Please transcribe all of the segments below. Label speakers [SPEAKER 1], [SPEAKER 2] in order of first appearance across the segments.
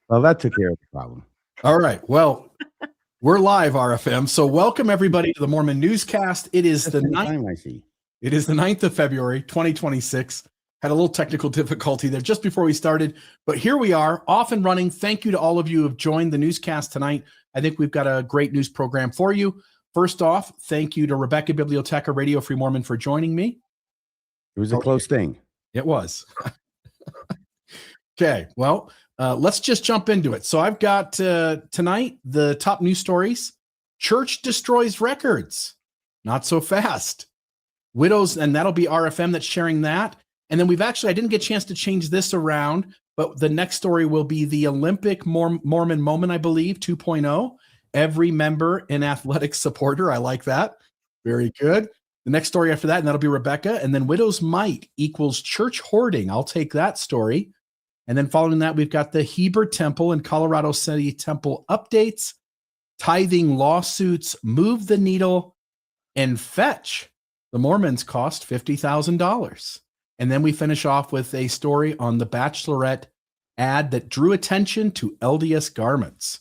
[SPEAKER 1] Well, that took care of the problem.
[SPEAKER 2] All right. Well, we're live, RFM. So welcome everybody to the Mormon Newscast. It is the 9th.
[SPEAKER 1] I see.
[SPEAKER 2] It is the 9th of February, 2026. Had a little technical difficulty there just before we started, but here we are, off and running. Thank you to all of you who have joined the newscast tonight. I think we've got a great news program for you. First off, thank you to Rebecca Biblioteca, Radio Free Mormon, for joining me.
[SPEAKER 1] It was a close thing.
[SPEAKER 2] It was. Okay, well, let's just jump into it. So I've got tonight the top news stories. Church destroys records. Not so fast. Widows, and that'll be RFM that's sharing that. And then I didn't get a chance to change this around, but the next story will be the Olympic Mormon Moment, I believe, 2.0. Every member an athletic supporter. I like that. Very good. The next story after that, and that'll be Rebecca. And then Widow's Mite equals church hoarding. I'll take that story. And then following that, we've got the Heber Temple and Colorado City Temple updates, tithing lawsuits, move the needle, and fetch. The Mormons cost $50,000. And then we finish off with a story on the Bachelorette ad that drew attention to LDS garments.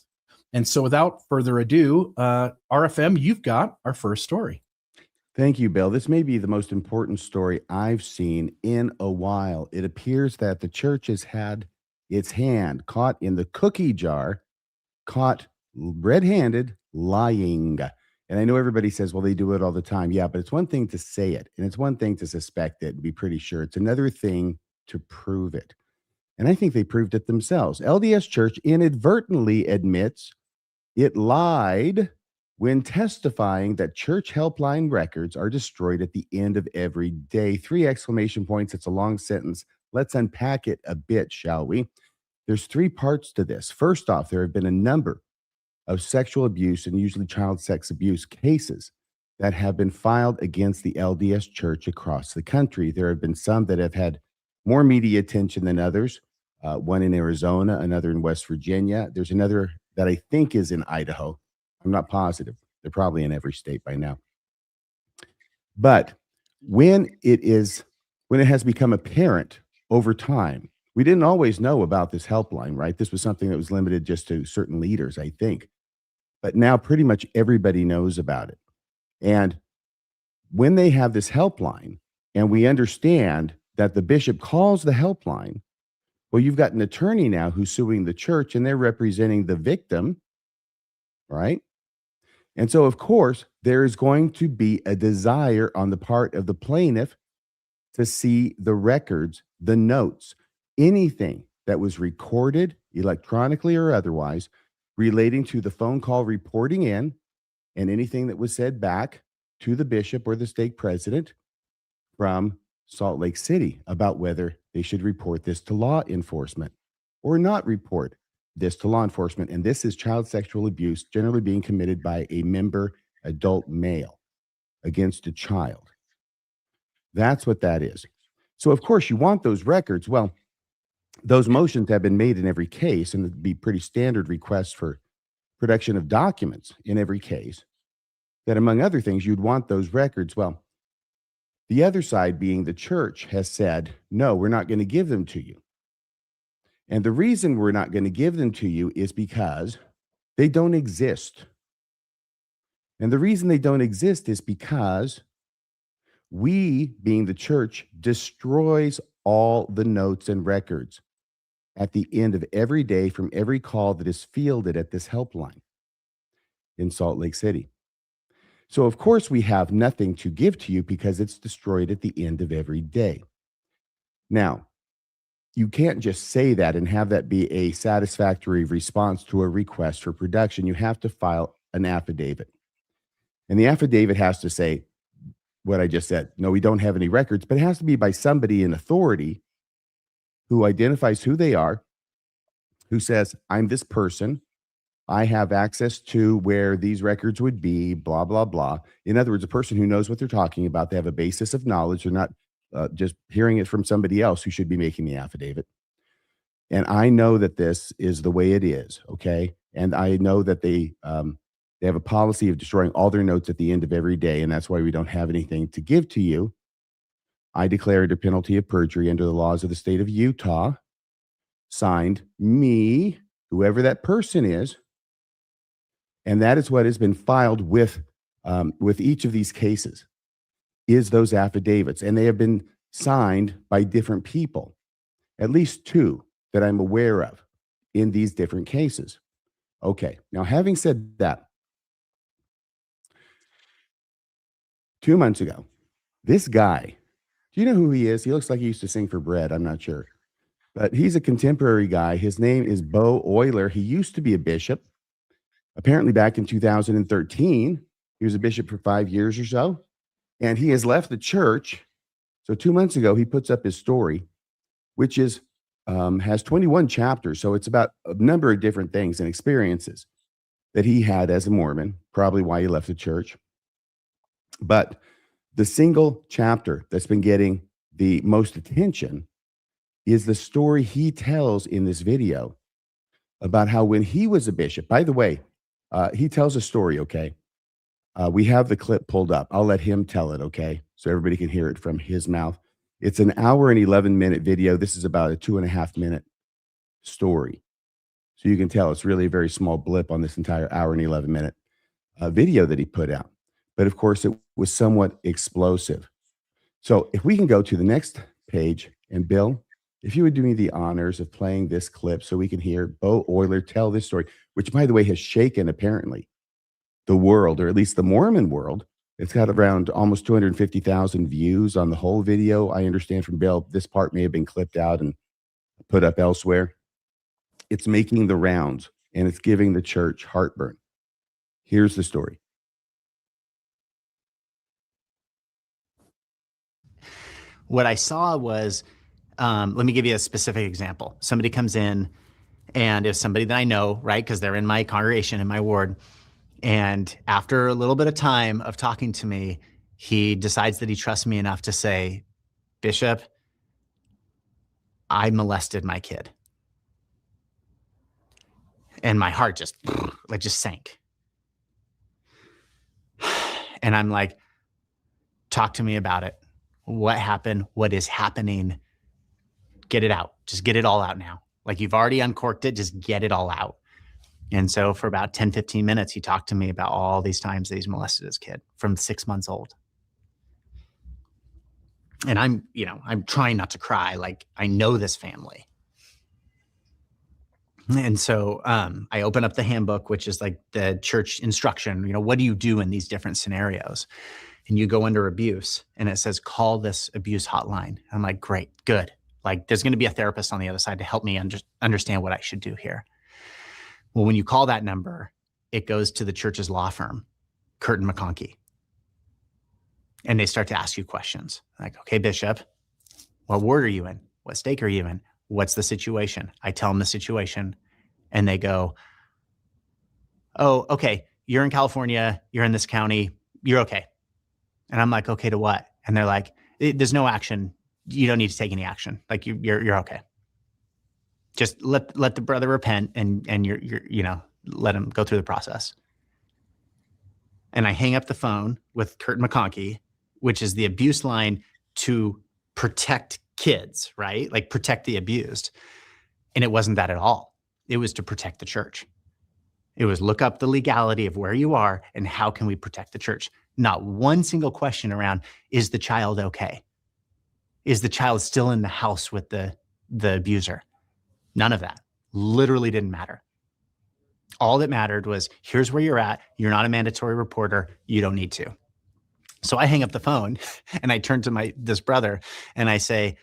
[SPEAKER 2] And so without further ado, RFM, you've got our first story.
[SPEAKER 1] Thank you, Bill. This may be the most important story I've seen in a while. It appears that the church has had its hand caught in the cookie jar, caught red-handed lying. And I know everybody says, well, they do it all the time. Yeah, but it's one thing to say it, and it's one thing to suspect it and be pretty sure. It's another thing to prove it. And I think they proved it themselves. LDS Church inadvertently admits it lied when testifying that church helpline records are destroyed at the end of every day. 3 exclamation points. It's a long sentence. Let's unpack it a bit, shall we? There's 3 parts to this. First off, there have been a number of sexual abuse and usually child sex abuse cases that have been filed against the LDS Church across the country. There have been some that have had more media attention than others. One in Arizona, another in West Virginia. There's another that I think is in Idaho. I'm not positive. They're probably in every state by now. But when it has become apparent over time, we didn't always know about this helpline, right? This was something that was limited just to certain leaders, I think. But now pretty much everybody knows about it. And when they have this helpline, and we understand that the bishop calls the helpline, well, you've got an attorney now who's suing the church, and they're representing the victim, right? And so, of course, there is going to be a desire on the part of the plaintiff to see the records, the notes, anything that was recorded electronically or otherwise relating to the phone call reporting in, and anything that was said back to the bishop or the stake president from Salt Lake City about whether they should report this to law enforcement or not report this to law enforcement. And this is child sexual abuse generally being committed by a member adult male against a child. That's what that is. So, of course, you want those records. Well, those motions have been made in every case, and it'd be pretty standard requests for production of documents in every case, that among other things, you'd want those records. Well, the other side, being the church, has said, no, we're not going to give them to you. And the reason we're not going to give them to you is because they don't exist. And the reason they don't exist is because we, being the church, destroys all the notes and records at the end of every day from every call that is fielded at this helpline in Salt Lake City. So, of course, we have nothing to give to you because it's destroyed at the end of every day. Now, you can't just say that and have that be a satisfactory response to a request for production. You have to file an affidavit. And the affidavit has to say what I just said. No, we don't have any records, but it has to be by somebody in authority who identifies who they are, who says, I'm this person. I have access to where these records would be, blah, blah, blah. In other words, a person who knows what they're talking about. They have a basis of knowledge. They're not just hearing it from somebody else who should be making the affidavit. And I know that this is the way it is, okay? And I know that they have a policy of destroying all their notes at the end of every day, and that's why we don't have anything to give to you. I declare under penalty of perjury under the laws of the state of Utah, signed me, whoever that person is, and that is what has been filed with each of these cases, is those affidavits, and they have been signed by different people, at least two that I'm aware of in these different cases. Okay, now having said that, 2 months ago, this guy, do you know who he is? He looks like he used to sing for Bread. I'm not sure. But he's a contemporary guy. His name is Bo Euler. He used to be a bishop. Apparently, back in 2013, he was a bishop for 5 years or so. And he has left the church. So 2 months ago, he puts up his story, which is has 21 chapters. So it's about a number of different things and experiences that he had as a Mormon, probably why he left the church. But the single chapter that's been getting the most attention is the story he tells in this video about how when he was a bishop, by the way, he tells a story, okay? We have the clip pulled up. I'll let him tell it, okay? So everybody can hear it from his mouth. It's an hour and 11-minute video. This is about a 2.5-minute story. So you can tell it's really a very small blip on this entire hour and 11-minute video that he put out. But of course, it was somewhat explosive. So if we can go to the next page, and Bill, if you would do me the honors of playing this clip so we can hear Bo Euler tell this story, which, by the way, has shaken, apparently, the world, or at least the Mormon world. It's got around almost 250,000 views on the whole video. I understand from Bill, this part may have been clipped out and put up elsewhere. It's making the rounds, and it's giving the church heartburn. Here's the story.
[SPEAKER 3] What I saw was, let me give you a specific example. Somebody comes in, and it's somebody that I know, right? Because they're in my congregation, in my ward. And after a little bit of time of talking to me, he decides that he trusts me enough to say, Bishop, I molested my kid. And my heart just sank. And I'm like, talk to me about it. What happened? What is happening? Get it out. Just get it all out now. Like, you've already uncorked it. Just get it all out. And so for about 10, 15 minutes, he talked to me about all these times that he's molested his kid from 6 months old. And I'm trying not to cry. Like, I know this family. And so I open up the handbook, which is like the church instruction. What do you do in these different scenarios? And you go under abuse, and it says, call this abuse hotline. I'm like, great, good. Like, there's going to be a therapist on the other side to help me understand what I should do here. Well, when you call that number, it goes to the church's law firm, Curtin McConkie. And they start to ask you questions. Like, okay, Bishop, what ward are you in? What stake are you in? What's the situation? I tell them the situation, and they go, oh, okay, you're in California, you're in this county, you're okay. And I'm like, okay to what? And they're like, there's no action. You don't need to take any action. Like, you're okay. Just let the brother repent, and you're let him go through the process. And I hang up the phone with Curtin McConkie, which is the abuse line to protect kids, right? Like, protect the abused. And it wasn't that at all. It was to protect the church. It was look up the legality of where you are and how can we protect the church. Not one single question around, is the child okay? Is the child still in the house with the abuser? None of that. Literally didn't matter. All that mattered was, here's where you're at. You're not a mandatory reporter. You don't need to. So I hang up the phone and I turn to this brother and I say,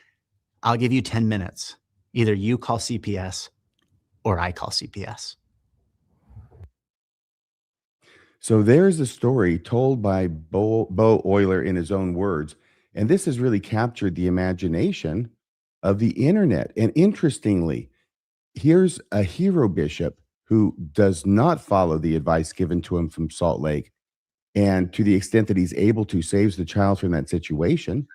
[SPEAKER 3] I'll give you 10 minutes. Either you call CPS or I call CPS.
[SPEAKER 1] So there's a story told by Bo Euler in his own words. And this has really captured the imagination of the internet. And interestingly, here's a hero bishop who does not follow the advice given to him from Salt Lake. And to the extent that he's able to, saves the child from that situation.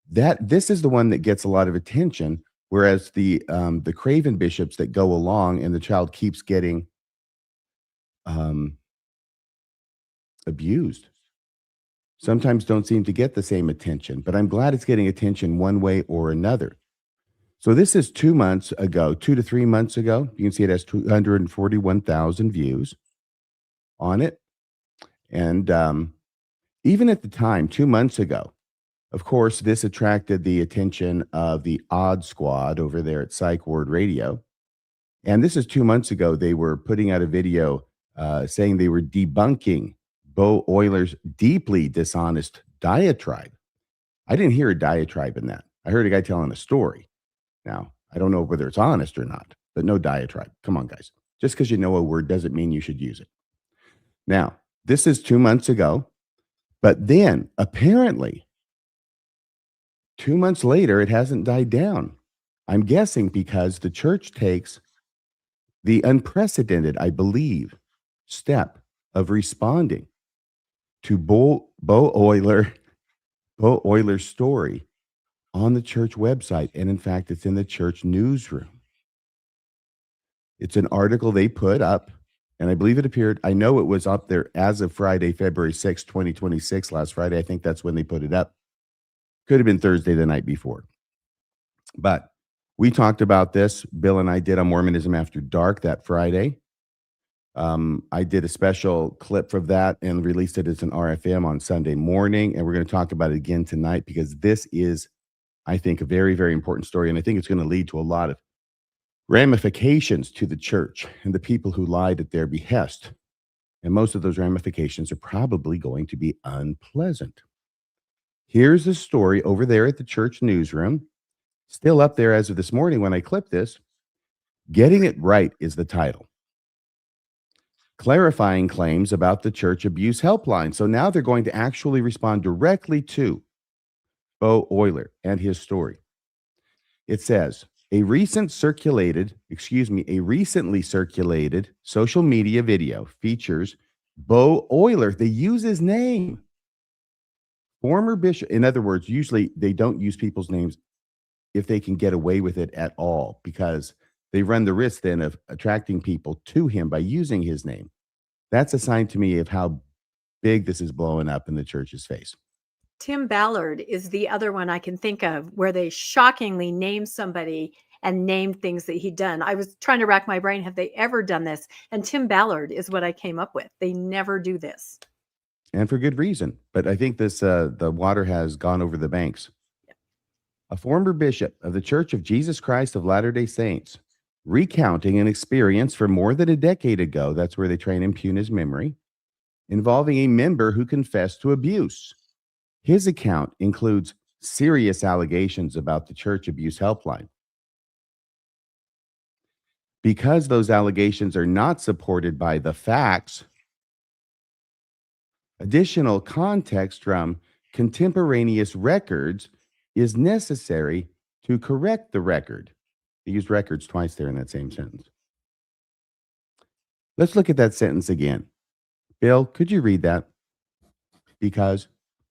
[SPEAKER 1] This is the one that gets a lot of attention, whereas the craven bishops that go along and the child keeps getting abused sometimes don't seem to get the same attention. But I'm glad it's getting attention one way or another. So this is 2 months ago, 2 to 3 months ago. You can see it has 241,000 views on it. And even at the time, 2 months ago, of course, this attracted the attention of the Odd Squad over there at Psych Ward Radio. And this is 2 months ago. They were putting out a video saying they were debunking Bo Euler's deeply dishonest diatribe. I didn't hear a diatribe in that. I heard a guy telling a story. Now, I don't know whether it's honest or not, but no diatribe. Come on, guys. Just because you know a word doesn't mean you should use it. Now, this is 2 months ago, but then apparently 2 months later, it hasn't died down. I'm guessing because the church takes the unprecedented, I believe, step of responding to Bo Euler's story on the church website. And in fact, it's in the church newsroom. It's an article they put up, and I believe it appeared, I know it was up there as of Friday, February 6, 2026, last Friday. I think that's when they put it up. Could have been Thursday the night before. But we talked about this. Bill and I did on Mormonism After Dark that Friday. I did a special clip of that and released it as an RFM on Sunday morning. And we're going to talk about it again tonight because this is, I think, a very, very important story. And I think it's going to lead to a lot of ramifications to the church and the people who lied at their behest. And most of those ramifications are probably going to be unpleasant. Here's the story over there at the church newsroom. Still up there as of this morning when I clipped this. Getting It Right is the title. Clarifying claims about the church abuse helpline. So now they're going to actually respond directly to Bo Euler and his story. It says, a recently circulated social media video features Bo Euler. They use his name. Former bishop. In other words, usually they don't use people's names if they can get away with it at all, because they run the risk then of attracting people to him by using his name. That's a sign to me of how big this is blowing up in the church's face.
[SPEAKER 4] Tim Ballard is the other one I can think of where they shockingly named somebody and named things that he'd done. I was trying to rack my brain. Have they ever done this? And Tim Ballard is what I came up with. They never do this.
[SPEAKER 1] And for good reason. But I think this the water has gone over the banks. A former bishop of the Church of Jesus Christ of Latter-day Saints, recounting an experience from more than a decade ago, that's where they try and impugn his memory, involving a member who confessed to abuse. His account includes serious allegations about the church abuse helpline. Because those allegations are not supported by the facts, additional context from contemporaneous records is necessary to correct the record. They used records twice there in that same sentence. Let's look at that sentence again. Bill, could you read that? Because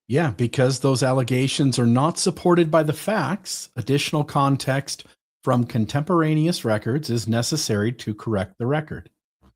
[SPEAKER 2] those allegations are not supported by the facts, additional context from contemporaneous records is necessary to correct the record.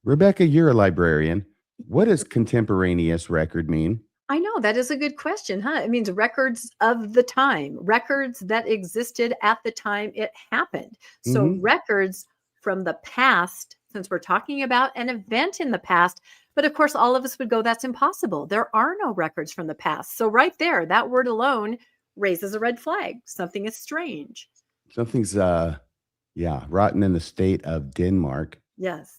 [SPEAKER 1] Rebecca, you're a librarian. What does contemporaneous record mean?
[SPEAKER 4] I know, that is a good question, huh? It means records of the time, records that existed at the time it happened. So records from the past, since we're talking about an event in the past, but of course, all of us would go, that's impossible. There are no records from the past. So right there, that word alone raises a red flag. Something is strange.
[SPEAKER 1] Something's, rotten in the state of Denmark.
[SPEAKER 4] Yes.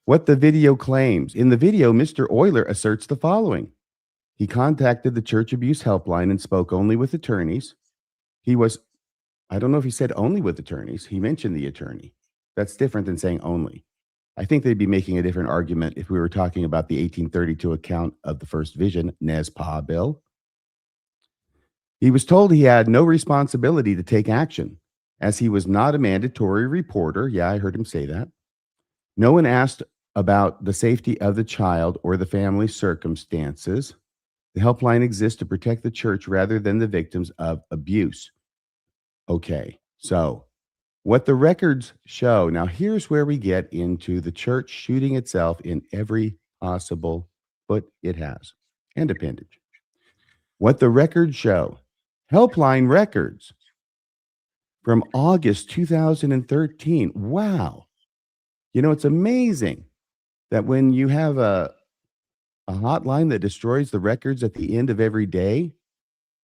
[SPEAKER 1] What the video claims. In the video, Mr. Euler asserts the following. He contacted the church abuse helpline and spoke only with attorneys. I don't know if he said only with attorneys. He mentioned the attorney. That's different than saying only. I think they'd be making a different argument if we were talking about the 1832 account of the first vision, Nespa Bill. He was told he had no responsibility to take action, as he was not a mandatory reporter. Yeah, I heard him say that. No one asked about the safety of the child or the family circumstances. The helpline exists to protect the church rather than the victims of abuse. Okay, so what the records show, now here's where we get into the church shooting itself in every possible foot it has and appendage. What the records show, helpline records from August 2013. Wow. You know, it's amazing that when you have a hotline that destroys the records at the end of every day,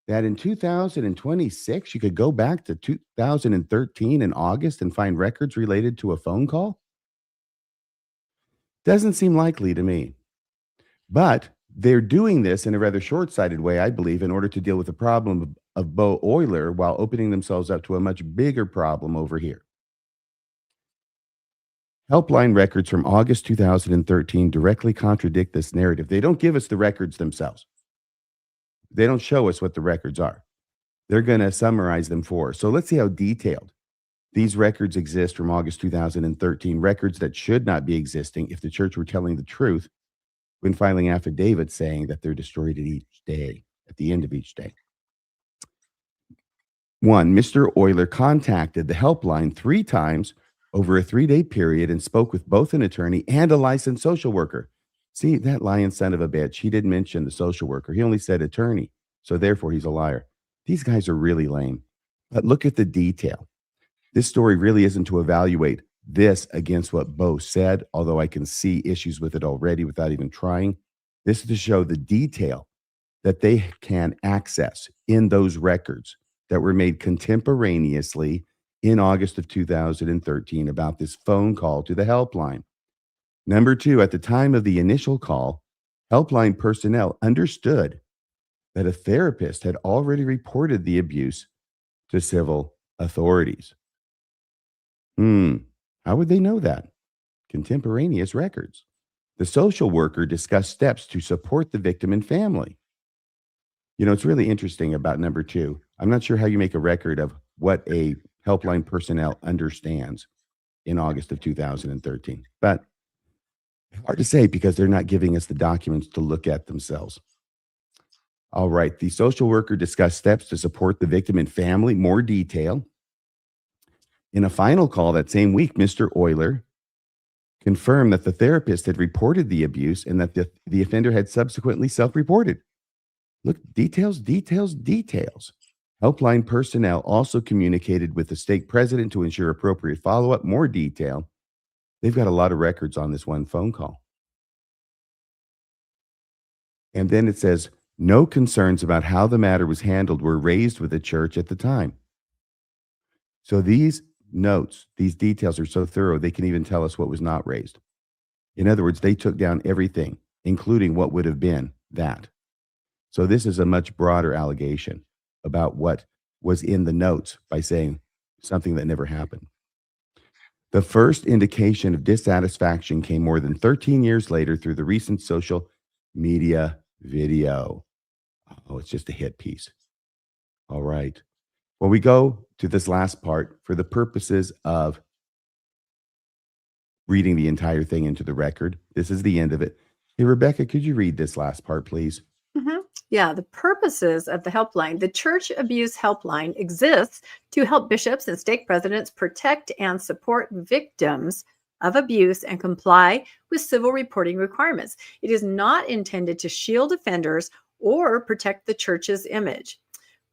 [SPEAKER 1] that in 2026, you could go back to 2013 in August and find records related to a phone call? Doesn't seem likely to me. But they're doing this in a rather short-sighted way, I believe, in order to deal with the problem of Bo Euler while opening themselves up to a much bigger problem over here. Helpline records from August 2013 directly contradict this narrative. They don't give us the records themselves. They don't show us what the records are. They're going to summarize them for us. So let's see how detailed these records exist from August 2013, records that should not be existing if the church were telling the truth when filing affidavits saying that they're destroyed at each day, at the end of each day. 1, Mr. Euler contacted the helpline 3 times over a 3-day period and spoke with both an attorney and a licensed social worker. See, that lying son of a bitch, he didn't mention the social worker. He only said attorney. So therefore, he's a liar. These guys are really lame. But look at the detail. This story really isn't to evaluate this against what Bo said, although I can see issues with it already without even trying. This is to show the detail that they can access in those records that were made contemporaneously in August of 2013 about this phone call to the helpline. Number 2, at the time of the initial call, helpline personnel understood that a therapist had already reported the abuse to civil authorities. How would they know that? Contemporaneous records. The social worker discussed steps to support the victim and family. You know, it's really interesting about number 2. I'm not sure how you make a record of what a helpline personnel understands in August of 2013, but hard to say because they're not giving us the documents to look at themselves. All right. The social worker discussed steps to support the victim and family, more detail. In a final call that same week, Mr. Euler confirmed that the therapist had reported the abuse and that the offender had subsequently self-reported. Look, details. Helpline personnel also communicated with the stake president to ensure appropriate follow-up, more detail. They've got a lot of records on this one phone call. And then it says, no concerns about how the matter was handled were raised with the church at the time. So these notes, these details are so thorough, they can even tell us what was not raised. In other words, they took down everything, including what would have been that. So this is a much broader allegation about what was in the notes by saying something that never happened. The first indication of dissatisfaction came more than 13 years later through the recent social media video. Oh, it's just a hit piece. All right. Well, we go to this last part for the purposes of reading the entire thing into the record. This is the end of it. Hey, Rebecca, could you read this last part, please?
[SPEAKER 4] Yeah, the purposes of the helpline. The Church Abuse Helpline exists to help bishops and stake presidents protect and support victims of abuse and comply with civil reporting requirements. It is not intended to shield offenders or protect the church's image.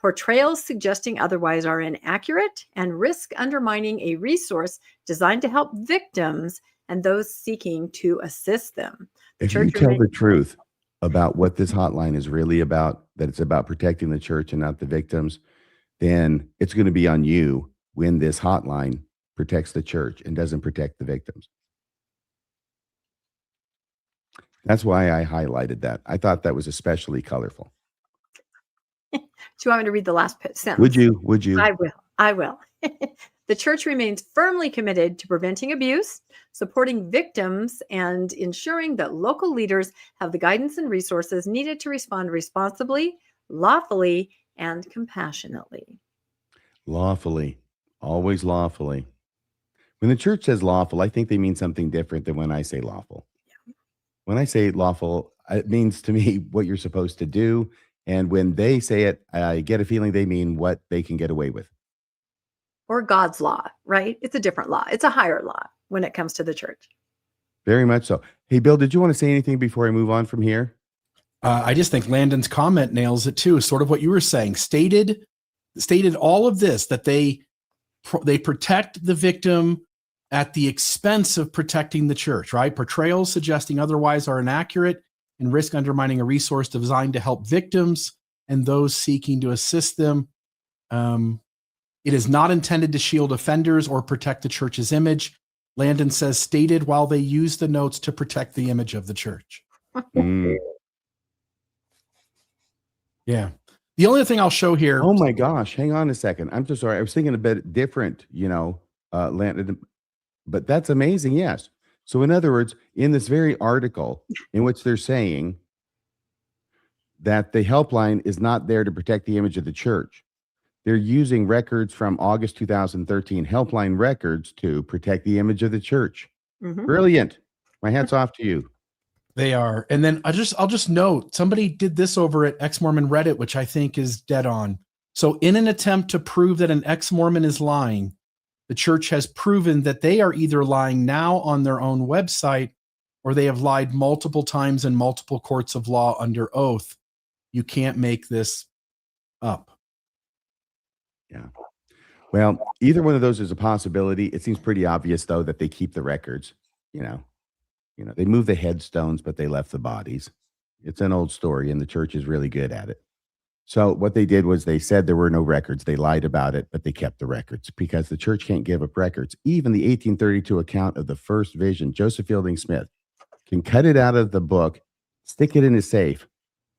[SPEAKER 4] Portrayals suggesting otherwise are inaccurate and risk undermining a resource designed to help victims and those seeking to assist them.
[SPEAKER 1] If you tell the truth about what this hotline is really about, that it's about protecting the church and not the victims, then it's going to be on you when this hotline protects the church and doesn't protect the victims. That's why I highlighted that. I thought that was especially colorful.
[SPEAKER 4] Do you want me to read the last sentence?
[SPEAKER 1] Would you?
[SPEAKER 4] I will. The church remains firmly committed to preventing abuse, supporting victims, and ensuring that local leaders have the guidance and resources needed to respond responsibly, lawfully, and compassionately.
[SPEAKER 1] Lawfully. Always lawfully. When the church says lawful, I think they mean something different than when I say lawful. Yeah. When I say lawful, it means to me what you're supposed to do. And when they say it, I get a feeling they mean what they can get away with.
[SPEAKER 4] Or God's law, right? It's a different law. It's a higher law when it comes to the church.
[SPEAKER 1] Very much so. Hey, Bill, did you want to say anything before I move on from here?
[SPEAKER 2] I just think Landon's comment nails it too. Sort of what you were saying. Stated all of this, that they they protect the victim at the expense of protecting the church, right? Portrayals suggesting otherwise are inaccurate and risk undermining a resource designed to help victims and those seeking to assist them. It is not intended to shield offenders or protect the church's image. Landon says, stated while they use the notes to protect the image of the church.
[SPEAKER 1] Mm.
[SPEAKER 2] Yeah. The only thing I'll show here.
[SPEAKER 1] Oh my gosh. Hang on a second. I'm so sorry. I was thinking a bit different, Landon, but that's amazing. Yes. So in other words, in this very article in which they're saying that the helpline is not there to protect the image of the church, they're using records from August 2013 helpline records to protect the image of the church.
[SPEAKER 4] Mhm.
[SPEAKER 1] Brilliant. My hat's off to you.
[SPEAKER 2] They are. And then I'll just note, somebody did this over at Ex-Mormon Reddit, which I think is dead on. So in an attempt to prove that an ex-Mormon is lying, the church has proven that they are either lying now on their own website or they have lied multiple times in multiple courts of law under oath. You can't make this up.
[SPEAKER 1] Yeah. Well, either one of those is a possibility. It seems pretty obvious, though, that they keep the records. They move the headstones, but they left the bodies. It's an old story, and the church is really good at it. So what they did was they said there were no records. They lied about it, but they kept the records because the church can't give up records. Even the 1832 account of the first vision, Joseph Fielding Smith can cut it out of the book, stick it in his safe,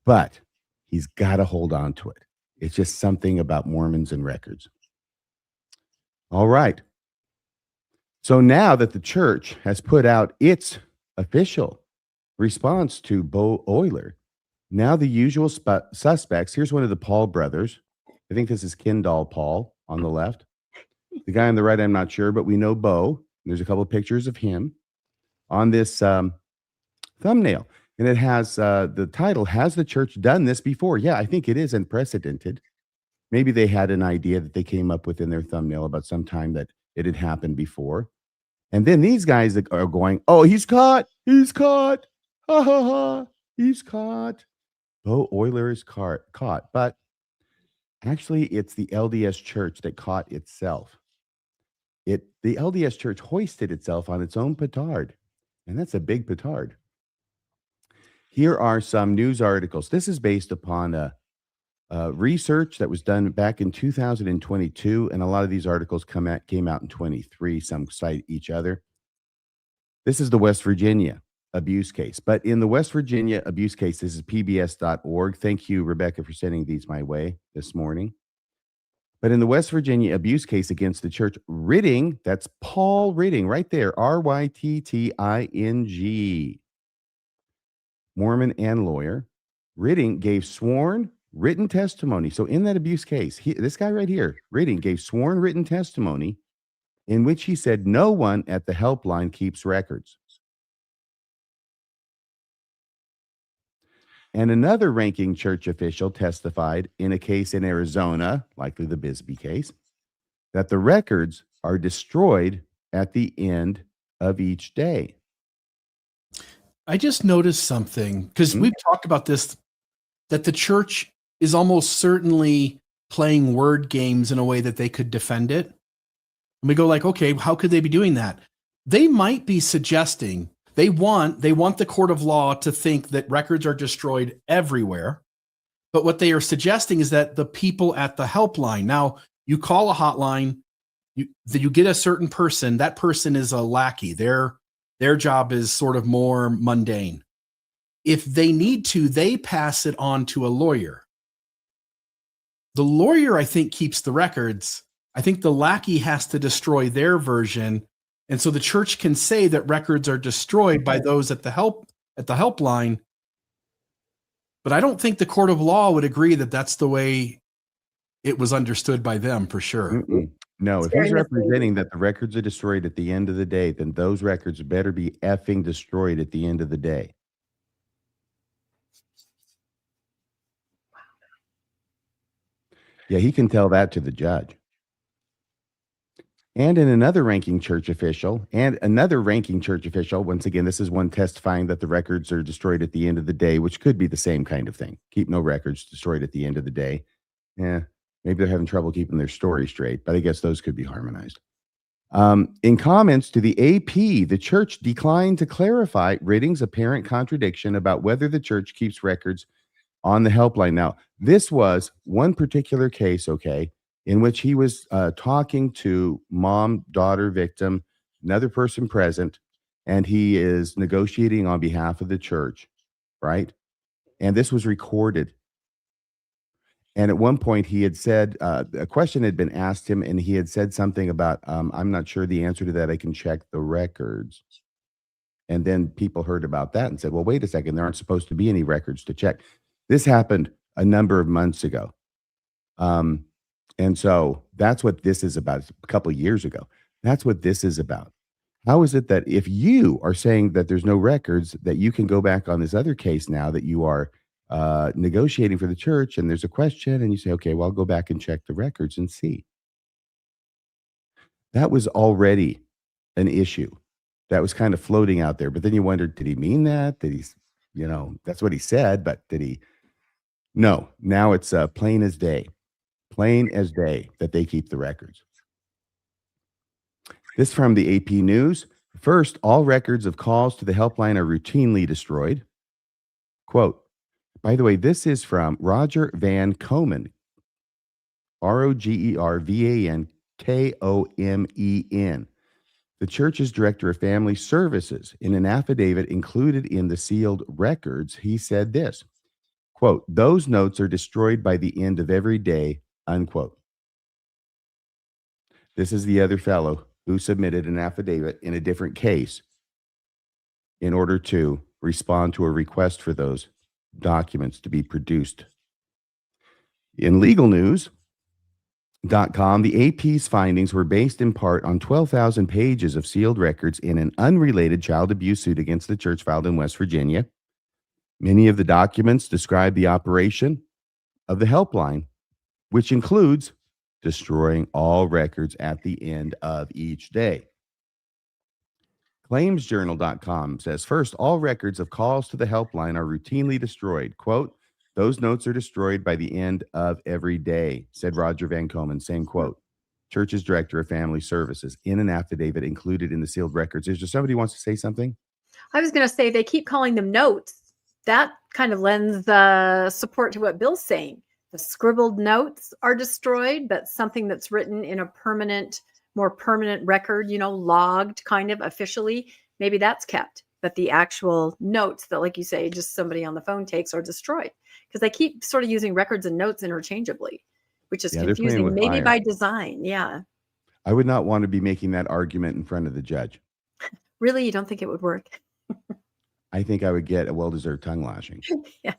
[SPEAKER 1] but he's got to hold on to it. It's just something about Mormons and records. All right. So now that the church has put out its official response to Bo Euler, now the usual suspects. Here's one of the Paul brothers. I think this is Kendall Paul on the left. The guy on the right, I'm not sure, but we know Bo. There's a couple of pictures of him on this thumbnail. And it has the title, Has the Church Done This Before? Yeah, I think it is unprecedented. Maybe they had an idea that they came up with in their thumbnail about some time that it had happened before. And then these guys are going, oh, he's caught. He's caught. Ha, ha, ha. He's caught. Bo Euler is caught. But actually, it's the LDS Church that caught itself. The LDS Church hoisted itself on its own petard. And that's a big petard. Here are some news articles. This is based upon research that was done back in 2022, and a lot of these articles came out in 23. Some cite each other. This is the West Virginia abuse case. But in the West Virginia abuse case, this is pbs.org. Thank you, Rebecca, for sending these my way this morning. But in the West Virginia abuse case against the church, Rytting, that's Paul Rytting right there, Rytting, Mormon and lawyer, Rytting gave sworn written testimony. So in that abuse case, this guy right here, Rytting, gave sworn written testimony in which he said no one at the helpline keeps records. And another ranking church official testified in a case in Arizona, likely the Bisbee case, that the records are destroyed at the end of each day.
[SPEAKER 2] I just noticed something because we've talked about this, that the church is almost certainly playing word games in a way that they could defend it. And we go like, okay, how could they be doing that? They might be suggesting they want the court of law to think that records are destroyed everywhere. But what they are suggesting is that the people at the helpline, now you call a hotline, you get a certain person, that person is a lackey. Their job is sort of more mundane. If they need to, they pass it on to a lawyer. The lawyer, I think, keeps the records. I think the lackey has to destroy their version. And so the church can say that records are destroyed by those at the helpline. But I don't think the court of law would agree that that's the way it was understood by them, for sure.
[SPEAKER 1] Mm-mm. No, if he's representing that the records are destroyed at the end of the day, then those records better be effing destroyed at the end of the day. Yeah, he can tell that to the judge. And in another ranking church official, once again, this is one testifying that the records are destroyed at the end of the day, which could be the same kind of thing. Keep no records, destroyed at the end of the day. Yeah, Maybe they're having trouble keeping their story straight, but I guess those could be harmonized. In comments to the AP, the church declined to clarify Ritting's apparent contradiction about whether the church keeps records on the helpline. Now, this was one particular case, okay, in which he was talking to mom, daughter, victim, another person present, and he is negotiating on behalf of the church, right? And this was recorded. And at one point, he had said, a question had been asked him, and he had said something about, I'm not sure the answer to that. I can check the records. And then people heard about that and said, well, wait a second, there aren't supposed to be any records to check. This happened a number of months ago. And so that's what this is about. A couple of years ago. That's what this is about. How is it that if you are saying that there's no records, that you can go back on this other case now that you are negotiating for the church, and there's a question, and you say, okay, well, I'll go back and check the records and see. That was already an issue that was kind of floating out there. But then you wondered, did he mean that? Did he, that's what he said, but did he? No, now it's plain as day that they keep the records. This from the AP News. First, all records of calls to the helpline are routinely destroyed. Quote, by the way, this is from Roger Van Komen, RogerVanKomen, the church's director of family services. In an affidavit included in the sealed records, he said this, quote, those notes are destroyed by the end of every day, unquote. This is the other fellow who submitted an affidavit in a different case in order to respond to a request for those documents to be produced. In legalnews.com, the AP's findings were based in part on 12,000 pages of sealed records in an unrelated child abuse suit against the church filed in West Virginia. Many of the documents describe the operation of the helpline, which includes destroying all records at the end of each day. Claimsjournal.com says, first, all records of calls to the helpline are routinely destroyed. Quote, those notes are destroyed by the end of every day, said Roger Van Komen, same quote. Church's director of family services in an affidavit included in the sealed records. Is there somebody who wants to say something?
[SPEAKER 4] I was going to say they keep calling them notes. That kind of lends support to what Bill's saying. The scribbled notes are destroyed, but something that's written in a more permanent record, logged kind of officially, maybe that's kept. But the actual notes that, like you say, just somebody on the phone takes are destroyed, because they keep sort of using records and notes interchangeably, which is confusing, maybe by design. Yeah.
[SPEAKER 1] I would not want to be making that argument in front of the judge.
[SPEAKER 4] Really? You don't think it would work?
[SPEAKER 1] I think I would get a well-deserved tongue lashing.
[SPEAKER 4] Yeah.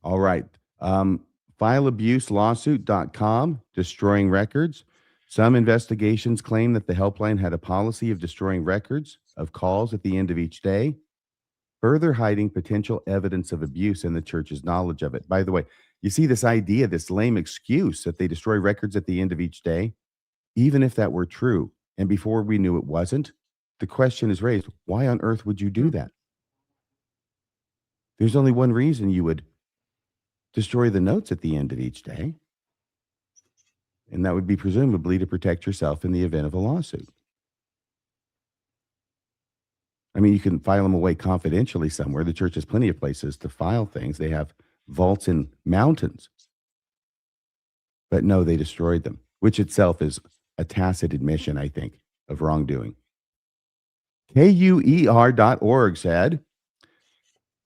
[SPEAKER 1] All right. Fileabuselawsuit.com, destroying records. Some investigations claim that the helpline had a policy of destroying records of calls at the end of each day, further hiding potential evidence of abuse and the church's knowledge of it. By the way, you see this idea, this lame excuse that they destroy records at the end of each day, even if that were true, and before we knew it wasn't, the question is raised, why on earth would you do that? There's only one reason you would destroy the notes at the end of each day, and that would be presumably to protect yourself in the event of a lawsuit. I mean, you can file them away confidentially somewhere. The church has plenty of places to file things. They have vaults in mountains. But no, they destroyed them, which itself is a tacit admission, I think, of wrongdoing. KUER.org said,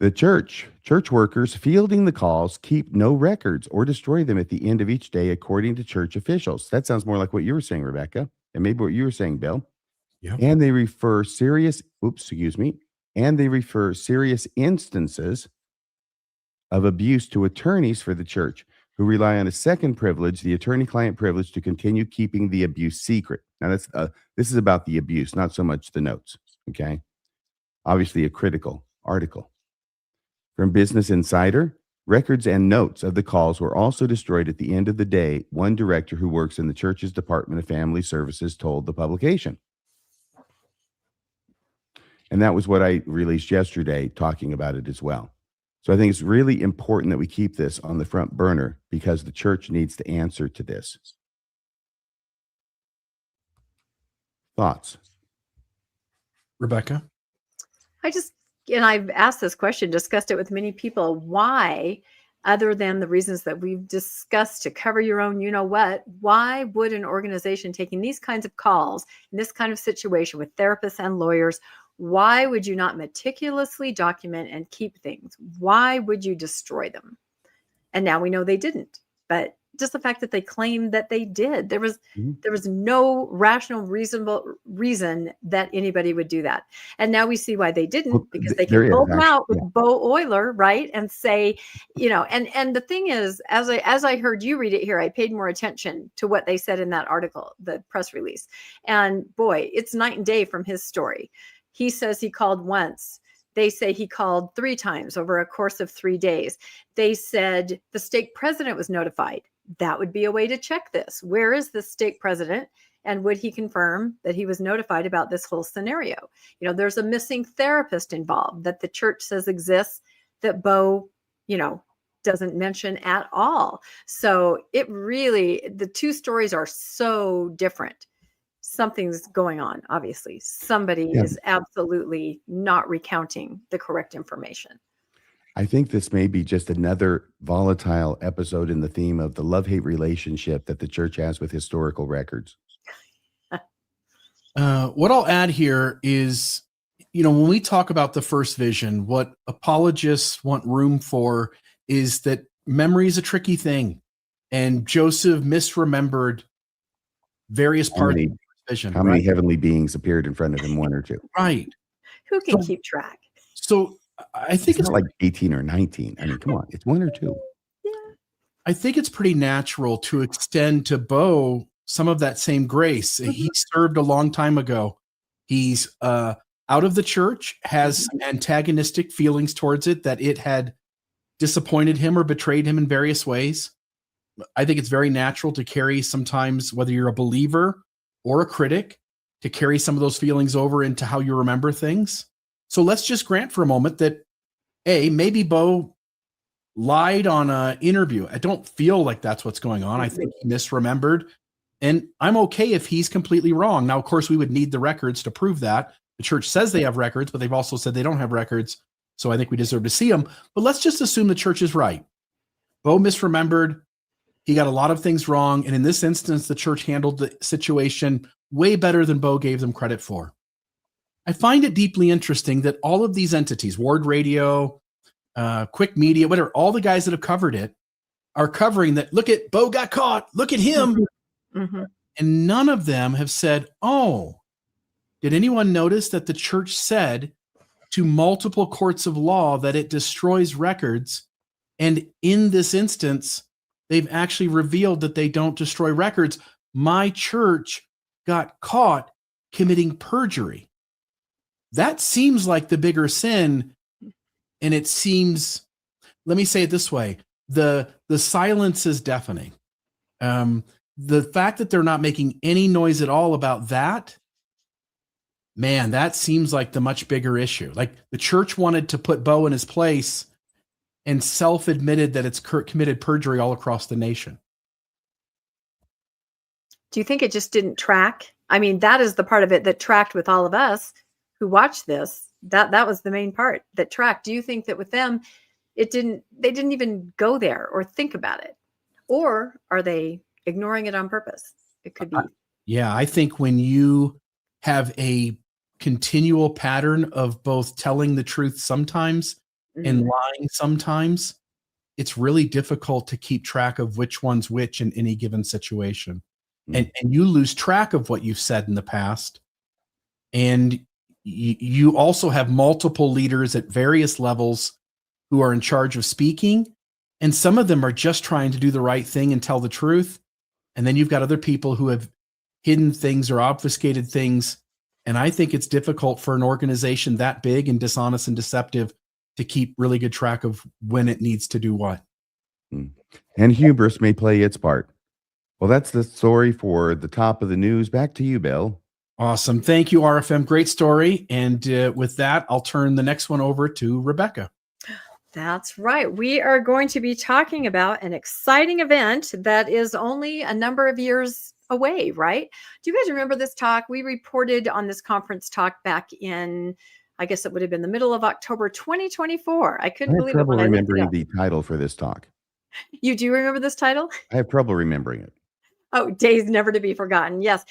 [SPEAKER 1] the church workers fielding the calls keep no records or destroy them at the end of each day, according to church officials. That sounds more like what you were saying, Rebecca, and maybe what you were saying, Bill.
[SPEAKER 2] Yeah.
[SPEAKER 1] And they refer serious instances of abuse to attorneys for the church who rely on a second privilege, the attorney-client privilege, to continue keeping the abuse secret. Now, this is about the abuse, not so much the notes, okay? Obviously, a critical article. From Business Insider, records and notes of the calls were also destroyed at the end of the day, one director who works in the church's Department of Family Services told the publication. And that was what I released yesterday, talking about it as well. So I think it's really important that we keep this on the front burner because the church needs to answer to this. Thoughts?
[SPEAKER 2] Rebecca?
[SPEAKER 4] And I've asked this question, discussed it with many people. Why, other than the reasons that we've discussed to cover your own, why would an organization taking these kinds of calls in this kind of situation with therapists and lawyers, why would you not meticulously document and keep things? Why would you destroy them? And now we know they didn't, but just the fact that they claimed that they did, there was no rational, reasonable reason that anybody would do that. And now we see why they didn't, because they can pull them out with Bo Euler, right? And say, and the thing is, as I heard you read it here, I paid more attention to what they said in that article, the press release. And boy, it's night and day from his story. He says he called once. They say he called 3 times over a course of 3 days. They said the stake president was notified. That would be a way to check this. Where is the stake president? And would he confirm that he was notified about this whole scenario? There's a missing therapist involved that the church says exists that Bo, doesn't mention at all. So the 2 stories are so different. Something's going on, obviously. Somebody is absolutely not recounting the correct information.
[SPEAKER 1] I think this may be just another volatile episode in the theme of the love-hate relationship that the church has with historical records.
[SPEAKER 2] What I'll add here is, when we talk about the first vision, what apologists want room for is that memory is a tricky thing. And Joseph misremembered various parts of the vision.
[SPEAKER 1] How many heavenly beings appeared in front of him? 1 or 2.
[SPEAKER 2] Right.
[SPEAKER 4] Who can keep track?
[SPEAKER 2] So I think
[SPEAKER 1] it's not like 18 or 19. I mean, come on, it's 1 or 2.
[SPEAKER 4] Yeah.
[SPEAKER 2] I think it's pretty natural to extend to Bo some of that same grace. He served a long time ago. He's out of the church, has some antagonistic feelings towards it, that it had disappointed him or betrayed him in various ways. I think it's very natural to carry sometimes, whether you're a believer or a critic, to carry some of those feelings over into how you remember things. So let's just grant for a moment that, maybe Bo lied on an interview. I don't feel like that's what's going on. I think he misremembered. And I'm okay if he's completely wrong. Now, of course, we would need the records to prove that. The church says they have records, but they've also said they don't have records. So I think we deserve to see them. But let's just assume the church is right. Bo misremembered. He got a lot of things wrong. And in this instance, the church handled the situation way better than Bo gave them credit for. I find it deeply interesting that all of these entities, Ward Radio, Quick Media, whatever, all the guys that have covered it are covering that. Look at Bo got caught. Look at him.
[SPEAKER 4] Mm-hmm.
[SPEAKER 2] And none of them have said, did anyone notice that the church said to multiple courts of law that it destroys records? And in this instance, they've actually revealed that they don't destroy records. My church got caught committing perjury. That seems like the bigger sin. And it seems, let me say it this way, the silence is deafening. The fact that they're not making any noise at all about that, man, that seems like the much bigger issue. Like the church wanted to put Bo in his place and self-admitted that it's committed perjury all across the nation.
[SPEAKER 4] Do you think it just didn't track? I mean, that is the part of it that tracked with all of us who watched this. That was the main part that tracked. Do you think that with them, they didn't even go there or think about it? Or are they ignoring it on purpose? It could be.
[SPEAKER 2] Yeah, I think when you have a continual pattern of both telling the truth sometimes and lying sometimes, it's really difficult to keep track of which one's which in any given situation. And you lose track of what you've said in the past. And you also have multiple leaders at various levels who are in charge of speaking. And some of them are just trying to do the right thing and tell the truth. And then you've got other people who have hidden things or obfuscated things. And I think it's difficult for an organization that big and dishonest and deceptive to keep really good track of when it needs to do what.
[SPEAKER 1] And hubris may play its part. Well, that's the story for the top of the news. Back to you, Bill.
[SPEAKER 2] Awesome. Thank you, RFM. Great story. And with that, I'll turn the next one over to Rebecca.
[SPEAKER 4] That's right. We are going to be talking about an exciting event that is only a number of years away, right? Do you guys remember this talk? We reported on this conference talk back in, I guess it would have been the middle of October 2024. I
[SPEAKER 1] I
[SPEAKER 4] couldn't
[SPEAKER 1] have
[SPEAKER 4] believe it
[SPEAKER 1] trouble
[SPEAKER 4] when I looked it
[SPEAKER 1] remembering
[SPEAKER 4] up.
[SPEAKER 1] the title for this talk.
[SPEAKER 4] You do remember this title?
[SPEAKER 1] I have trouble remembering it.
[SPEAKER 4] Oh, days never to be forgotten. Yes.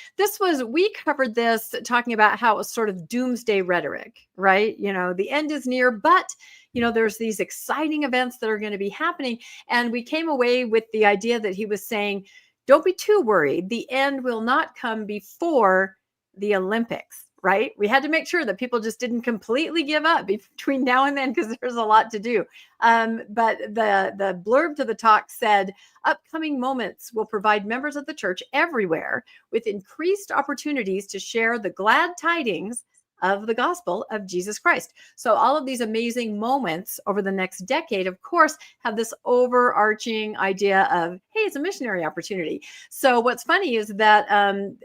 [SPEAKER 4] We covered this talking about how it was sort of doomsday rhetoric, right? The end is near, but, there's these exciting events that are going to be happening. And we came away with the idea that he was saying, don't be too worried. The end will not come before the Olympics, right? We had to make sure that people just didn't completely give up between now and then because there's a lot to do. But the blurb to the talk said, upcoming moments will provide members of the church everywhere with increased opportunities to share the glad tidings of the gospel of Jesus Christ. So all of these amazing moments over the next decade, of course, have this overarching idea of, hey, it's a missionary opportunity. So what's funny is that,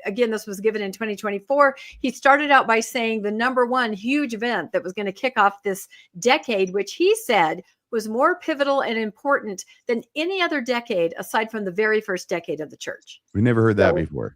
[SPEAKER 4] again, this was given in 2024. He started out by saying the number one huge event that was going to kick off this decade, which he said was more pivotal and important than any other decade aside from the very first decade of the church.
[SPEAKER 1] We never heard that before.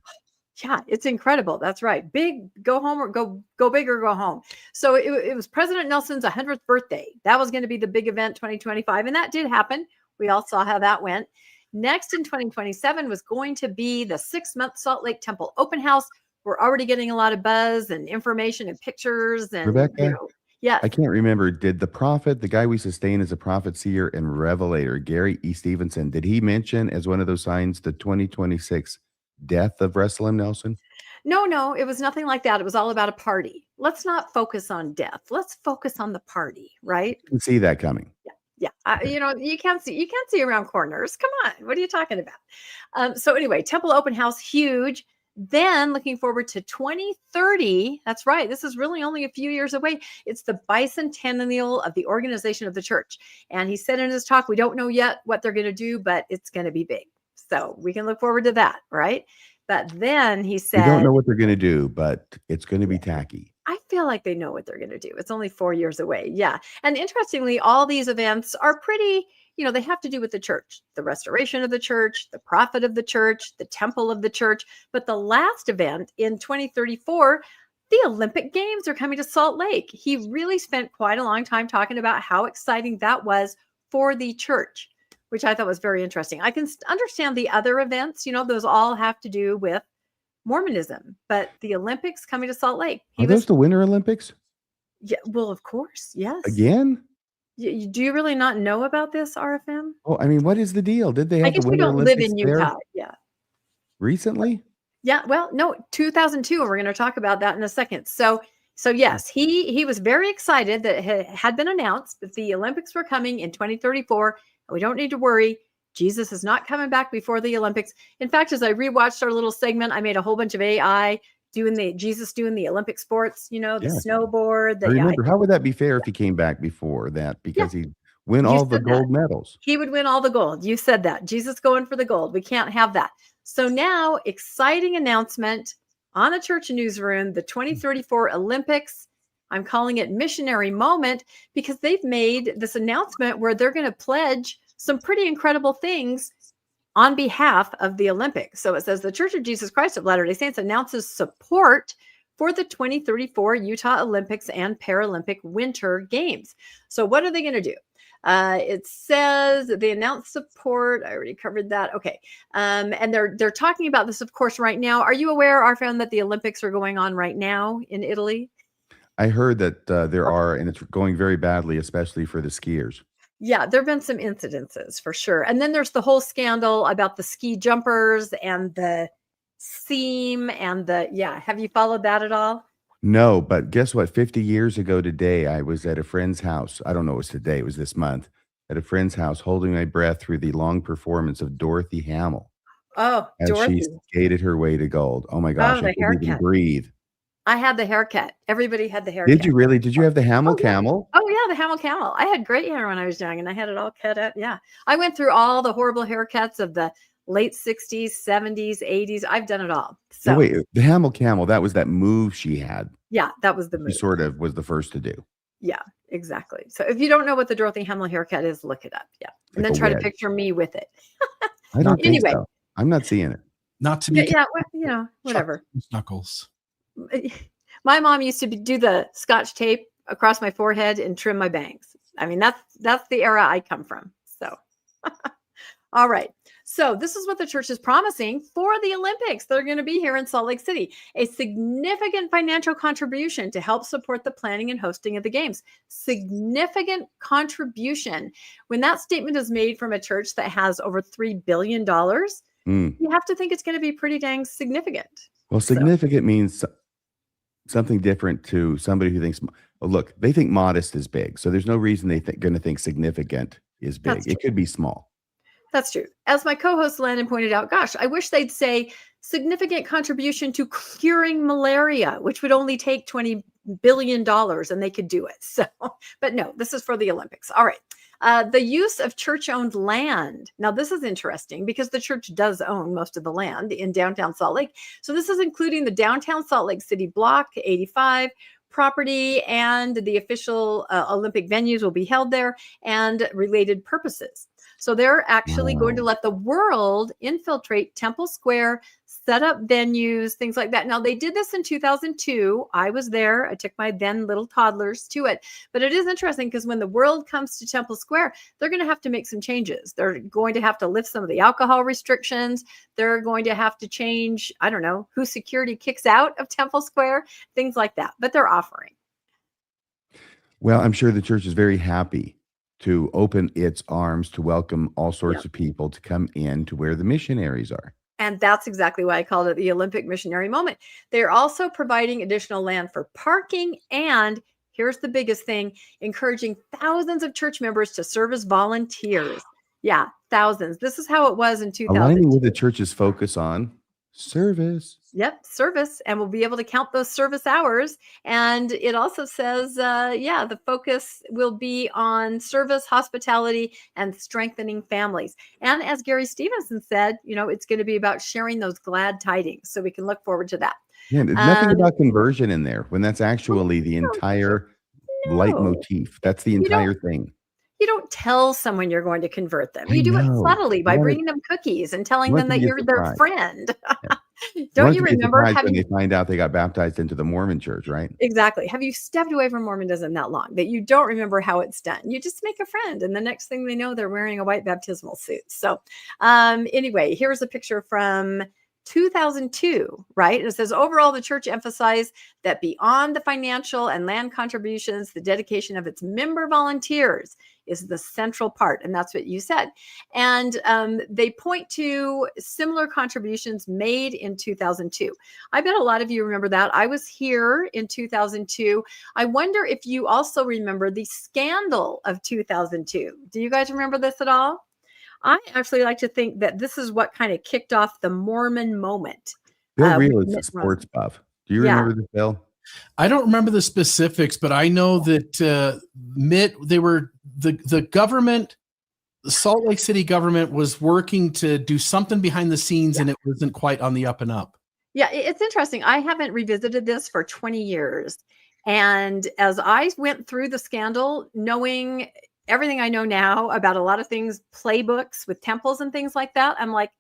[SPEAKER 4] Yeah, it's incredible. That's right. Big, go home or go big or go home. So it was President Nelson's 100th birthday. That was going to be the big event 2025. And that did happen. We all saw how that went. Next in 2027 was going to be the 6-month Salt Lake Temple open house. We're already getting a lot of buzz and information and pictures. And
[SPEAKER 1] Rebecca,
[SPEAKER 4] yeah.
[SPEAKER 1] I can't remember. Did the prophet, the guy we sustain as a prophet, seer, and revelator, Gary E. Stevenson, did he mention as one of those signs the 2026 death of Russell M. Nelson?
[SPEAKER 4] No, it was nothing like that. It was all about a party. Let's not focus on death. Let's focus on the party, right?
[SPEAKER 1] You can see that coming.
[SPEAKER 4] Yeah. You can't see around corners. Come on. What are you talking about? So anyway, Temple Open House, huge. Then looking forward to 2030. That's right. This is really only a few years away. It's the bicentennial of the organization of the church. And he said in his talk, we don't know yet what they're going to do, but it's going to be big. So we can look forward to that, right? But then he said,
[SPEAKER 1] we don't know what they're going to do, but it's going to be tacky.
[SPEAKER 4] I feel like they know what they're going to do. It's only 4 years away. Yeah. And interestingly, all these events are pretty, they have to do with the church, the restoration of the church, the prophet of the church, the temple of the church. But the last event in 2034, the Olympic Games are coming to Salt Lake. He really spent quite a long time talking about how exciting that was for the church, which I thought was very interesting. I can understand the other events, those all have to do with Mormonism, but the Olympics coming to Salt Lake.
[SPEAKER 1] Are those the Winter Olympics?
[SPEAKER 4] Yeah, well, of course, yes.
[SPEAKER 1] Again?
[SPEAKER 4] Do you really not know about this, RFM?
[SPEAKER 1] Oh, I mean, what is the deal? Did they have
[SPEAKER 4] I guess
[SPEAKER 1] the
[SPEAKER 4] we
[SPEAKER 1] Winter
[SPEAKER 4] don't
[SPEAKER 1] Olympics
[SPEAKER 4] live in Utah.
[SPEAKER 1] there
[SPEAKER 4] Yeah.
[SPEAKER 1] recently?
[SPEAKER 4] Yeah, well, no, 2002, and we're going to talk about that in a second. So yes, he was very excited that it had been announced that the Olympics were coming in 2034. And we don't need to worry. Jesus is not coming back before the Olympics. In fact, as I rewatched our little segment, I made a whole bunch of AI doing Jesus doing the Olympic sports, the snowboard.
[SPEAKER 1] I remember. How would that be fair if he came back before that? Because he'd win all the gold medals.
[SPEAKER 4] He would win all the gold. You said that. Jesus going for the gold. We can't have that. So now, exciting announcement on the Church Newsroom, the 2034 Olympics. I'm calling it missionary moment because they've made this announcement where they're going to pledge some pretty incredible things on behalf of the Olympics. So it says the Church of Jesus Christ of Latter-day Saints announces support for the 2034 Utah Olympics and Paralympic Winter Games. So what are they going to do? It says they announced support. I already covered that. Okay. And they're talking about this, of course, right now. Are you aware, Arfan, that the Olympics are going on right now in Italy?
[SPEAKER 1] I heard that there are, and it's going very badly, especially for the skiers.
[SPEAKER 4] Yeah, there have been some incidences for sure. And then there's the whole scandal about the ski jumpers and the seam and have you followed that at all?
[SPEAKER 1] No, but guess what? 50 years ago today, I was at a friend's house. I don't know, it was today, it was this month, at a friend's house, holding my breath through the long performance of Dorothy Hamill.
[SPEAKER 4] Oh,
[SPEAKER 1] as
[SPEAKER 4] Dorothy.
[SPEAKER 1] She skated her way to gold. Oh my gosh, I couldn't even breathe.
[SPEAKER 4] I had the haircut. Everybody had the haircut.
[SPEAKER 1] Did you really? Did you have the Hamill camel?
[SPEAKER 4] Oh, yeah, the Hamill camel. I had great hair when I was young, and I had it all cut up. Yeah. I went through all the horrible haircuts of the late 60s, 70s, 80s. I've done it all. So
[SPEAKER 1] wait, the Hamill camel, that was that move she had.
[SPEAKER 4] Yeah, that was the move.
[SPEAKER 1] She sort of was the first to do.
[SPEAKER 4] Yeah. Exactly. So if you don't know what the Dorothy Hamill haircut is, look it up. Yeah. And
[SPEAKER 1] Like
[SPEAKER 4] then
[SPEAKER 1] a
[SPEAKER 4] try to
[SPEAKER 1] wedge.
[SPEAKER 4] picture me with it.
[SPEAKER 1] I don't think
[SPEAKER 4] Anyway.
[SPEAKER 1] so. I'm not seeing it.
[SPEAKER 2] Not to be
[SPEAKER 4] Yeah, well, whatever.
[SPEAKER 2] Knuckles.
[SPEAKER 4] My mom used to do the Scotch tape across my forehead and trim my bangs. I mean, that's the era I come from. So, all right. So this is what the church is promising for the Olympics. They're going to be here in Salt Lake City. A significant financial contribution to help support the planning and hosting of the games. Significant contribution. When that statement is made from a church that has over $3 billion, you have to think it's going to be pretty dang significant.
[SPEAKER 1] Well, significant means something different to somebody who thinks, look, they think modest is big. So there's no reason they're going to think significant is big. It could be small.
[SPEAKER 4] That's true. As my co-host Landon pointed out, gosh, I wish they'd say significant contribution to curing malaria, which would only take $20 billion and they could do it. So, but no, this is for the Olympics. All right. The use of church-owned land. Now, this is interesting because the church does own most of the land in downtown Salt Lake. So this is including the downtown Salt Lake City block, 85 property, and the official Olympic venues will be held there and related purposes. So they're actually going to let the world infiltrate Temple Square, set up venues, things like that. Now, they did this in 2002. I was there. I took my then little toddlers to it. But it is interesting because when the world comes to Temple Square, they're going to have to make some changes. They're going to have to lift some of the alcohol restrictions. They're going to have to change, I don't know, who security kicks out of Temple Square, things like that. But they're offering.
[SPEAKER 1] Well, I'm sure the church is very happy to open its arms to welcome all sorts of people to come in to where the missionaries are.
[SPEAKER 4] And that's exactly why I called it the Olympic missionary moment. They're also providing additional land for parking. And here's the biggest thing, encouraging thousands of church members to serve as volunteers. Yeah, thousands. This is how it was in 2000.
[SPEAKER 1] Aligning with the church's focus on service.
[SPEAKER 4] Yep, service. And we'll be able to count those service hours. And it also says, the focus will be on service, hospitality, and strengthening families. And as Gary Stevenson said, it's going to be about sharing those glad tidings. So we can look forward to that.
[SPEAKER 1] Yeah, nothing about conversion in there when that's actually the entire leitmotif. That's the entire thing.
[SPEAKER 4] You don't tell someone you're going to convert them. You do it subtly by bringing them cookies and telling them that you're their friend. Don't you remember
[SPEAKER 1] when they find out they got baptized into the Mormon church, right?
[SPEAKER 4] Exactly. Have you stepped away from Mormonism that long that you don't remember how it's done? You just make a friend, and the next thing they know, they're wearing a white baptismal suit. So anyway, here's a picture from 2002, right? It says, overall, the church emphasized that beyond the financial and land contributions, the dedication of its member volunteers is the central part. And that's what you said. And they point to similar contributions made in 2002. I bet a lot of you remember that. I was here in 2002. I wonder if you also remember the scandal of 2002. Do you guys remember this at all? I actually like to think that this is what kind of kicked off the Mormon moment.
[SPEAKER 1] Bill Reel is a sports buff. Do you remember this, Bill?
[SPEAKER 2] I don't remember the specifics, but I know that the government, the Salt Lake City government was working to do something behind the scenes, and it wasn't quite on the up and up.
[SPEAKER 4] Yeah, it's interesting. I haven't revisited this for 20 years. And as I went through the scandal, knowing everything I know now about a lot of things, playbooks with temples and things like that, I'm like,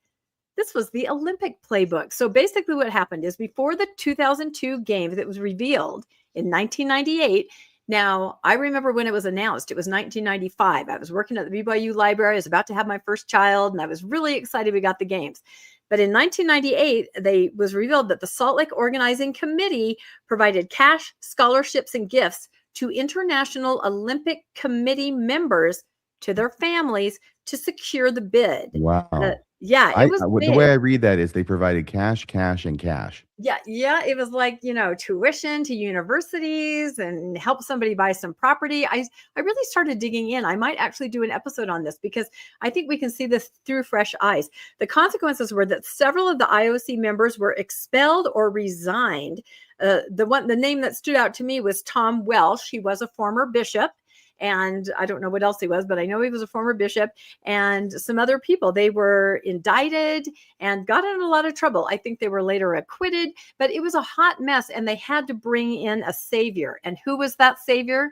[SPEAKER 4] this was the Olympic playbook. So basically what happened is before the 2002 games, it was revealed in 1998. Now, I remember when it was announced, it was 1995. I was working at the BYU library. I was about to have my first child, and I was really excited we got the games. But in 1998, it was revealed that the Salt Lake Organizing Committee provided cash, scholarships, and gifts to International Olympic Committee members to their families to secure the bid.
[SPEAKER 1] Wow.
[SPEAKER 4] It was
[SPEAKER 1] the way I read that is they provided cash, and cash.
[SPEAKER 4] Yeah. It was like, tuition to universities and help somebody buy some property. I really started digging in. I might actually do an episode on this because I think we can see this through fresh eyes. The consequences were that several of the IOC members were expelled or resigned. The name that stood out to me was Tom Welsh. He was a former bishop. And I don't know what else he was, but I know he was a former bishop, and some other people. They were indicted and got in a lot of trouble. I think they were later acquitted, but it was a hot mess, and they had to bring in a savior. And who was that savior?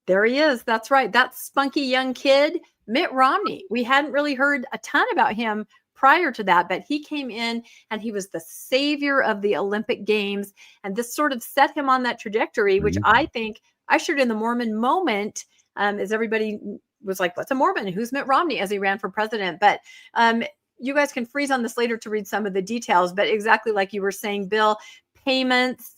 [SPEAKER 4] There he is. That's right. That spunky young kid, Mitt Romney. We hadn't really heard a ton about him prior to that, but he came in and he was the savior of the Olympic Games. And this sort of set him on that trajectory, which I think ushered in the Mormon moment, as everybody was like, what's a Mormon? Who's Mitt Romney, as he ran for president? But you guys can freeze on this later to read some of the details. But exactly like you were saying, Bill, payments,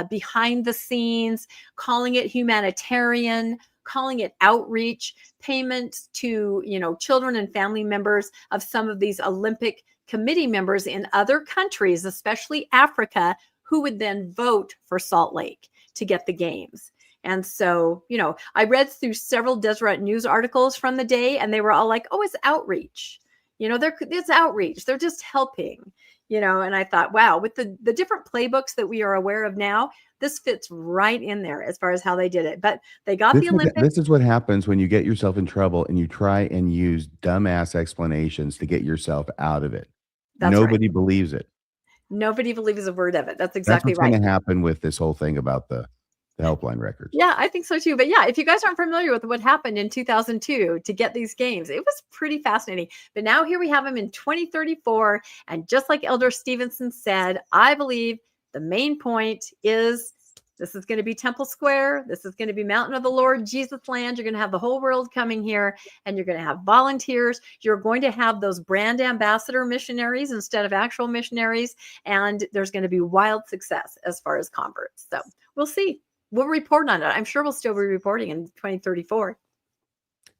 [SPEAKER 4] behind the scenes, calling it humanitarian, calling it outreach, payments to, children and family members of some of these Olympic committee members in other countries, especially Africa, who would then vote for Salt Lake to get the games. And so, I read through several Deseret News articles from the day, and they were all like, oh, it's outreach. It's outreach. They're just helping. And I thought, wow, with the different playbooks that we are aware of now, this fits right in there as far as how they did it. But they got the Olympics.
[SPEAKER 1] This is what happens when you get yourself in trouble and you try and use dumbass explanations to get yourself out of it. Nobody believes it.
[SPEAKER 4] Nobody believes a word of it. That's exactly right.
[SPEAKER 1] That's what's going to happen with this whole thing about the helpline records.
[SPEAKER 4] Yeah, I think so too. But yeah, if you guys aren't familiar with what happened in 2002 to get these games, it was pretty fascinating. But now here we have them in 2034. And just like Elder Stevenson said, I believe the main point is this is going to be Temple Square. This is going to be Mountain of the Lord, Jesus land. You're going to have the whole world coming here, and you're going to have volunteers. You're going to have those brand ambassador missionaries instead of actual missionaries. And there's going to be wild success as far as converts. So we'll see. We'll report on it. I'm sure we'll still be reporting in 2034.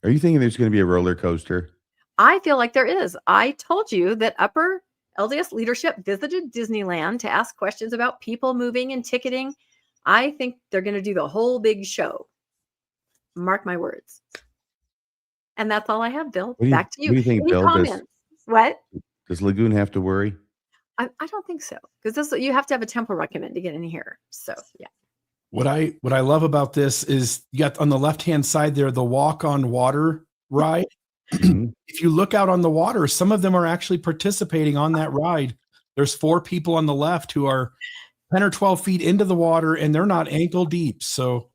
[SPEAKER 1] Are you thinking there's going to be a roller coaster?
[SPEAKER 4] I feel like there is. I told you that upper LDS leadership visited Disneyland to ask questions about people moving and ticketing. I think they're going to do the whole big show. Mark my words. And that's all I have, Bill. Back to you.
[SPEAKER 1] What do you think,
[SPEAKER 4] Any
[SPEAKER 1] Bill?
[SPEAKER 4] comments? What?
[SPEAKER 1] Does Lagoon have to worry?
[SPEAKER 4] I don't think so, because you have to have a temple recommend to get in here. So yeah.
[SPEAKER 2] What I love about this is you got on the left-hand side there, the walk on water ride. If you look out on the water, some of them are actually participating on that ride. There's 4 people on the left who are 10 or 12 feet into the water, and they're not ankle deep. So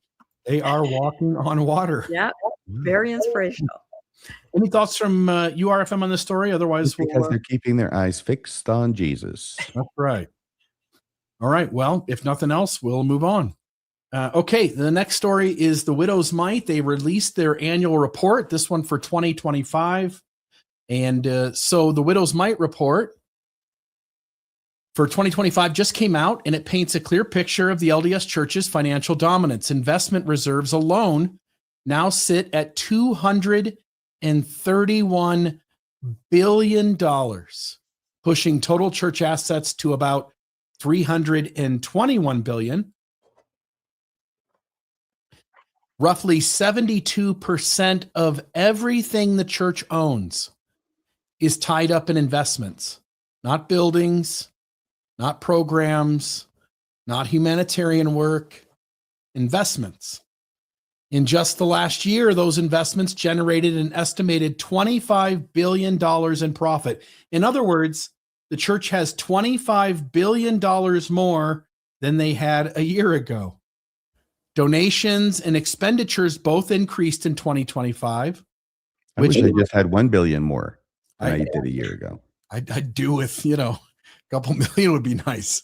[SPEAKER 2] they are walking on water.
[SPEAKER 4] Yeah. Very inspirational.
[SPEAKER 2] Any thoughts from URFM on this story? Otherwise,
[SPEAKER 1] because they're keeping their eyes fixed on Jesus.
[SPEAKER 2] That's right. All right. Well, if nothing else, we'll move on. Okay, the next story is the Widow's Mite. They released their annual report, this one for 2025. And so the Widow's Mite report for 2025 just came out, and it paints a clear picture of the LDS Church's financial dominance. Investment reserves alone now sit at $231 billion, pushing total church assets to about $321 billion. Roughly 72% of everything the church owns is tied up in investments, not buildings, not programs, not humanitarian work, investments. In just the last year, those investments generated an estimated $25 billion in profit. In other words, the church has $25 billion more than they had a year ago. Donations and expenditures both increased in 2025.
[SPEAKER 1] I wish I just had 1 billion more than I did a year ago.
[SPEAKER 2] I'd do with, a couple million would be nice.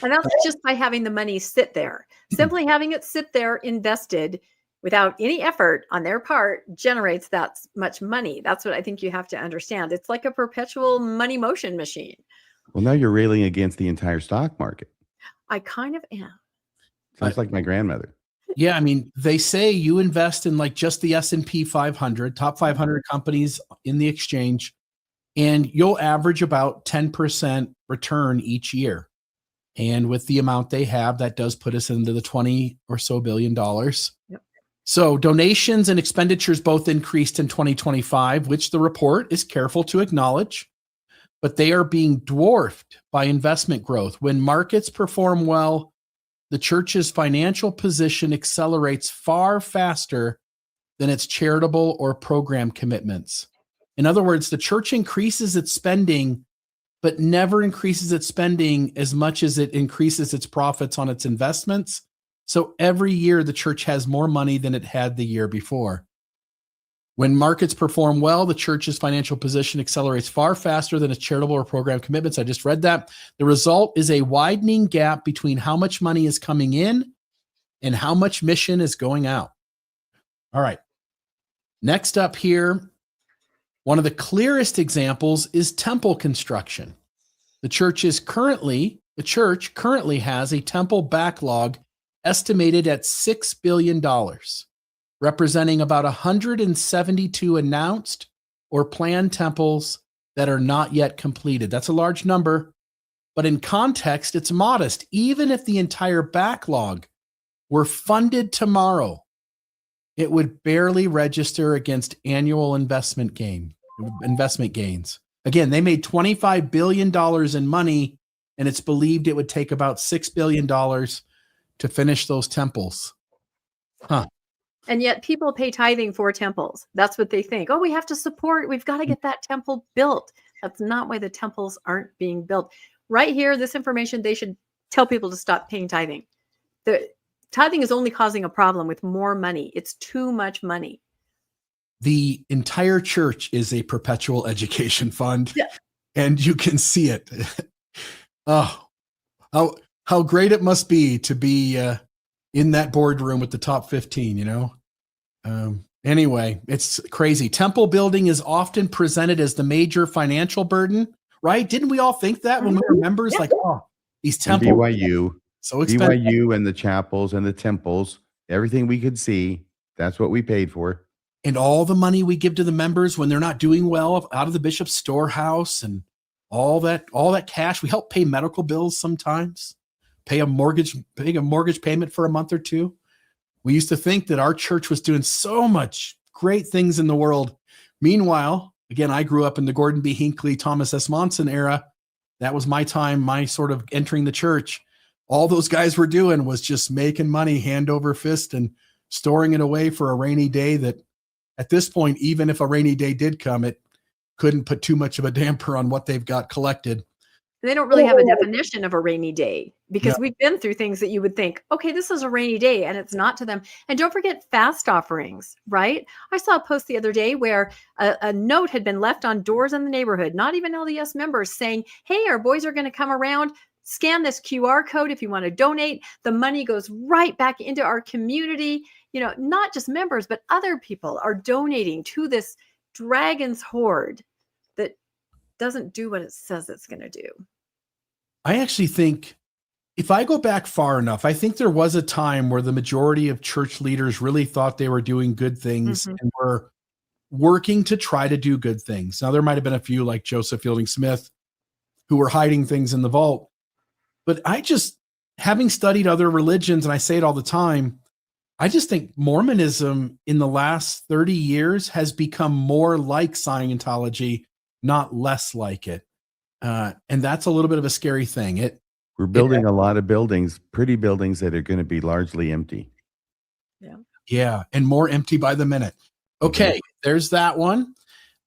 [SPEAKER 4] And that's just by having the money sit there. Simply having it sit there invested without any effort on their part generates that much money. That's what I think you have to understand. It's like a perpetual money motion machine.
[SPEAKER 1] Well, now you're railing against the entire stock market.
[SPEAKER 4] I kind of am.
[SPEAKER 1] Sounds like my grandmother.
[SPEAKER 2] Yeah, I mean, they say you invest in like just the S&P 500, top 500 companies in the exchange, and you'll average about 10% return each year. And with the amount they have, that does put us into the 20 or so billion dollars.
[SPEAKER 4] Yep.
[SPEAKER 2] So donations and expenditures both increased in 2025, which the report is careful to acknowledge, but they are being dwarfed by investment growth. When markets perform well, the church's financial position accelerates far faster than its charitable or program commitments. In other words, the church increases its spending, but never increases its spending as much as it increases its profits on its investments. So every year the church has more money than it had the year before. When markets perform well, the church's financial position accelerates far faster than its charitable or program commitments. I just read that. The result is a widening gap between how much money is coming in and how much mission is going out. All right. Next up here, one of the clearest examples is temple construction. The church currently has a temple backlog estimated at $6 billion, representing about 172 announced or planned temples that are not yet completed. That's a large number, but in context, it's modest. Even if the entire backlog were funded tomorrow, it would barely register against annual investment gains. Again, they made $25 billion in money, and it's believed it would take about $6 billion to finish those temples. Huh.
[SPEAKER 4] And yet people pay tithing for temples. That's what they think. Oh, we have to support. We've got to get that temple built. That's not why the temples aren't being built. Right here, this information, they should tell people to stop paying tithing. The tithing is only causing a problem with more money. It's too much money.
[SPEAKER 2] The entire church is a perpetual education fund,
[SPEAKER 4] yeah.
[SPEAKER 2] And you can see it. Oh, how great it must be to be in that boardroom with the top 15, you know? Anyway, it's crazy. Temple building is often presented as the major financial burden, right? Didn't we all think that when we were members?
[SPEAKER 4] Yeah.
[SPEAKER 2] Like, oh, these
[SPEAKER 1] And
[SPEAKER 2] temples.
[SPEAKER 1] BYU,
[SPEAKER 2] So expensive.
[SPEAKER 1] BYU and the chapels and the temples, everything we could see, that's what we paid for.
[SPEAKER 2] And all the money we give to the members when they're not doing well out of the bishop's storehouse and all that cash. We help pay medical bills sometimes, paying a mortgage payment for a month or two. We used to think that our church was doing so much great things in the world. Meanwhile, again, I grew up in the Gordon B. Hinckley, Thomas S. Monson era. That was my time, my sort of entering the church. All those guys were doing was just making money hand over fist and storing it away for a rainy day that at this point, even if a rainy day did come, it couldn't put too much of a damper on what they've got collected.
[SPEAKER 4] They don't really have a definition of a rainy day because we've been through things that you would think, okay, this is a rainy day, and it's not to them. And don't forget fast offerings, right? I saw a post the other day where a note had been left on doors in the neighborhood, not even LDS members, saying, hey, our boys are going to come around. Scan this QR code if you want to donate. The money goes right back into our community. You know, not just members, but other people are donating to this dragon's hoard that doesn't do what it says it's going to do.
[SPEAKER 2] I actually think if I go back far enough, I think there was a time where the majority of church leaders really thought they were doing good things and were working to try to do good things. Now, there might have been a few like Joseph Fielding Smith who were hiding things in the vault. But I just, having studied other religions, and I say it all the time, I just think Mormonism in the last 30 years has become more like Scientology, not less like it. And that's a little bit of a scary thing.
[SPEAKER 1] We're building a lot of buildings, pretty buildings that are going to be largely empty.
[SPEAKER 4] Yeah.
[SPEAKER 2] Yeah. And more empty by the minute. Okay. There's that one.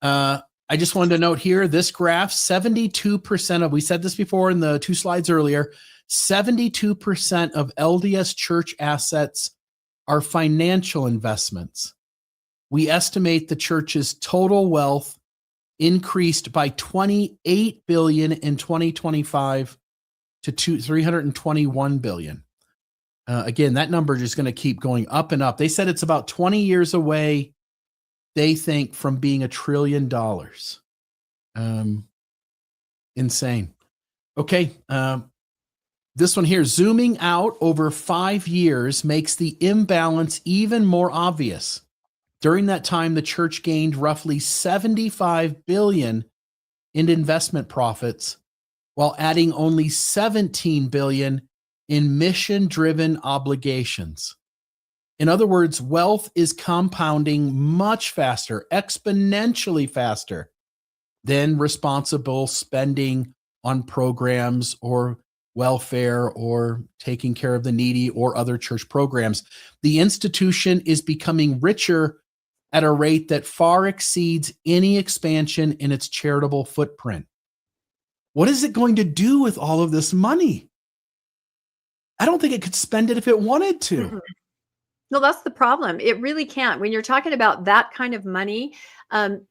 [SPEAKER 2] I just wanted to note here, this graph, 72% of, we said this before in the 2 slides earlier, 72% of LDS Church assets are financial investments. We estimate the church's total wealth increased by $28 billion in 2025 to $321 billion. Again, that number is going to keep going up and up. They said it's about 20 years away, they think, from being $1 trillion. Insane. Okay. This one here, zooming out over 5 years makes the imbalance even more obvious. During that time, the church gained roughly $75 billion in investment profits, while adding only $17 billion in mission-driven obligations. In other words, wealth is compounding much faster, exponentially faster than responsible spending on programs or welfare or taking care of the needy or other church programs. The institution is becoming richer at a rate that far exceeds any expansion in its charitable footprint. What is it going to do with all of this money? I don't think it could spend it if it wanted to.
[SPEAKER 4] Mhm. No, that's the problem. It really can't. When you're talking about that kind of money,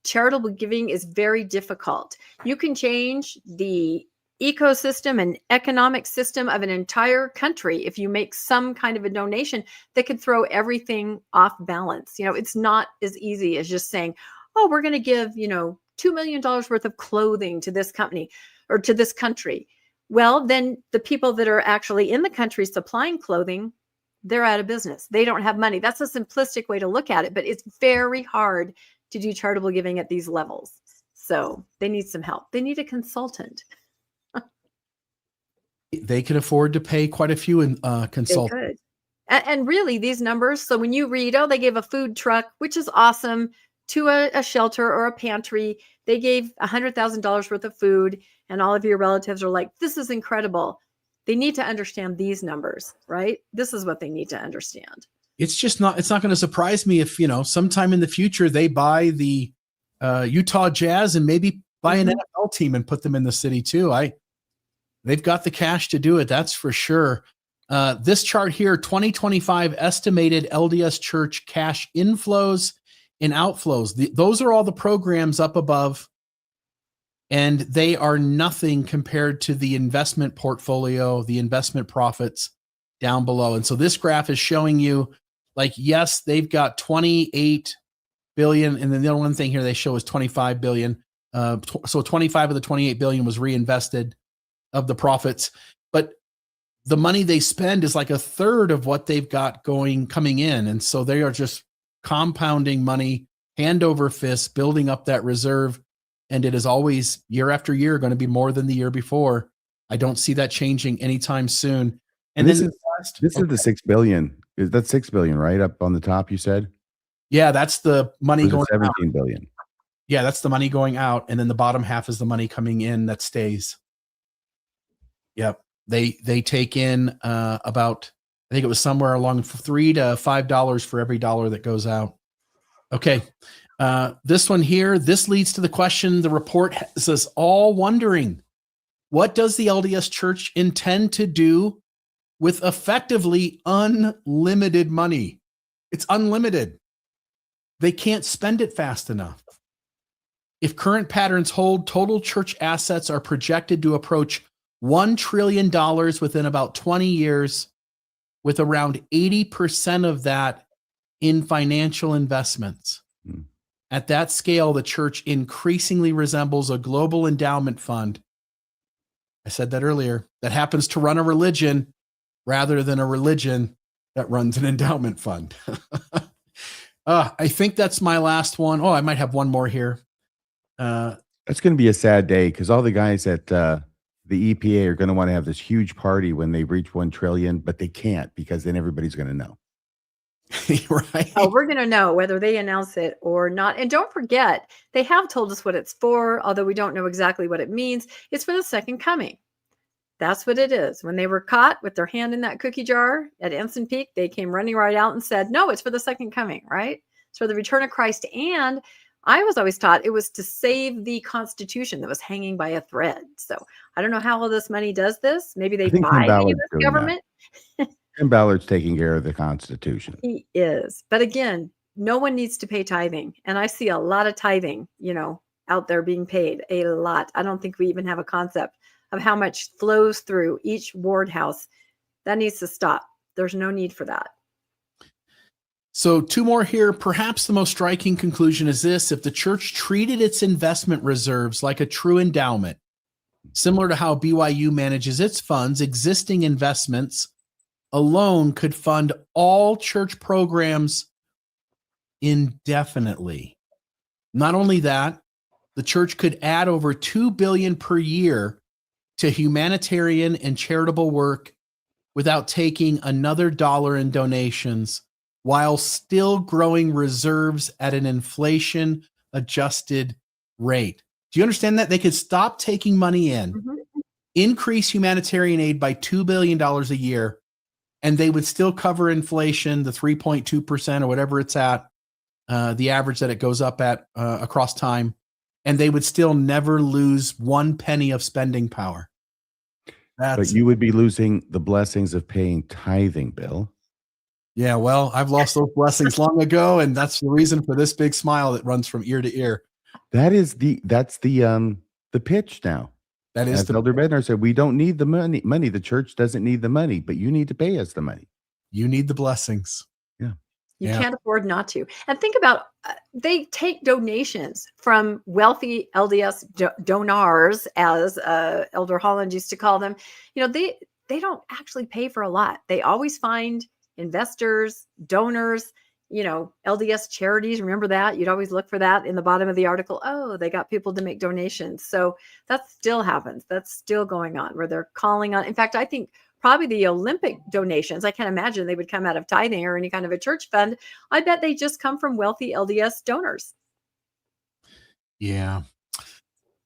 [SPEAKER 4] charitable giving is very difficult. You can change the ecosystem and economic system of an entire country if you make some kind of a donation that could throw everything off balance. It's not as easy as just saying, oh, we're going to give, $2 million worth of clothing to this company or to this country. Well, then the people that are actually in the country supplying clothing, they're out of business. They don't have money. That's a simplistic way to look at it, but it's very hard to do charitable giving at these levels. So they need some help. They need a consultant.
[SPEAKER 2] They can afford to pay quite a few
[SPEAKER 4] They
[SPEAKER 2] consultants.
[SPEAKER 4] could. And really, these numbers, so when you read, oh, they gave a food truck, which is awesome, to a shelter or a pantry, they gave $100,000 worth of food, and all of your relatives are like, this is incredible. They need to understand these numbers, right? This is what they need to understand.
[SPEAKER 2] It's not going to surprise me if, sometime in the future they buy the Utah Jazz and maybe buy an NFL team and put them in the city too. They've got the cash to do it. That's for sure. This chart here, 2025 estimated LDS Church cash inflows and outflows. Those are all the programs up above, and they are nothing compared to the investment portfolio, the investment profits down below. And so this graph is showing you, like, yes, they've got 28 billion. And then the other one thing here they show is 25 billion. So 25 of the 28 billion was reinvested of the profits, but the money they spend is like a third of what they've got coming in. And so they are just compounding money, hand over fist, building up that reserve. And it is always, year after year, going to be more than the year before. I don't see that changing anytime soon. And
[SPEAKER 1] this
[SPEAKER 2] then
[SPEAKER 1] is the 6 billion. Is that 6 billion, right? Up on the top, you said?
[SPEAKER 2] Yeah, that's the money going
[SPEAKER 1] 17
[SPEAKER 2] out.
[SPEAKER 1] billion.
[SPEAKER 2] Yeah, that's the money going out. And then the bottom half is the money coming in that stays. Yep. They take in about, I think it was somewhere along $3 to $5 for every dollar that goes out. Okay. This one here, this leads to the question the report has us all wondering, what does the LDS Church intend to do with effectively unlimited money? It's unlimited. They can't spend it fast enough. If current patterns hold, total church assets are projected to approach $1 trillion within about 20 years, with around 80% of that in financial investments. At that scale, the church increasingly resembles a global endowment fund. I said that earlier, that happens to run a religion rather than a religion that runs an endowment fund. I think that's my last one. Oh, I might have one more here.
[SPEAKER 1] That's going to be a sad day because all the guys at the EPA are going to want to have this huge party when they reach 1 trillion, but they can't because then everybody's going to know.
[SPEAKER 2] Right.
[SPEAKER 4] Oh, we're going to know whether they announce it or not. And don't forget, they have told us what it's for, although we don't know exactly what it means. It's for the second coming. That's what it is. When they were caught with their hand in that cookie jar at Ensign Peak, they came running right out and said, no, it's for the second coming, right? It's for the return of Christ. And I was always taught it was to save the Constitution that was hanging by a thread. So I don't know how all this money does this. Maybe they buy the US government.
[SPEAKER 1] Tim Ballard's taking care of the Constitution.
[SPEAKER 4] He is. But again, no one needs to pay tithing. And I see a lot of tithing, out there being paid, a lot. I don't think we even have a concept of how much flows through each ward house. That needs to stop. There's no need for that.
[SPEAKER 2] So 2 more here. Perhaps the most striking conclusion is this: if the church treated its investment reserves like a true endowment, similar to how BYU manages its funds, existing investments alone could fund all church programs indefinitely. Not only that, the church could add over $2 billion per year to humanitarian and charitable work without taking another dollar in donations, while still growing reserves at an inflation adjusted rate. Do you understand that? They could stop taking money in, increase humanitarian aid by $2 billion a year, and they would still cover inflation, the 3.2% or whatever it's at, the average that it goes up at across time, and they would still never lose 1 penny of spending power.
[SPEAKER 1] But you would be losing the blessings of paying tithing, Bill.
[SPEAKER 2] Yeah, well, I've lost those blessings long ago, and that's the reason for this big smile that runs from ear to ear.
[SPEAKER 1] That's the pitch now.
[SPEAKER 2] That is
[SPEAKER 1] As Elder Bednar said, we don't need the money. The church doesn't need the money, but you need to pay us the money.
[SPEAKER 2] You need the blessings.
[SPEAKER 1] Yeah.
[SPEAKER 4] You can't afford not to. And think about, they take donations from wealthy LDS donors, as Elder Holland used to call them. They don't actually pay for a lot. They always find investors, donors, LDS charities. Remember that? You'd always look for that in the bottom of the article. Oh, they got people to make donations. So that still happens. That's still going on, where they're calling on. In fact, I think probably the Olympic donations, I can't imagine they would come out of tithing or any kind of a church fund. I bet they just come from wealthy LDS donors.
[SPEAKER 2] Yeah.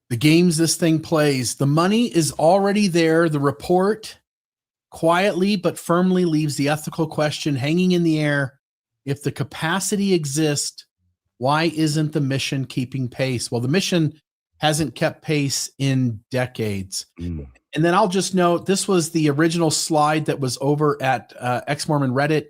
[SPEAKER 2] The games this thing plays, the money is already there. The report quietly but firmly leaves the ethical question hanging in the air. If the capacity exists, why isn't the mission keeping pace? Well, the mission hasn't kept pace in decades. And then I'll just note, this was the original slide that was over at Ex-Mormon Reddit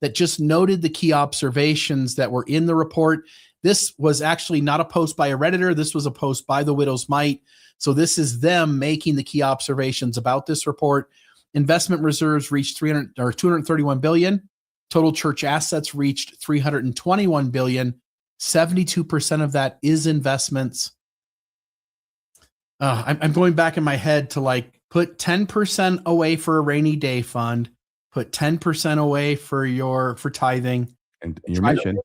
[SPEAKER 2] that just noted the key observations that were in the report. This was actually not a post by a Redditor. This was a post by the Widow's Mite. So this is them making the key observations about this report. Investment reserves reached 231 billion. Total church assets reached 321 billion. 72% of that is investments. I'm going back in my head to put 10% away for a rainy day fund, put 10% away for tithing
[SPEAKER 1] and your mission.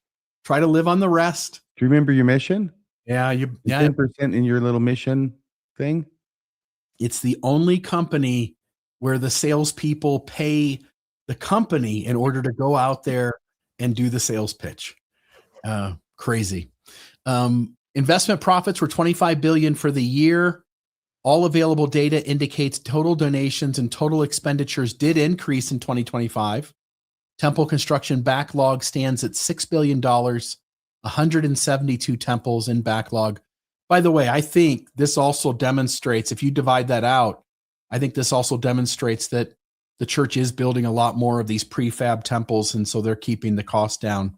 [SPEAKER 2] Try to live on the rest.
[SPEAKER 1] Do you remember your mission?
[SPEAKER 2] Yeah,
[SPEAKER 1] 10% in your little mission thing.
[SPEAKER 2] It's the only company where the salespeople pay the company in order to go out there and do the sales pitch. Crazy. Investment profits were 25 billion for the year. All available data indicates total donations and total expenditures did increase in 2025. Temple construction backlog stands at $6 billion, 172 temples in backlog. By the way, I think this also demonstrates, if you divide that out, I think this also demonstrates that the church is building a lot more of these prefab temples, and so they're keeping the cost down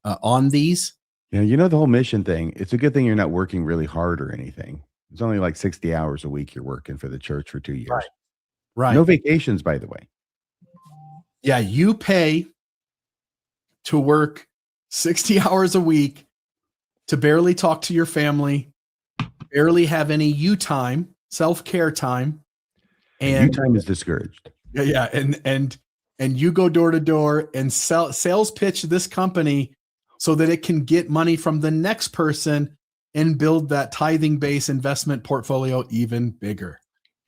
[SPEAKER 2] on these.
[SPEAKER 1] Yeah, the whole mission thing, it's a good thing you're not working really hard or anything. It's only like 60 hours a week you're working for the church for 2 years.
[SPEAKER 2] Right.
[SPEAKER 1] No vacations, by the way.
[SPEAKER 2] Yeah, you pay to work 60 hours a week, to barely talk to your family, barely have any you time, self-care time. And
[SPEAKER 1] you time is discouraged.
[SPEAKER 2] Yeah, and you go door to door and sales pitch this company so that it can get money from the next person and build that tithing base investment portfolio even bigger.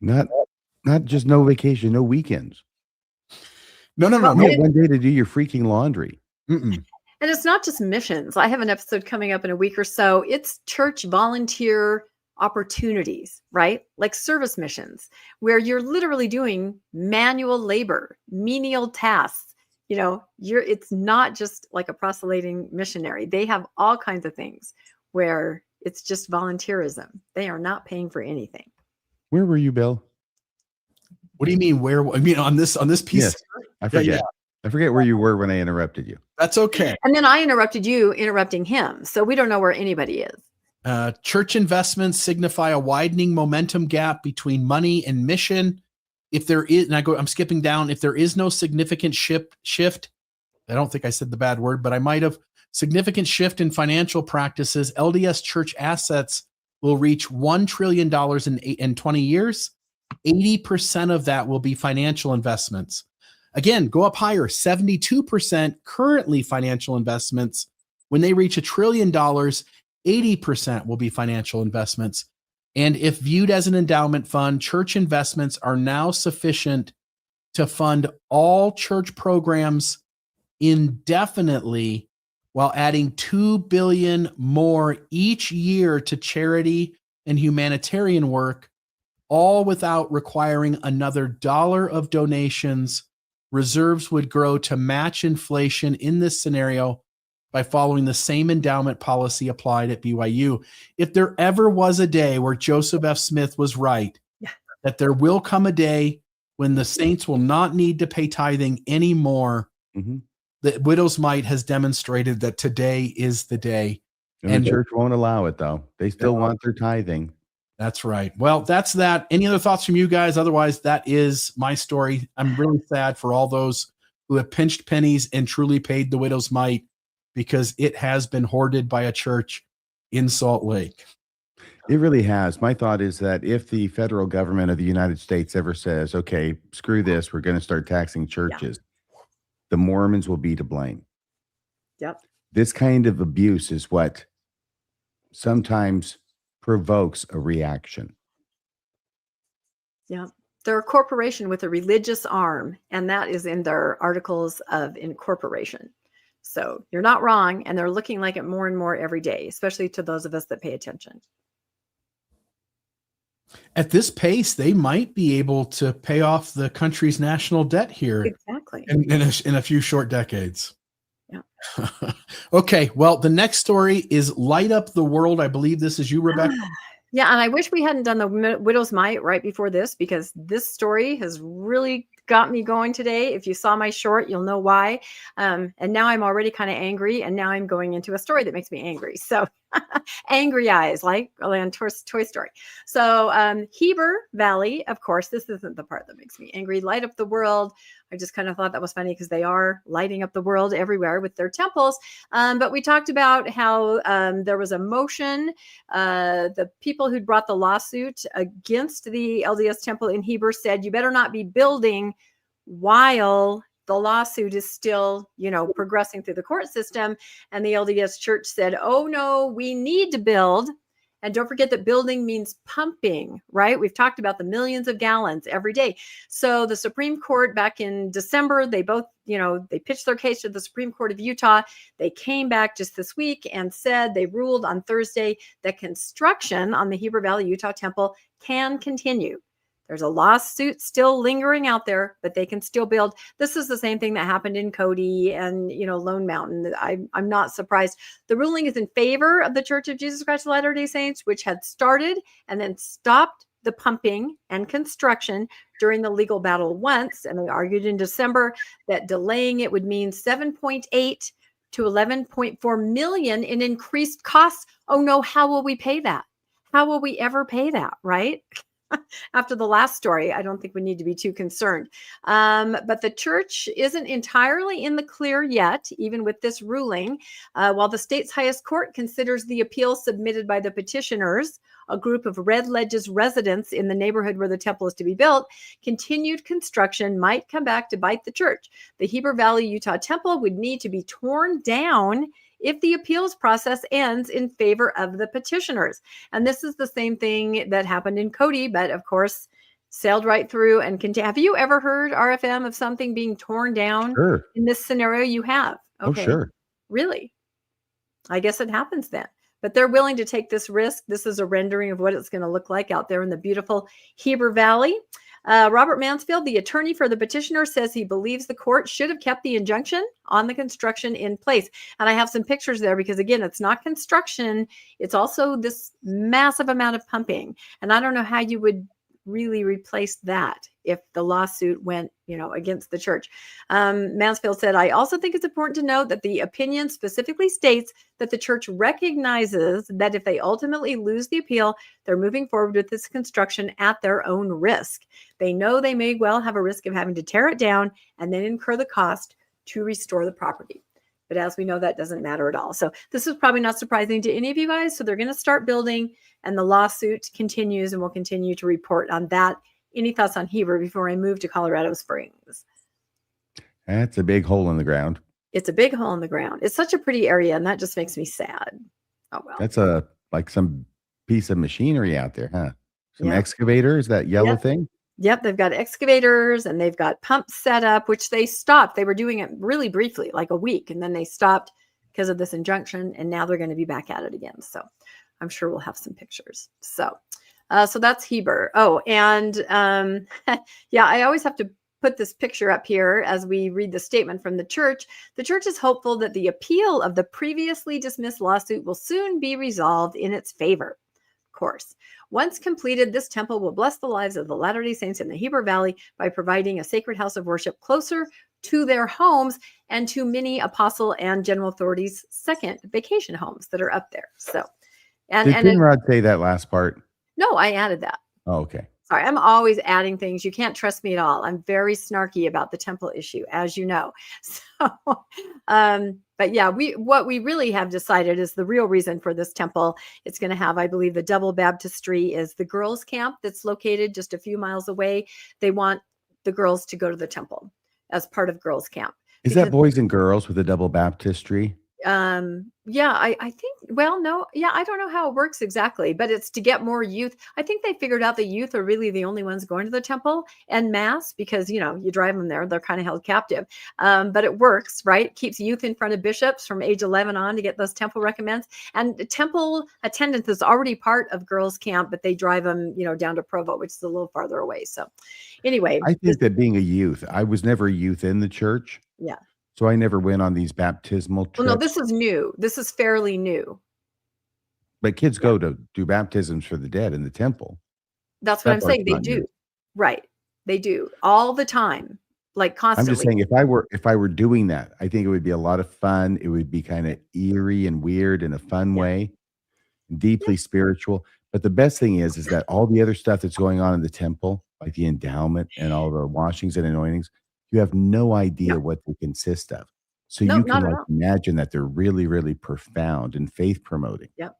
[SPEAKER 1] Not just no vacation, no weekends.
[SPEAKER 2] No.
[SPEAKER 1] You have one day to do your freaking laundry.
[SPEAKER 2] Mm-mm.
[SPEAKER 4] And it's not just missions. I have an episode coming up in a week or so. It's church volunteer opportunities, right? Like service missions, where you're literally doing manual labor, menial tasks. It's not just like a proselyting missionary. They have all kinds of things where it's just volunteerism. They are not paying for anything.
[SPEAKER 1] Where were you, Bill?
[SPEAKER 2] What do you mean? Where? I mean, on this piece.
[SPEAKER 1] Yes, I forget.
[SPEAKER 2] Yeah.
[SPEAKER 1] I forget where you were when I interrupted you.
[SPEAKER 2] That's okay.
[SPEAKER 4] And then I interrupted you, interrupting him. So we don't know where anybody is.
[SPEAKER 2] Church investments signify a widening momentum gap between money and mission. If there is, and I'm skipping down, if there is no significant shift, I don't think I said the bad word, but I might have, significant shift in financial practices, LDS church assets will reach $1 trillion in 20 years. 80% of that will be financial investments. Again, go up higher, 72% currently financial investments. When they reach $1 trillion, 80% will be financial investments. And if viewed as an endowment fund, church investments are now sufficient to fund all church programs indefinitely, while adding $2 billion more each year to charity and humanitarian work, all without requiring another dollar of donations. Reserves would grow to match inflation in this scenario by following the same endowment policy applied at BYU. If there ever was a day where Joseph F. Smith was right, that there will come a day when the saints will not need to pay tithing anymore.
[SPEAKER 1] Mm-hmm.
[SPEAKER 2] The widow's mite has demonstrated that today is the day.
[SPEAKER 1] And the church won't allow it, though. They still
[SPEAKER 2] No.
[SPEAKER 1] want their tithing.
[SPEAKER 2] That's right. Well, that's that. Any other thoughts from you guys? Otherwise, that is my story. I'm really sad for all those who have pinched pennies and truly paid the widow's mite, because it has been hoarded by a church in Salt Lake.
[SPEAKER 1] It really has. My thought is that if the federal government of the United States ever says, okay, screw this, we're going to start taxing churches, the Mormons will be to blame.
[SPEAKER 4] Yep.
[SPEAKER 1] This kind of abuse is what sometimes provokes a reaction.
[SPEAKER 4] Yeah. They're a corporation with a religious arm, and that is in their articles of incorporation. So you're not wrong, and they're looking like it more and more every day, especially to those of us that pay attention.
[SPEAKER 2] At this pace, they might be able to pay off the country's national debt here
[SPEAKER 4] Exactly.
[SPEAKER 2] in a few short decades.
[SPEAKER 4] Yeah.
[SPEAKER 2] Okay, well, the next story is Light Up the World. I believe this is you, Rebecca.
[SPEAKER 4] Yeah, and I wish we hadn't done the widow's mite right before this, because this story has really got me going today. If you saw my short, you'll know why. And now I'm already kind of angry, and now I'm going into a story that makes me angry. So angry eyes, like on Toy Story. So Heber Valley, of course, this isn't the part that makes me angry. Light Up the World. I just kind of thought that was funny because they are lighting up the world everywhere with their temples. But we talked about how there was a motion. The people who'd brought the lawsuit against the LDS temple in Heber said, you better not be building while the lawsuit is still, progressing through the court system. And the LDS Church said, oh, no, we need to build. And don't forget that building means pumping, right? We've talked about the millions of gallons every day. So the Supreme Court back in December, they both, they pitched their case to the Supreme Court of Utah. They came back just this week and said, they ruled on Thursday that construction on the Heber Valley Utah temple can continue. There's a lawsuit still lingering out there, but they can still build. This is the same thing that happened in Cody and, Lone Mountain. I'm not surprised. The ruling is in favor of the Church of Jesus Christ of Latter-day Saints, which had started and then stopped the pumping and construction during the legal battle once. And they argued in December that delaying it would mean 7.8 to 11.4 million in increased costs. Oh no, how will we pay that? How will we ever pay that, right? After the last story, I don't think we need to be too concerned. But the church isn't entirely in the clear yet, even with this ruling. While the state's highest court considers the appeal submitted by the petitioners, a group of Red Ledges residents in the neighborhood where the temple is to be built, continued construction might come back to bite the church. The Heber Valley, Utah temple would need to be torn down if the appeals process ends in favor of the petitioners. And this is the same thing that happened in Cody, but of course, sailed right through and continue. Have you ever heard, RFM, of something being torn down?
[SPEAKER 1] Sure.
[SPEAKER 4] In this scenario? You have. Okay.
[SPEAKER 1] Oh, sure.
[SPEAKER 4] Really? I guess it happens then. But they're willing to take this risk. This is a rendering of what it's going to look like out there in the beautiful Heber Valley. Robert Mansfield, the attorney for the petitioner, says he believes the court should have kept the injunction on the construction in place. And I have some pictures there because, again, it's not construction. It's also this massive amount of pumping. And I don't know how you would really replace that if the lawsuit went, against the church. Mansfield said, I also think it's important to note that the opinion specifically states that the church recognizes that if they ultimately lose the appeal, they're moving forward with this construction at their own risk. They know they may well have a risk of having to tear it down and then incur the cost to restore the property. But as we know, that doesn't matter at all. So this is probably not surprising to any of you guys. So they're going to start building, and the lawsuit continues, and we'll continue to report on that. Any thoughts on Heber before I move to Colorado Springs?
[SPEAKER 1] That's a big hole in the ground.
[SPEAKER 4] It's a big hole in the ground. It's such a pretty area, and that just makes me sad. Oh, well.
[SPEAKER 1] That's like some piece of machinery out there, huh? Some
[SPEAKER 4] Yeah.
[SPEAKER 1] excavators, that yellow
[SPEAKER 4] Yep.
[SPEAKER 1] thing?
[SPEAKER 4] Yep, they've got excavators and they've got pumps set up, which they stopped. They were doing it really briefly, like a week, and then they stopped because of this injunction, and now they're going to be back at it again. So I'm sure we'll have some pictures. So that's Heber. Oh, and yeah, I always have to put this picture up here as we read the statement from the church. The church is hopeful that the appeal of the previously dismissed lawsuit will soon be resolved in its favor. Course. Once completed, this temple will bless the lives of the Latter-day Saints in the Heber Valley by providing a sacred house of worship closer to their homes and to many apostle and general authorities' second vacation homes that are up there. So,
[SPEAKER 1] Did Finrod say that last part?
[SPEAKER 4] no, I added that.
[SPEAKER 1] Oh, okay.
[SPEAKER 4] Sorry, I'm always adding things. You can't trust me at all. I'm very snarky about the temple issue, as you know. So, but yeah, what we really have decided is the real reason for this temple. It's going to have, I believe, the double baptistry is the girls' camp that's located just a few miles away. They want the girls to go to the temple as part of girls' camp.
[SPEAKER 1] Is that boys and girls with a double baptistry?
[SPEAKER 4] Yeah, I think, well, no, yeah, I don't know how it works exactly, but it's to get more youth. I think they figured out the youth are really the only ones going to the temple en masse because, you know, you drive them there, they're kind of held captive. But it works, right? Keeps youth in front of bishops from age 11 on to get those temple recommends. And temple attendance is already part of girls' camp, but they drive them, you know, down to Provo, which is a little farther away. So anyway.
[SPEAKER 1] I think that being a youth, I was never a youth in the church.
[SPEAKER 4] Yeah.
[SPEAKER 1] So I never went on these baptismal trips.
[SPEAKER 4] Well, no, this is new. This is fairly new.
[SPEAKER 1] But kids go to do baptisms for the dead in the temple.
[SPEAKER 4] That's what I'm saying. They do. Right. They do all the time, like constantly.
[SPEAKER 1] I'm just saying if I were doing that, I think it would be a lot of fun. It would be kind of eerie and weird in a fun way, deeply spiritual. But the best thing is that all the other stuff that's going on in the temple, like the endowment and all the washings and anointings, you have no idea what they consist of. So you can like imagine that they're really, really profound and faith promoting.
[SPEAKER 4] Yep.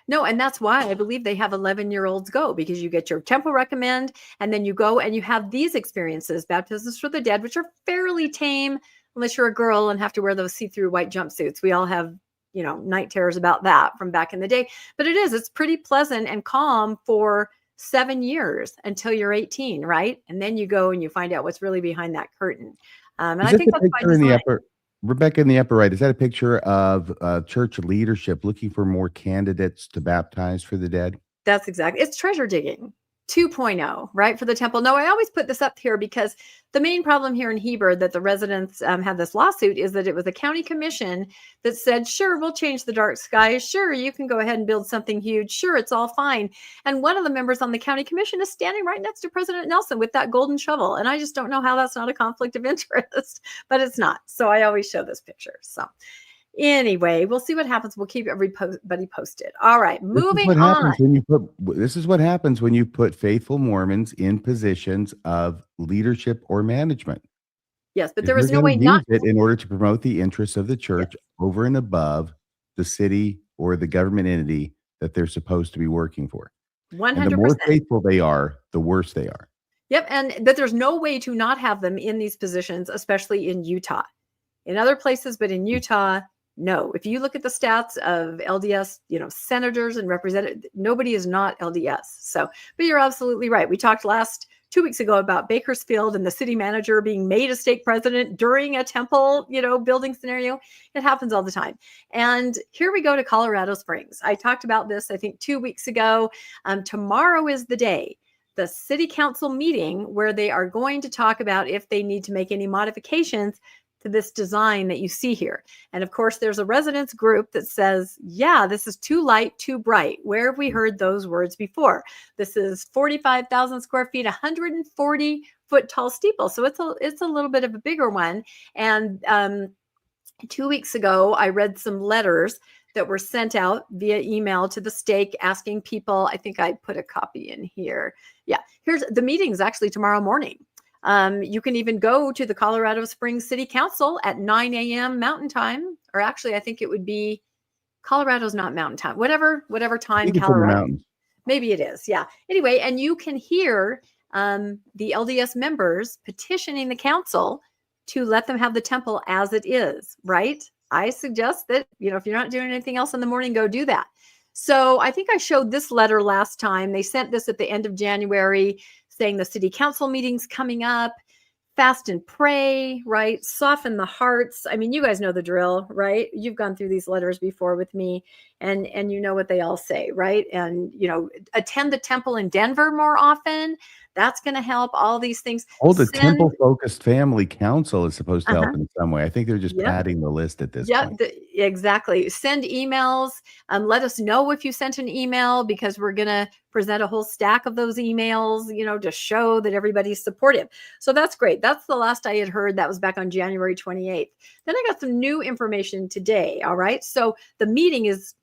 [SPEAKER 4] No, and that's why I believe they have 11-year-olds go, because you get your temple recommend and then you go and you have these experiences, baptisms for the dead, which are fairly tame unless you're a girl and have to wear those see-through white jumpsuits. We all have, you know, night terrors about that from back in the day, but it's pretty pleasant and calm for 7 years until you're 18, right? And then you go and you find out what's really behind that curtain. And I think that's by design.
[SPEAKER 1] Rebecca, in the upper right, is that a picture of church leadership looking for more candidates to baptize for the dead?
[SPEAKER 4] That's exactly. It's treasure digging 2.0, right, for the temple. No, I always put this up here because the main problem here in Heber that the residents had this lawsuit is that it was a county commission that said, sure, we'll change the dark skies. Sure, you can go ahead and build something huge. Sure, it's all fine. And one of the members on the county commission is standing right next to President Nelson with that golden shovel. And I just don't know how that's not a conflict of interest, but it's not. So I always show this picture. So anyway, we'll see what happens. We'll keep everybody posted. All right, moving on.
[SPEAKER 1] This is what happens when you put faithful Mormons in positions of leadership or management.
[SPEAKER 4] Yes, but there is no way not
[SPEAKER 1] to in order to promote the interests of the church over and above the city or the government entity that they're supposed to be working for.
[SPEAKER 4] 100%.
[SPEAKER 1] And the more faithful they are, the worse they are.
[SPEAKER 4] Yep, and that there's no way to not have them in these positions, especially in Utah. In other places, but in Utah, no. If you look at the stats of LDS, you know, senators and representatives, nobody is not LDS. So, but you're absolutely right. We talked 2 weeks ago about Bakersfield and the city manager being made a stake president during a temple, you know, building scenario. It happens all the time. And here we go to Colorado Springs. I talked about this, I think, 2 weeks ago. Tomorrow is the day, the city council meeting where they are going to talk about if they need to make any modifications to this design that you see here. And of course, there's a residents group that says, yeah, this is too light, too bright. Where have we heard those words before? This is 45,000 square feet, 140 foot tall steeple. So it's a little bit of a bigger one. And 2 weeks ago, I read some letters that were sent out via email to the stake asking people, I think I put a copy in here. Yeah, here's the meeting is actually tomorrow morning. You can even go to the Colorado Springs City Council at 9 a.m. Mountain Time, or actually, I think it would be Colorado's not Mountain Time, whatever time Colorado. Maybe it is. Yeah. Anyway, and you can hear the LDS members petitioning the council to let them have the temple as it is, right? I suggest that, you know, if you're not doing anything else in the morning, go do that. So I think I showed this letter last time. They sent this at the end of January saying the city council meeting's coming up, fast and pray, right? Soften the hearts. I mean, you guys know the drill, right? You've gone through these letters before with me and you know what they all say, right? And, you know, attend the temple in Denver more often. That's going to help. All these things.
[SPEAKER 1] The temple-focused family council is supposed to help in some way. I think they're just padding the list at this point.
[SPEAKER 4] Exactly. Send emails. Let us know if you sent an email, because we're going to present a whole stack of those emails, to show that everybody's supportive. So that's great. That's the last I had heard. That was back on January 28th. Then I got some new information today. All right. So the meeting is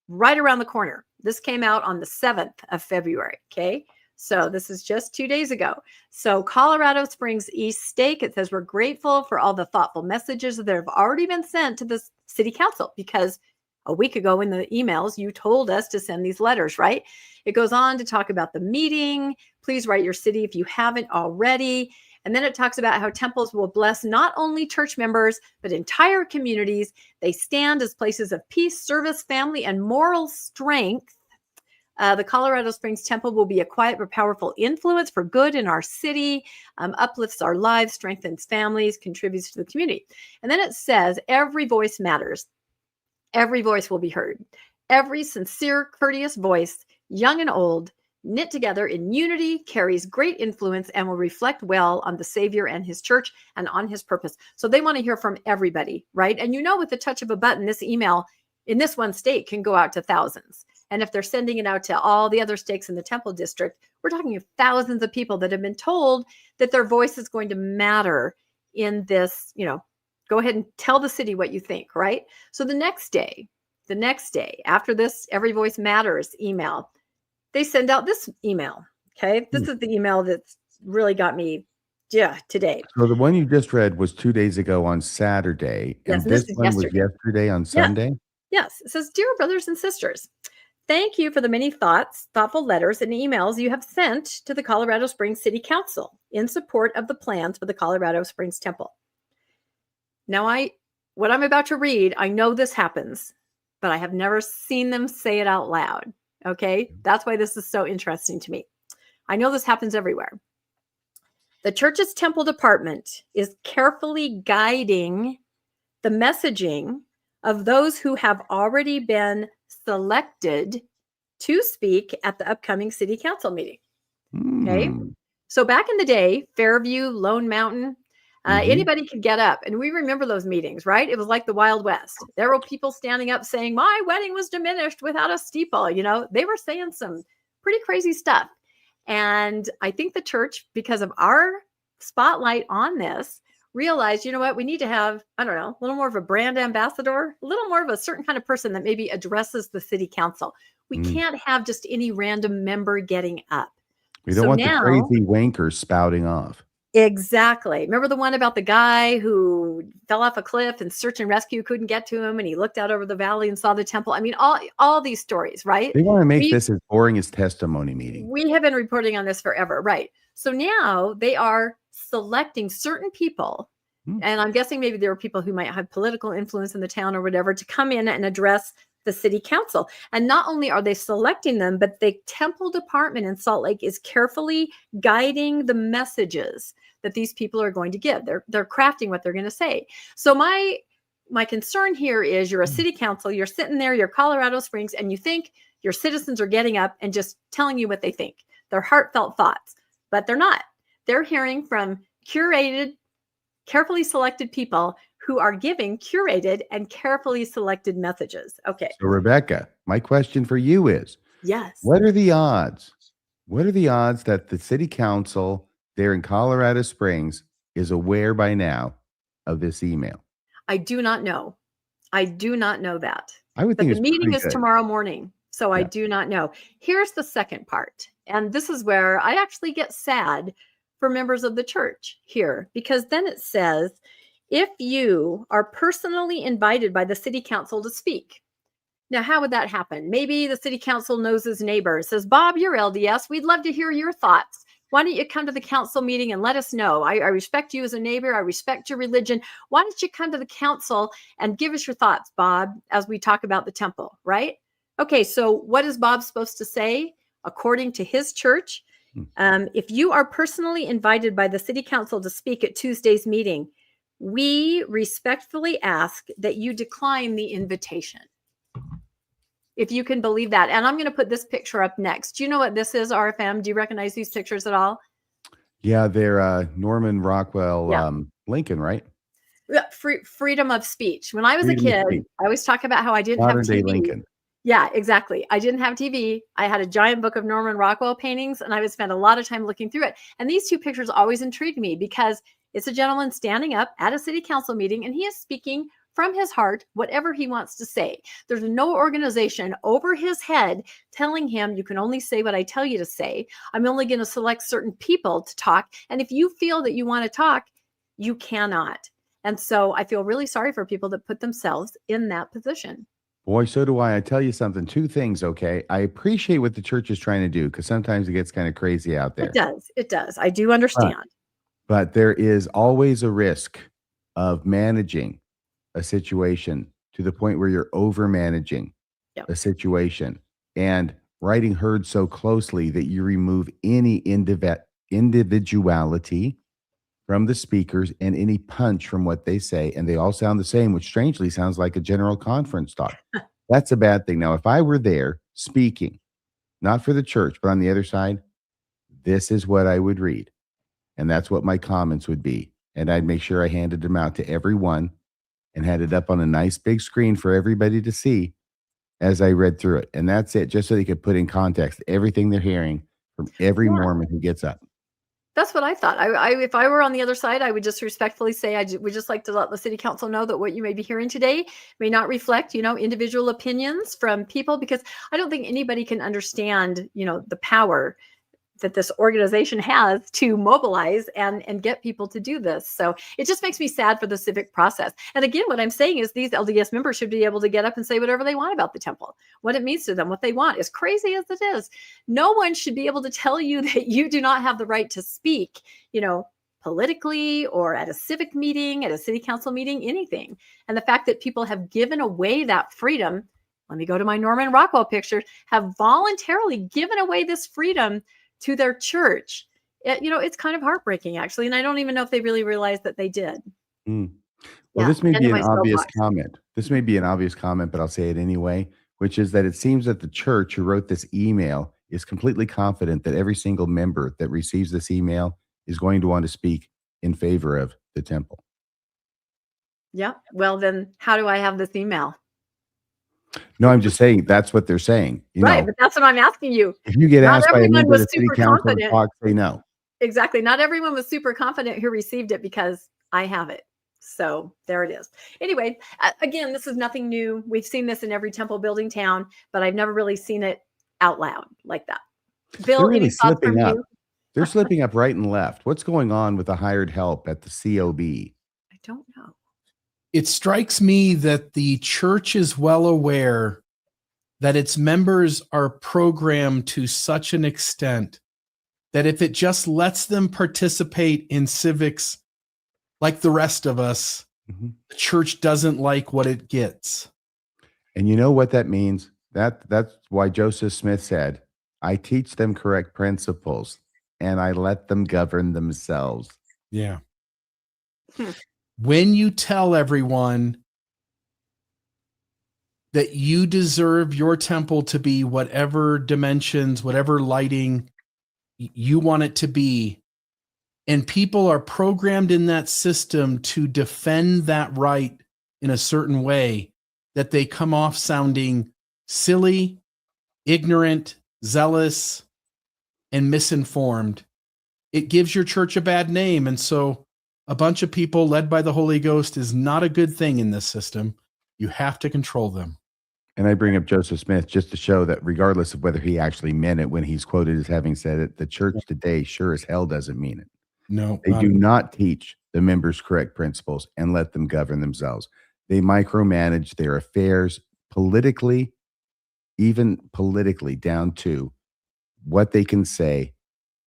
[SPEAKER 4] right around the corner. This came out on the 7th of February. Okay. So this is just 2 days ago. So Colorado Springs East Stake, it says, we're grateful for all the thoughtful messages that have already been sent to the city council, because a week ago in the emails, you told us to send these letters, right? It goes on to talk about the meeting. Please write your city if you haven't already. And then it talks about how temples will bless not only church members, but entire communities. They stand as places of peace, service, family, and moral strength. The Colorado Springs Temple will be a quiet but powerful influence for good in our city, uplifts our lives, strengthens families, contributes to the community. And then it says, every voice matters. Every voice will be heard. Every sincere, courteous voice, young and old, knit together in unity, carries great influence and will reflect well on the Savior and his church and on his purpose. So they want to hear from everybody, right? And with the touch of a button, this email in this one state can go out to thousands. And if they're sending it out to all the other stakes in the Temple District, we're talking of thousands of people that have been told that their voice is going to matter in this, go ahead and tell the city what you think, right? So the next day after this Every Voice Matters email, they send out this email. Okay. This is the email that's really got me, today.
[SPEAKER 1] So the one you just read was 2 days ago on Saturday.
[SPEAKER 4] Yes,
[SPEAKER 1] and this one was yesterday on Sunday?
[SPEAKER 4] Yes. It says, dear brothers and sisters, thank you for the many thoughtful letters and emails you have sent to the Colorado Springs City Council in support of the plans for the Colorado Springs Temple. Now, what I'm about to read, I know this happens, but I have never seen them say it out loud. Okay. That's why this is so interesting to me. I know this happens everywhere. The church's temple department is carefully guiding the messaging of those who have already been selected to speak at the upcoming city council meeting. Okay. So back in the day, Fairview, Lone Mountain, anybody could get up. And we remember those meetings, right? It was like the Wild West. There were people standing up saying, my wedding was diminished without a steeple. They were saying some pretty crazy stuff. And I think the church, because of our spotlight on this, realized, what, we need to have, I don't know, a little more of a brand ambassador, a little more of a certain kind of person that maybe addresses the city council. We can't have just any random member getting up.
[SPEAKER 1] We don't want the crazy wankers spouting off.
[SPEAKER 4] Exactly. Remember the one about the guy who fell off a cliff and search and rescue couldn't get to him, and he looked out over the valley and saw the temple? I mean, all these stories, right?
[SPEAKER 1] They want to make this as boring as testimony meeting.
[SPEAKER 4] We have been reporting on this forever, right? So now they are selecting certain people, and I'm guessing maybe there are people who might have political influence in the town or whatever, to come in and address the city council. And not only are they selecting them, but the temple department in Salt Lake is carefully guiding the messages that these people are going to give. They're crafting what they're going to say. So my concern here is, you're a city council, you're sitting there, you're Colorado Springs, and you think your citizens are getting up and just telling you what they think, their heartfelt thoughts, but they're not. They're hearing from curated, carefully selected people who are giving curated and carefully selected messages. Okay.
[SPEAKER 1] So Rebecca, my question for you is,
[SPEAKER 4] yes,
[SPEAKER 1] what are the odds? What are the odds that the city council there in Colorado Springs is aware by now of this email?
[SPEAKER 4] I do not know. I do not know that.
[SPEAKER 1] I would think
[SPEAKER 4] the meeting is tomorrow morning. So I do not know. Here's the second part. And this is where I actually get sad for members of the church here, because then it says, if you are personally invited by the city council to speak. Now, how would that happen? Maybe the city council knows his neighbor, says, Bob, you're LDS. We'd love to hear your thoughts. Why don't you come to the council meeting and let us know? I respect you as a neighbor. I respect your religion. Why don't you come to the council and give us your thoughts, Bob, as we talk about the temple, right? Okay, so what is Bob supposed to say according to his church? If you are personally invited by the city council to speak at Tuesday's meeting, we respectfully ask that you decline the invitation. If you can believe that. And I'm going to put this picture up next. Do you know what this is, RFM? Do you recognize these pictures at all?
[SPEAKER 1] Yeah, they're Norman Rockwell Lincoln, right?
[SPEAKER 4] freedom of speech. When I was a
[SPEAKER 1] Freedom of
[SPEAKER 4] kid,
[SPEAKER 1] speech.
[SPEAKER 4] I always talk about how I didn't have
[SPEAKER 1] Modern day
[SPEAKER 4] TV.
[SPEAKER 1] Lincoln.
[SPEAKER 4] Yeah, exactly. I didn't have TV. I had a giant book of Norman Rockwell paintings, and I would spend a lot of time looking through it. And these two pictures always intrigued me because it's a gentleman standing up at a city council meeting, and he is speaking from his heart, whatever he wants to say. There's no organization over his head telling him, you can only say what I tell you to say. I'm only going to select certain people to talk. And if you feel that you want to talk, you cannot. And so I feel really sorry for people that put themselves in that position.
[SPEAKER 1] Boy, so do I. I tell you something, two things, okay? I appreciate what the church is trying to do because sometimes it gets kind of crazy out there.
[SPEAKER 4] It does. It does. I do understand.
[SPEAKER 1] But there is always a risk of managing a situation to the point where you're over managing a situation and writing herd so closely that you remove any individuality from the speakers and any punch from what they say. And they all sound the same, which strangely sounds like a general conference talk. That's a bad thing. Now, if I were there speaking, not for the church, but on the other side, this is what I would read. And that's what my comments would be. And I'd make sure I handed them out to everyone and had it up on a nice big screen for everybody to see as I read through it. And that's it, just so they could put in context everything they're hearing from every Mormon who gets up.
[SPEAKER 4] That's what I thought. If I were on the other side, I would just respectfully say, I would just like to let the city council know that what you may be hearing today may not reflect, individual opinions from people, because I don't think anybody can understand, the power that this organization has to mobilize and get people to do this. So it just makes me sad for the civic process. And again, what I'm saying is these LDS members should be able to get up and say whatever they want about the temple, what it means to them, what they want. As crazy as it is, no one should be able to tell you that you do not have the right to speak, politically or at a civic meeting, at a city council meeting, anything. And the fact that people have given away that freedom, let me go to my Norman Rockwell picture, have voluntarily given away this freedom to their church. It's kind of heartbreaking, actually. And I don't even know if they really realized that they did.
[SPEAKER 1] Well, this may be an obvious comment. This may be an obvious comment, but I'll say it anyway, which is that it seems that the church who wrote this email is completely confident that every single member that receives this email is going to want to speak in favor of the temple.
[SPEAKER 4] Yeah. Well, then how do I have this email?
[SPEAKER 1] No, I'm just saying that's what they're saying.
[SPEAKER 4] But that's what I'm asking you.
[SPEAKER 1] If you get asked by a member of the city council to talk, say no.
[SPEAKER 4] Exactly. Not everyone was super confident who received it because I have it. So there it is. Anyway, again, this is nothing new. We've seen this in every temple building town, but I've never really seen it out loud like that. Bill,
[SPEAKER 1] they're really slipping up. They're slipping up right and left. What's going on with the hired help at the COB?
[SPEAKER 4] I don't know.
[SPEAKER 2] It strikes me that the church is well aware that its members are programmed to such an extent that if it just lets them participate in civics like the rest of us, the church doesn't like what it gets.
[SPEAKER 1] And you know what that means? That's why Joseph Smith said, I teach them correct principles and I let them govern themselves.
[SPEAKER 2] Yeah. When you tell everyone that you deserve your temple to be whatever dimensions, whatever lighting you want it to be, and people are programmed in that system to defend that right in a certain way, that they come off sounding silly, ignorant, zealous, and misinformed, it gives your church a bad name. And so a bunch of people led by the Holy Ghost is not a good thing in this system. You have to control them.
[SPEAKER 1] And I bring up Joseph Smith just to show that regardless of whether he actually meant it when he's quoted as having said it, the church today sure as hell doesn't mean it.
[SPEAKER 2] No,
[SPEAKER 1] they do not teach the members correct principles and let them govern themselves. They micromanage their affairs politically, even politically, down to what they can say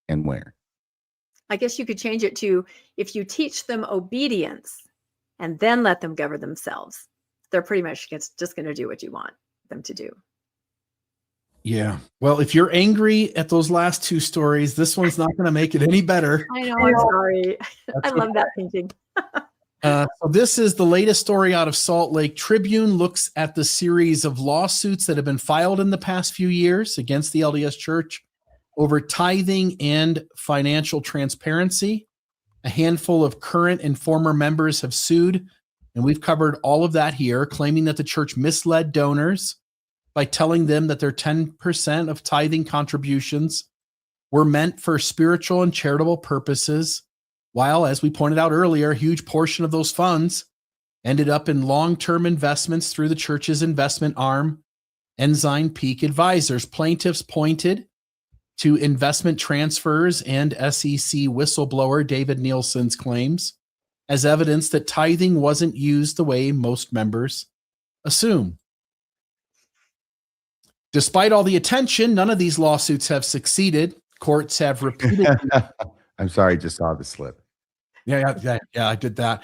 [SPEAKER 1] and where.
[SPEAKER 4] I guess you could change it to, if you teach them obedience and then let them govern themselves, they're pretty much just going to do what you want them to do.
[SPEAKER 2] Yeah. Well, if you're angry at those last two stories, this one's not going to make it any better.
[SPEAKER 4] I know. I'm sorry. I love that painting.
[SPEAKER 2] So this is the latest story out of Salt Lake. Tribune looks at the series of lawsuits that have been filed in the past few years against the LDS Church over tithing and financial transparency. A handful of current and former members have sued And we've covered all of that here, claiming that the church misled donors by telling them that their 10% of tithing contributions were meant for spiritual and charitable purposes, while, as we pointed out earlier, a huge portion of those funds ended up in long-term investments through the church's investment arm, Ensign Peak Advisors. Plaintiffs pointed to investment transfers and SEC whistleblower David Nielsen's claims as evidence that tithing wasn't used the way most members assume. Despite all the attention, none of these lawsuits have succeeded. Courts have repeatedly...
[SPEAKER 1] I'm sorry, I just saw the slip.
[SPEAKER 2] Yeah, I did that.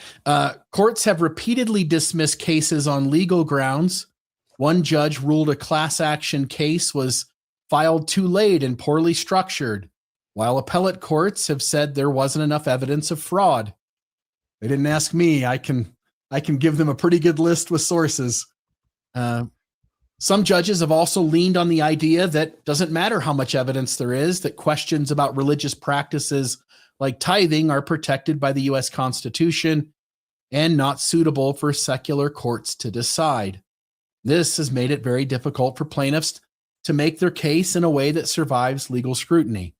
[SPEAKER 2] Courts have repeatedly dismissed cases on legal grounds. One judge ruled a class action case was filed too late and poorly structured, while appellate courts have said there wasn't enough evidence of fraud. They didn't ask me. I can give them a pretty good list with sources. Some judges have also leaned on the idea that doesn't matter how much evidence there is, that questions about religious practices like tithing are protected by the U.S. Constitution and not suitable for secular courts to decide. This has made it very difficult for plaintiffs to make their case in a way that survives legal scrutiny.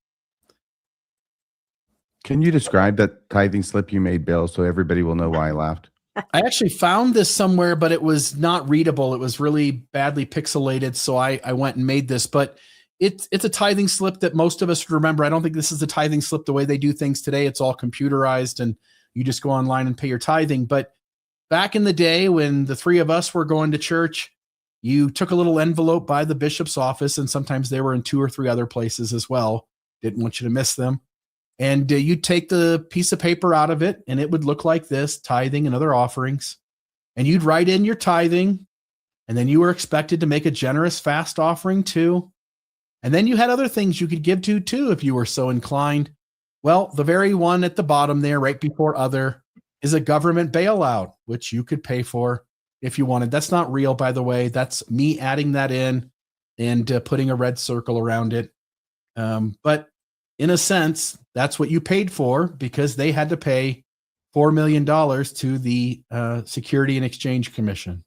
[SPEAKER 1] Can you describe that tithing slip you made, Bill, so everybody will know why I laughed?
[SPEAKER 2] I actually found this somewhere, but it was not readable. It was really badly pixelated, so I went and made this. But it's a tithing slip that most of us remember. I don't think this is the tithing slip the way they do things today. It's all computerized, and you just go online and pay your tithing. But back in the day when the three of us were going to church, you took a little envelope by the bishop's office, and sometimes they were in 2 or 3 other places as well. Didn't want you to miss them. And you'd take the piece of paper out of it, and it would look like this: tithing and other offerings. And you'd write in your tithing, and then you were expected to make a generous fast offering too. And then you had other things you could give to too if you were so inclined. Well, the very one at the bottom there, right before other, is a government bailout, which you could pay for if you wanted. That's not real, by the way. That's me adding that in and putting a red circle around it. But in a sense, that's what you paid for, because they had to pay $4 million to the Security and Exchange Commission.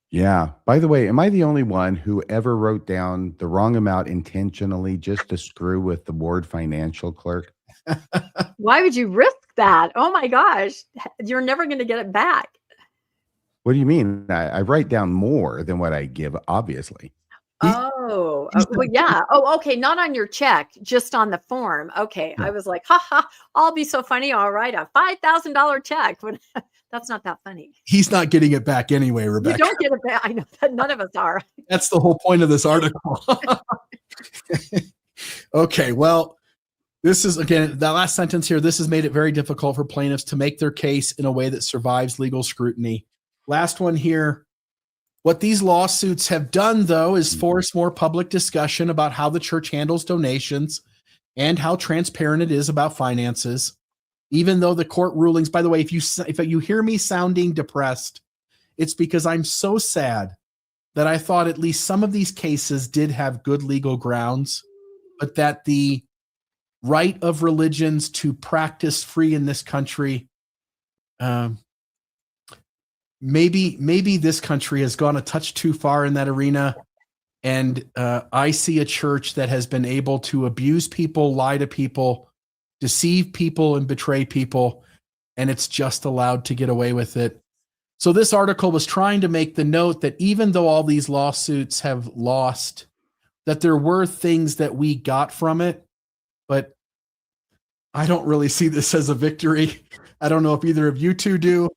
[SPEAKER 1] Yeah. By the way, am I the only one who ever wrote down the wrong amount intentionally just to screw with the ward financial clerk?
[SPEAKER 4] Why would you risk that? Oh my gosh, you're never going to get it back.
[SPEAKER 1] What do you mean? I write down more than what I give, obviously.
[SPEAKER 4] Oh, well, yeah. Oh, okay. Not on your check, just on the form. Okay.
[SPEAKER 1] No.
[SPEAKER 4] I was like, I'll be so funny. I'll write a $5,000 check. When that's not that funny.
[SPEAKER 2] He's not getting it back anyway, Rebecca.
[SPEAKER 4] You don't get it back. I know that none of us are.
[SPEAKER 2] That's the whole point of this article. Okay. Well, this is, again, that last sentence here. This has made it very difficult for plaintiffs to make their case in a way that survives legal scrutiny. Last one here. What these lawsuits have done, though, is force more public discussion about how the church handles donations and how transparent it is about finances. Even though the court rulings, by the way, if you hear me sounding depressed, it's because I'm so sad that I thought at least some of these cases did have good legal grounds, but that the right of religions to practice free in this country, maybe this country has gone a touch too far in that arena. And I see a church that has been able to abuse people, lie to people, deceive people, and betray people, and it's just allowed to get away with it. So this article was trying to make the note that even though all these lawsuits have lost, that there were things that we got from it, but I don't really see this as a victory. I don't know if either of you two do.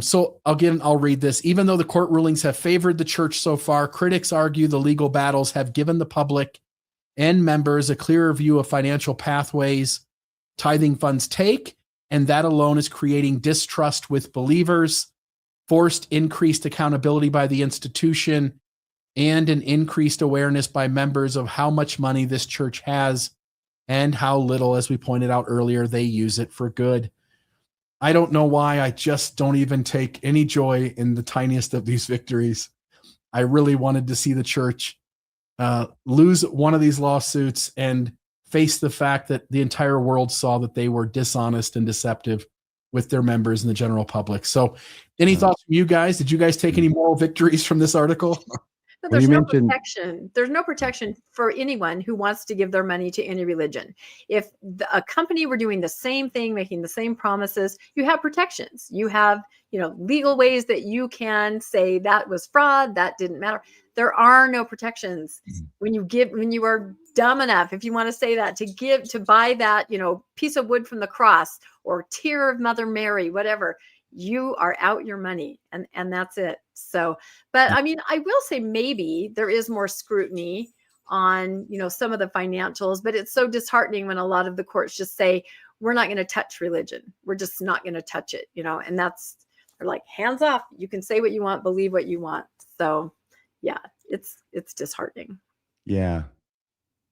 [SPEAKER 2] So again, I'll read this. Even though the court rulings have favored the church so far, critics argue the legal battles have given the public and members a clearer view of financial pathways tithing funds take, and that alone is creating distrust with believers, forced increased accountability by the institution, and an increased awareness by members of how much money this church has and how little, as we pointed out earlier, they use it for good. I don't know why. I just don't even take any joy in the tiniest of these victories. I really wanted to see the church lose one of these lawsuits and face the fact that the entire world saw that they were dishonest and deceptive with their members and the general public. So any thoughts from you guys? Did you guys take any moral victories from this article?
[SPEAKER 4] No,
[SPEAKER 1] Well,
[SPEAKER 4] there's
[SPEAKER 1] you
[SPEAKER 4] no
[SPEAKER 1] mentioned-
[SPEAKER 4] protection. There's no protection for anyone who wants to give their money to any religion. If a company were doing the same thing, making the same promises, you have protections. You have, legal ways that you can say that was fraud, that didn't matter. There are no protections when you are dumb enough, if you want to say that, to buy that, piece of wood from the cross or tear of Mother Mary, whatever. You are out your money, and that's it. So, but I mean, I will say maybe there is more scrutiny on, some of the financials, but it's so disheartening when a lot of the courts just say, we're not going to touch religion. We're just not going to touch it, and they're like, hands off. You can say what you want, believe what you want. So yeah, it's disheartening.
[SPEAKER 1] Yeah.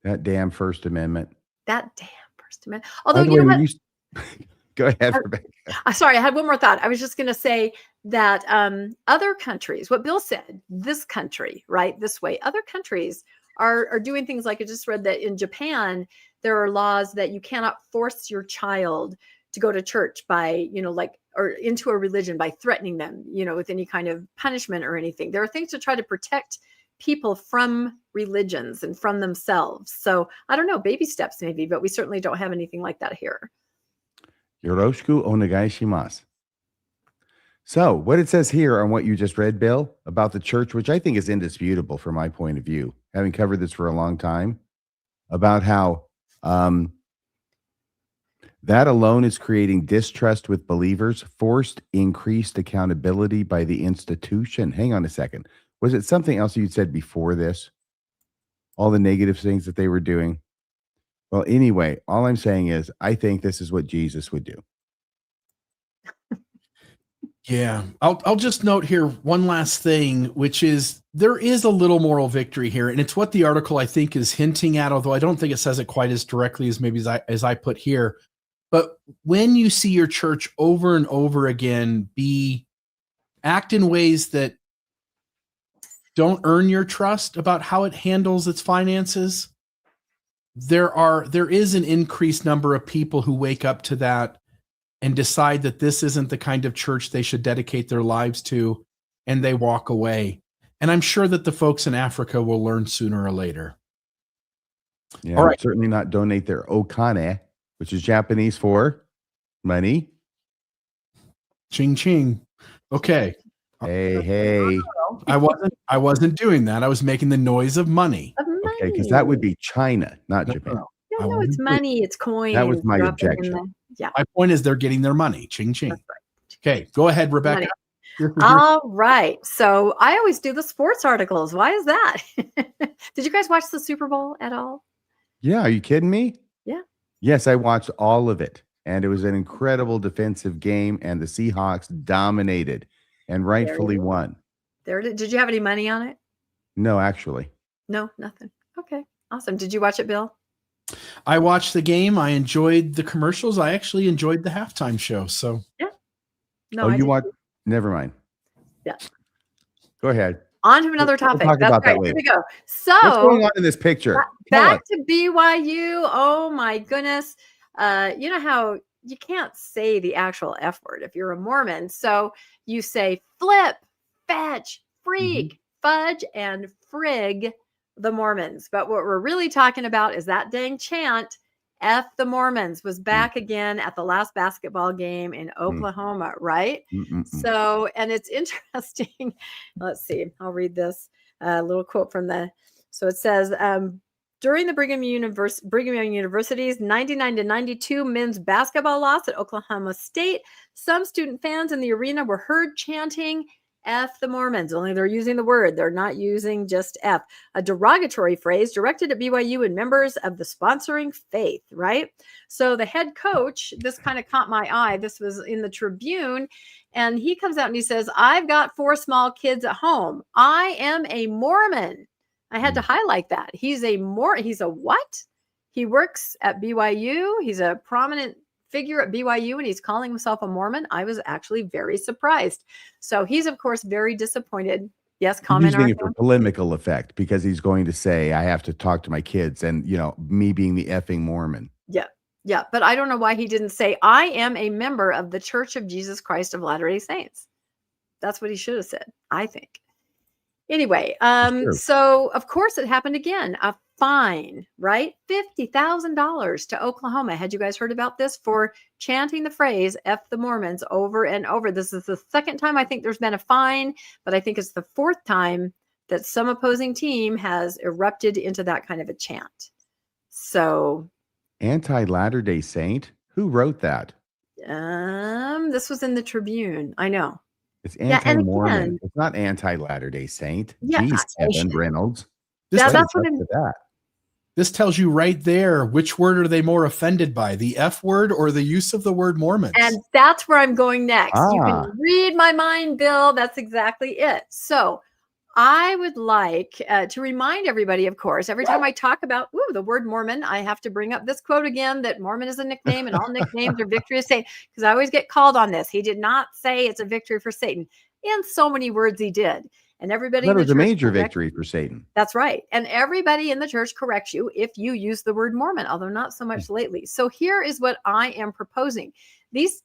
[SPEAKER 1] That damn First Amendment.
[SPEAKER 4] That damn First Amendment. Although,
[SPEAKER 1] By the
[SPEAKER 4] you know
[SPEAKER 1] way,
[SPEAKER 4] what?
[SPEAKER 1] Go ahead, Rebecca.
[SPEAKER 4] Sorry, I had one more thought. I was just going to say that other countries, what Bill said, this country, right, this way, other countries are doing things like I just read that in Japan, there are laws that you cannot force your child to go to church by, or into a religion by threatening them, with any kind of punishment or anything. There are things to try to protect people from religions and from themselves. So I don't know, baby steps maybe, but we certainly don't have anything like that here.
[SPEAKER 1] Yoroshiku onegai shimasu. So, what it says here on what you just read, Bill, about the church, which I think is indisputable from my point of view, having covered this for a long time, about how that alone is creating distrust with believers, forced increased accountability by the institution. Hang on a second. Was it something else you said before this? All the negative things that they were doing? Well, anyway, all I'm saying is I think this is what Jesus would do.
[SPEAKER 2] Yeah. I'll just note here one last thing, which is there is a little moral victory here. And it's what the article, I think, is hinting at, although I don't think it says it quite as directly as maybe as I put here. But when you see your church over and over again act in ways that don't earn your trust about how it handles its finances, there is an increased number of people who wake up to that and decide that this isn't the kind of church they should dedicate their lives to, and they walk away. And I'm sure that the folks in Africa will learn sooner or later.
[SPEAKER 1] Yeah,
[SPEAKER 2] All right.
[SPEAKER 1] Certainly not donate their okane, which is Japanese for money.
[SPEAKER 2] Ching ching. Okay.
[SPEAKER 1] Hey.
[SPEAKER 2] I wasn't doing that. I was making the noise of money.
[SPEAKER 4] Of money.
[SPEAKER 1] Okay, because that would be China, not Japan.
[SPEAKER 4] No, it's money. It's coins.
[SPEAKER 1] That was my
[SPEAKER 4] Drop it in
[SPEAKER 1] objection.
[SPEAKER 4] yeah.
[SPEAKER 2] My point is they're getting their money. Ching ching.
[SPEAKER 4] That's right.
[SPEAKER 2] Okay, go ahead, Rebecca.
[SPEAKER 4] All right. So I always do the sports articles. Why is that? Did you guys watch the Super Bowl at all?
[SPEAKER 1] Yeah, are you kidding me?
[SPEAKER 4] Yeah.
[SPEAKER 1] Yes, I watched all of it. And it was an incredible defensive game, and the Seahawks dominated and rightfully won.
[SPEAKER 4] Did you have any money on it?
[SPEAKER 1] No, actually.
[SPEAKER 4] No, nothing. Okay. Awesome. Did you watch it, Bill?
[SPEAKER 2] I watched the game. I enjoyed the commercials. I actually enjoyed the halftime show. So
[SPEAKER 4] yeah. No,
[SPEAKER 1] you watched? Never mind.
[SPEAKER 4] Yeah.
[SPEAKER 1] Go ahead.
[SPEAKER 4] On to another topic.
[SPEAKER 1] We'll talk
[SPEAKER 4] That's
[SPEAKER 1] about
[SPEAKER 4] right.
[SPEAKER 1] that later.
[SPEAKER 4] Here we go. So
[SPEAKER 1] what's going on in this picture?
[SPEAKER 4] Back to BYU. Oh my goodness. You know how you can't say the actual F word if you're a Mormon. So you say flip, fetch, freak, fudge, and frig the Mormons. But what we're really talking about is that dang chant, F the Mormons, was back again at the last basketball game in Oklahoma, right? So, and it's interesting. Let's see. I'll read this little quote from so it says, during the Brigham Young University's 99-92 men's basketball loss at Oklahoma State, some student fans in the arena were heard chanting F the Mormons, only they're using the word. They're not using just F, a derogatory phrase directed at BYU and members of the sponsoring faith, right? So the head coach, this kind of caught my eye. This was in the Tribune, and he comes out and he says, I've got 4 small kids at home. I am a Mormon. I had to highlight that. He's a what? He works at BYU. He's a prominent figure at BYU, and he's calling himself a Mormon. I was actually very surprised. So he's, of course, very disappointed. Yes, comment.
[SPEAKER 1] He's using it for polemical effect because he's going to say, I have to talk to my kids, and me being the effing Mormon.
[SPEAKER 4] Yeah. Yeah, but I don't know why he didn't say, I am a member of the Church of Jesus Christ of Latter-day Saints. That's what he should have said, I think. Anyway,
[SPEAKER 1] Sure.
[SPEAKER 4] so of course it happened again. A fine, right? $50,000 to Oklahoma. Had you guys heard about this for chanting the phrase F the Mormons over and over? This is the second time I think there's been a fine, but I think it's the fourth time that some opposing team has erupted into that kind of a chant. So
[SPEAKER 1] Anti-Latter-day Saint? Who wrote that?
[SPEAKER 4] this was in the Tribune. I know.
[SPEAKER 1] It's
[SPEAKER 4] Yeah, and
[SPEAKER 1] anti-Mormon.
[SPEAKER 4] again,
[SPEAKER 1] It's not anti-Latter-day Saint.
[SPEAKER 4] yeah,
[SPEAKER 1] Jeez, Kevin Reynolds.
[SPEAKER 2] This,
[SPEAKER 4] that's what
[SPEAKER 1] Wake up to that.
[SPEAKER 2] this tells you right there, which word are they more offended by, the F word or the use of the word Mormons?
[SPEAKER 4] and that's where I'm going next. You
[SPEAKER 1] Ah.
[SPEAKER 4] can read my mind, Bill. That's exactly it. So I would like to remind everybody, of course, every time I talk about the word Mormon, I have to bring up this quote again, that Mormon is a nickname and all nicknames are victory of Satan, because I always get called on this. He did not say it's a victory for Satan. In so many words he did. And everybody
[SPEAKER 1] That
[SPEAKER 4] in the
[SPEAKER 1] was a
[SPEAKER 4] church
[SPEAKER 1] major
[SPEAKER 4] corrects
[SPEAKER 1] victory
[SPEAKER 4] you.
[SPEAKER 1] for Satan.
[SPEAKER 4] That's right. And everybody in the church corrects you if you use the word Mormon, although not so much lately. So here is what I am proposing. These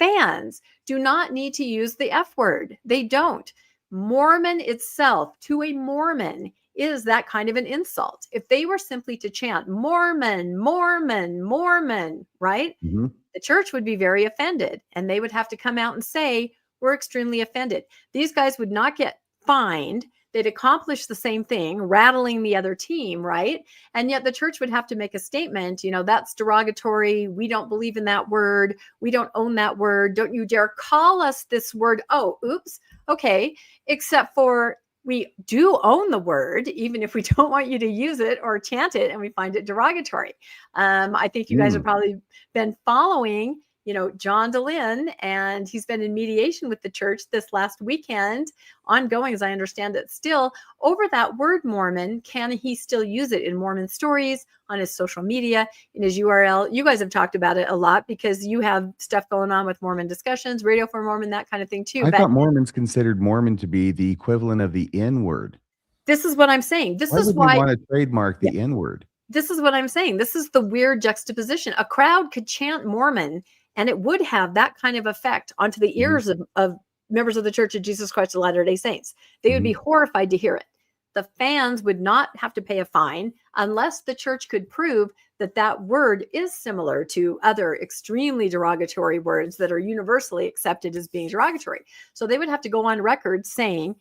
[SPEAKER 4] fans do not need to use the F word. They don't. Mormon itself, to a Mormon, is that kind of an insult. If they were simply to chant Mormon, Mormon, Mormon, right?
[SPEAKER 1] Mm-hmm.
[SPEAKER 4] The church would be very offended, and they would have to come out and say, we're extremely offended. These guys would not get fined. They'd accomplish the same thing, rattling the other team, right? And yet the church would have to make a statement, that's derogatory. We don't believe in that word. We don't own that word. Don't you dare call us this word. Oh, oops. Okay. Except for we do own the word, even if we don't want you to use it or chant it and we find it derogatory. I think you guys have probably been following John DeLynn, and he's been in mediation with the church this last weekend, ongoing, as I understand it, still over that word Mormon. Can he still use it in Mormon stories, on his social media, in his URL? You guys have talked about it a lot because you have stuff going on with Mormon discussions, Radio for Mormon, that kind of thing too.
[SPEAKER 1] I
[SPEAKER 4] But
[SPEAKER 1] thought Mormons considered Mormon to be the equivalent of the N word.
[SPEAKER 4] this is what I'm saying. This
[SPEAKER 1] Why
[SPEAKER 4] is
[SPEAKER 1] would
[SPEAKER 4] why
[SPEAKER 1] you want to trademark the N word?
[SPEAKER 4] This is what I'm saying. This is the weird juxtaposition. A crowd could chant Mormon, and it would have that kind of effect onto the ears of members of the Church of Jesus Christ of Latter-day Saints. They would be horrified to hear it. The fans would not have to pay a fine unless the church could prove that that word is similar to other extremely derogatory words that are universally accepted as being derogatory. So they would have to go on record saying,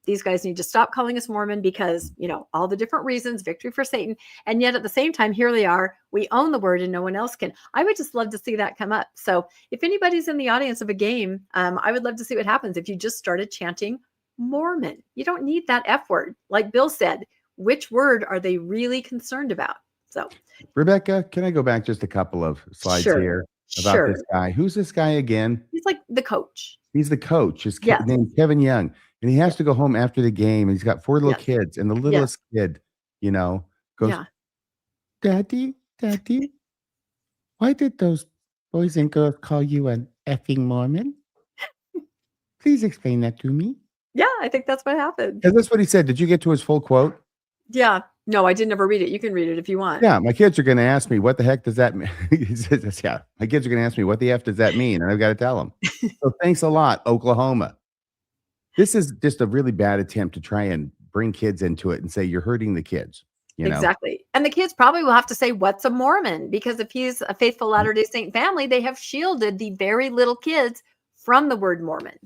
[SPEAKER 4] these guys need to stop calling us Mormon because, all the different reasons, victory for Satan. And yet at the same time, here they are. We own the word and no one else can. I would just love to see that come up. So if anybody's in the audience of a game, I would love to see what happens if you just started chanting Mormon. You don't need that F word. Like Bill said, which word are they really concerned about? So
[SPEAKER 1] Rebecca, can I go back just a couple of slides here about this guy? Who's this guy again?
[SPEAKER 4] He's like the coach.
[SPEAKER 1] He's the coach. His name's Kevin Young. And he has to go home after the game. And he's got 4 little kids. And the littlest kid, goes, Daddy, why did those boys and girls call you an effing Mormon? Please explain that to me.
[SPEAKER 4] Yeah, I think that's what happened.
[SPEAKER 1] Because that's what he said. Did you get to his full quote?
[SPEAKER 4] Yeah. No, I didn't ever read it. You can read it if you want.
[SPEAKER 1] Yeah, my kids are going to ask me, what the heck does that mean? He says, my kids are going to ask me, what the F does that mean? And I've got to tell them. So thanks a lot, Oklahoma. This is just a really bad attempt to try and bring kids into it and say you're hurting the kids.
[SPEAKER 4] Exactly. And the kids probably will have to say, what's a Mormon? Because if he's a faithful Latter-day Saint family, they have shielded the very little kids from the word Mormon.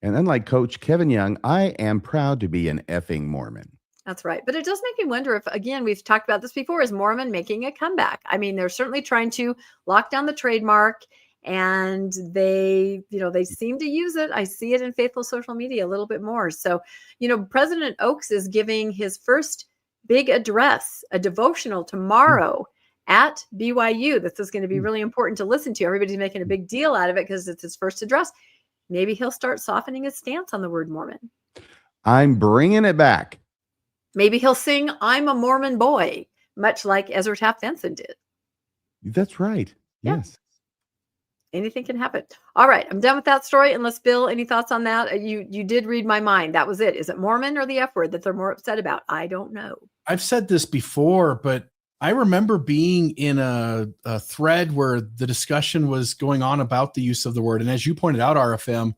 [SPEAKER 1] And unlike Coach Kevin Young, I am proud to be an effing Mormon.
[SPEAKER 4] That's right. But it does make me wonder if, again, we've talked about this before, is Mormon making a comeback? I mean, they're certainly trying to lock down the trademark. And they seem to use it. I see it in faithful social media a little bit more. So, President Oaks is giving his first big address, a devotional tomorrow at BYU. This is going to be really important to listen to. Everybody's making a big deal out of it because it's his first address. Maybe he'll start softening his stance on the word Mormon.
[SPEAKER 1] I'm bringing it back.
[SPEAKER 4] Maybe he'll sing, I'm a Mormon boy, much like Ezra Taft Benson did.
[SPEAKER 1] That's right.
[SPEAKER 4] Yeah.
[SPEAKER 1] Yes.
[SPEAKER 4] Anything can happen. All right. I'm done with that story. Unless, Bill, any thoughts on that? You did read my mind. That was it. Is it Mormon or the F word that they're more upset about? I don't know.
[SPEAKER 2] I've said this before, but I remember being in a thread where the discussion was going on about the use of the word. And as you pointed out, RFM,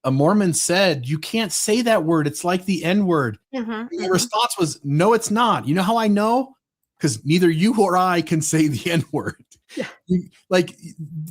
[SPEAKER 2] a Mormon said, you can't say that word. It's like the N word. The response was, no, it's not. You know how I know? Because neither you or I can say the N word.
[SPEAKER 4] Yeah.
[SPEAKER 2] Like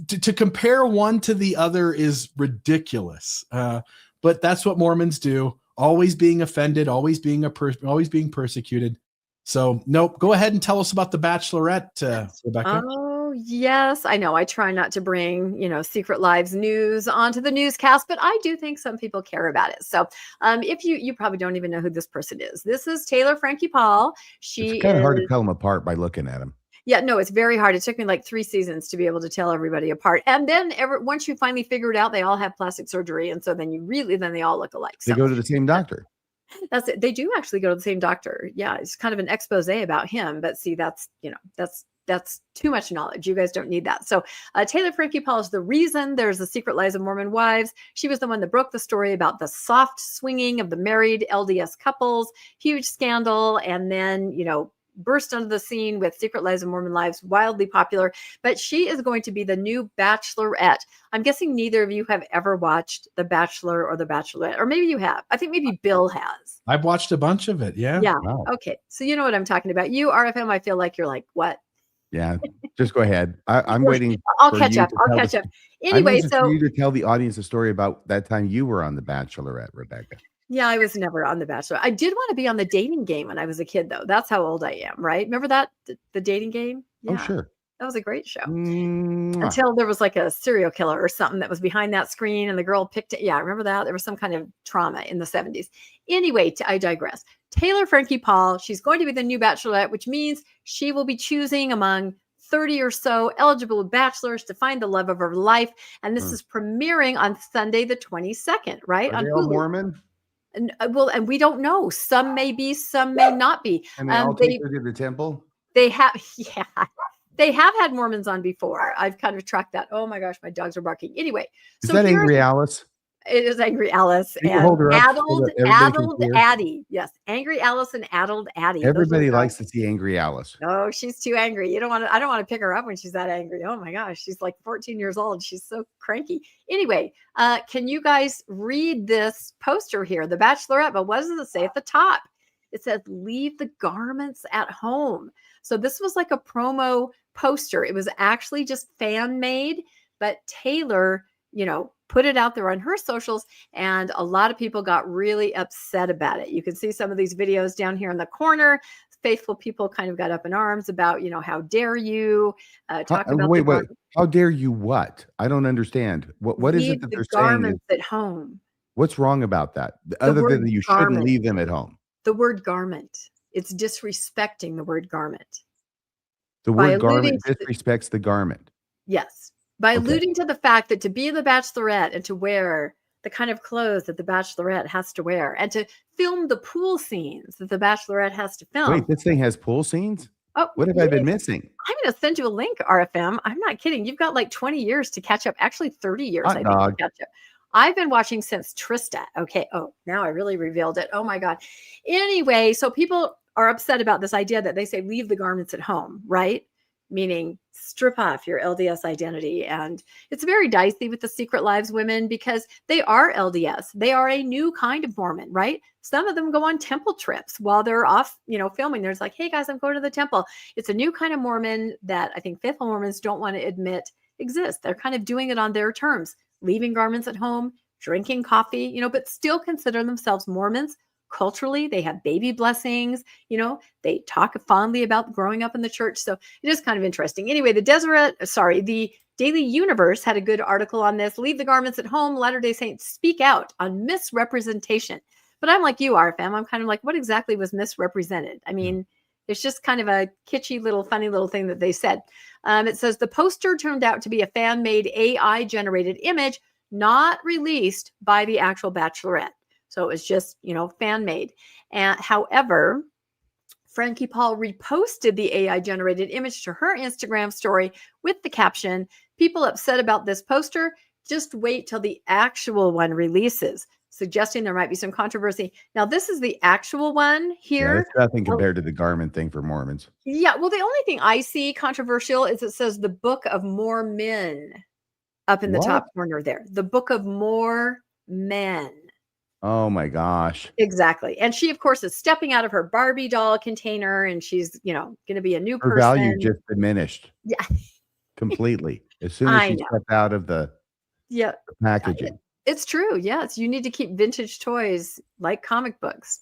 [SPEAKER 2] to compare one to the other is ridiculous. But that's what Mormons do. Always being offended, always being always being persecuted. So, nope. Go ahead and tell us about the Bachelorette, Rebecca.
[SPEAKER 4] Oh, yes. I know. I try not to bring, Secret Lives news onto the newscast, but I do think some people care about it. So, if you probably don't even know who this person is. This is Taylor Frankie Paul.
[SPEAKER 1] It's kind of hard to tell them apart by looking at them.
[SPEAKER 4] Yeah, no, it's very hard. It took me like 3 seasons to be able to tell everybody apart. And then once you finally figure it out, they all have plastic surgery. And so then they all look alike.
[SPEAKER 1] They
[SPEAKER 4] So
[SPEAKER 1] go to the same doctor.
[SPEAKER 4] that's it. They do actually go to the same doctor. Yeah, it's kind of an expose about him. But see, that's too much knowledge. You guys don't need that. So Taylor Frankie Paul is the reason there's the Secret Lives of Mormon Wives. She was the one that broke the story about the soft swinging of the married LDS couples, huge scandal. And then, burst onto the scene with Secret Lives of Mormon Wives, wildly popular. But she is going to be the new Bachelorette. I'm guessing neither of you have ever watched The Bachelor or The Bachelorette, or maybe you have. I think maybe Bill has.
[SPEAKER 2] I've watched a bunch of it. Yeah.
[SPEAKER 4] Yeah.
[SPEAKER 1] Wow.
[SPEAKER 4] Okay. So you know what I'm talking about. You, RFM, I feel like you're like, what?
[SPEAKER 1] Yeah, just go ahead. I'm waiting.
[SPEAKER 4] I'll
[SPEAKER 1] for
[SPEAKER 4] catch
[SPEAKER 1] you
[SPEAKER 4] up.
[SPEAKER 1] to
[SPEAKER 4] I'll
[SPEAKER 1] tell
[SPEAKER 4] catch
[SPEAKER 1] the-
[SPEAKER 4] up.
[SPEAKER 1] I'm
[SPEAKER 4] Anyway,
[SPEAKER 1] waiting for
[SPEAKER 4] so
[SPEAKER 1] you to tell the audience a story about that time you were on The Bachelorette, Rebecca.
[SPEAKER 4] yeah, I was never on The Bachelor. I did want to be on the dating game when I was a kid, though. That's how old I am, right? Remember that? The dating game?
[SPEAKER 1] Oh,
[SPEAKER 4] Yeah,
[SPEAKER 1] sure.
[SPEAKER 4] that was a great show.
[SPEAKER 1] Mwah.
[SPEAKER 4] Until there was like a serial killer or something that was behind that screen and the girl picked it. Yeah, I remember that. There was some kind of trauma in the 70s. Anyway, I digress. Taylor Frankie Paul, she's going to be the new Bachelorette, which means she will be choosing among 30 or so eligible bachelors to find the love of her life. And this is premiering on Sunday, the 22nd, right?
[SPEAKER 1] Are
[SPEAKER 4] On
[SPEAKER 1] they all
[SPEAKER 4] Hulu.
[SPEAKER 1] Mormon?
[SPEAKER 4] And and we don't know. Some may be, some may not be.
[SPEAKER 1] And they all take her to the temple?
[SPEAKER 4] They have, yeah, they have had Mormons on before. I've kind of tracked that. Oh my gosh, my dogs are barking. Anyway,
[SPEAKER 1] Is that Angry Alice?
[SPEAKER 4] It is Angry Alice
[SPEAKER 1] Can you hold her
[SPEAKER 4] and
[SPEAKER 1] up so that everybody can
[SPEAKER 4] addled
[SPEAKER 1] see her?
[SPEAKER 4] Addie. Yes, Angry Alice and addled Addie. Those are
[SPEAKER 1] Everybody
[SPEAKER 4] the
[SPEAKER 1] likes
[SPEAKER 4] dogs.
[SPEAKER 1] to see Angry Alice.
[SPEAKER 4] Oh, she's too angry. I don't want to pick her up when she's that angry. Oh my gosh, she's like 14 years old. She's so cranky. Anyway, can you guys read this poster here, The Bachelorette? But what does it say at the top? It says, "Leave the garments at home." So this was like a promo poster. It was actually just fan made, but Taylor, put it out there on her socials, and a lot of people got really upset about it. You can see some of these videos down here in the corner. Faithful people kind of got up in arms about, how dare you talk about
[SPEAKER 1] Wait. How dare you what? I don't understand. What is it
[SPEAKER 4] leave
[SPEAKER 1] that
[SPEAKER 4] the
[SPEAKER 1] they're saying?
[SPEAKER 4] garments at home.
[SPEAKER 1] What's wrong about that? Other
[SPEAKER 4] word
[SPEAKER 1] than you shouldn't
[SPEAKER 4] garment.
[SPEAKER 1] leave them at home.
[SPEAKER 4] The word garment. It's disrespecting the word garment.
[SPEAKER 1] The
[SPEAKER 4] By
[SPEAKER 1] word garment
[SPEAKER 4] alluding to
[SPEAKER 1] disrespects the garment.
[SPEAKER 4] Yes. By
[SPEAKER 1] Okay.
[SPEAKER 4] alluding to the fact that to be the Bachelorette and to wear the kind of clothes that the Bachelorette has to wear and to film the pool scenes that the Bachelorette has to film.
[SPEAKER 1] Wait, this thing has pool scenes?
[SPEAKER 4] Oh,
[SPEAKER 1] What have I been missing?
[SPEAKER 4] I'm going to send you a link, RFM. I'm not kidding. You've got like 20 years to catch up. Actually, 30 years,
[SPEAKER 1] Hot
[SPEAKER 4] I think, to
[SPEAKER 1] dog.
[SPEAKER 4] catch up. I've been watching since Trista. Okay. Oh, now I really revealed it. Oh my God. Anyway, so people are upset about this idea that they say leave the garments at home, right? Meaning strip off your LDS identity. And it's very dicey with the Secret Lives women because they are LDS. They are a new kind of Mormon, right? Some of them go on temple trips while they're off, filming. There's like, hey guys, I'm going to the temple. It's a new kind of Mormon that I think faithful Mormons don't want to admit exists. They're kind of doing it on their terms, leaving garments at home, drinking coffee, but still consider themselves Mormons. Culturally, they have baby blessings, they talk fondly about growing up in the church. So it is kind of interesting. Anyway, the Daily Universe had a good article on this. Leave the garments at home. Latter-day Saints speak out on misrepresentation. But I'm like you, RFM. I'm kind of like, what exactly was misrepresented? I mean, it's just kind of a kitschy little, funny little thing that they said. It says the poster turned out to be a fan-made AI-generated image, not released by the actual Bachelorette. So it was just, fan-made. And however, Frankie Paul reposted the AI-generated image to her Instagram story with the caption, "People upset about this poster, just wait till the actual one releases." suggesting there might be some controversy. Now, this is the actual one
[SPEAKER 1] Yeah,
[SPEAKER 4] here.
[SPEAKER 1] that's nothing compared to the garment thing for Mormons.
[SPEAKER 4] Yeah, well, the only thing I see controversial is it says the Book of Mormon up in the
[SPEAKER 1] What?
[SPEAKER 4] top corner there. The Book of Mormon.
[SPEAKER 1] Oh my gosh.
[SPEAKER 4] Exactly. And she, of course, is stepping out of her Barbie doll container, and she's, going to be a new
[SPEAKER 1] Her
[SPEAKER 4] person.
[SPEAKER 1] value just diminished
[SPEAKER 4] Yeah,
[SPEAKER 1] completely as soon as
[SPEAKER 4] I
[SPEAKER 1] she
[SPEAKER 4] know.
[SPEAKER 1] stepped out of the
[SPEAKER 4] Yeah,
[SPEAKER 1] packaging.
[SPEAKER 4] it's true. Yes, you need to keep vintage toys like comic books,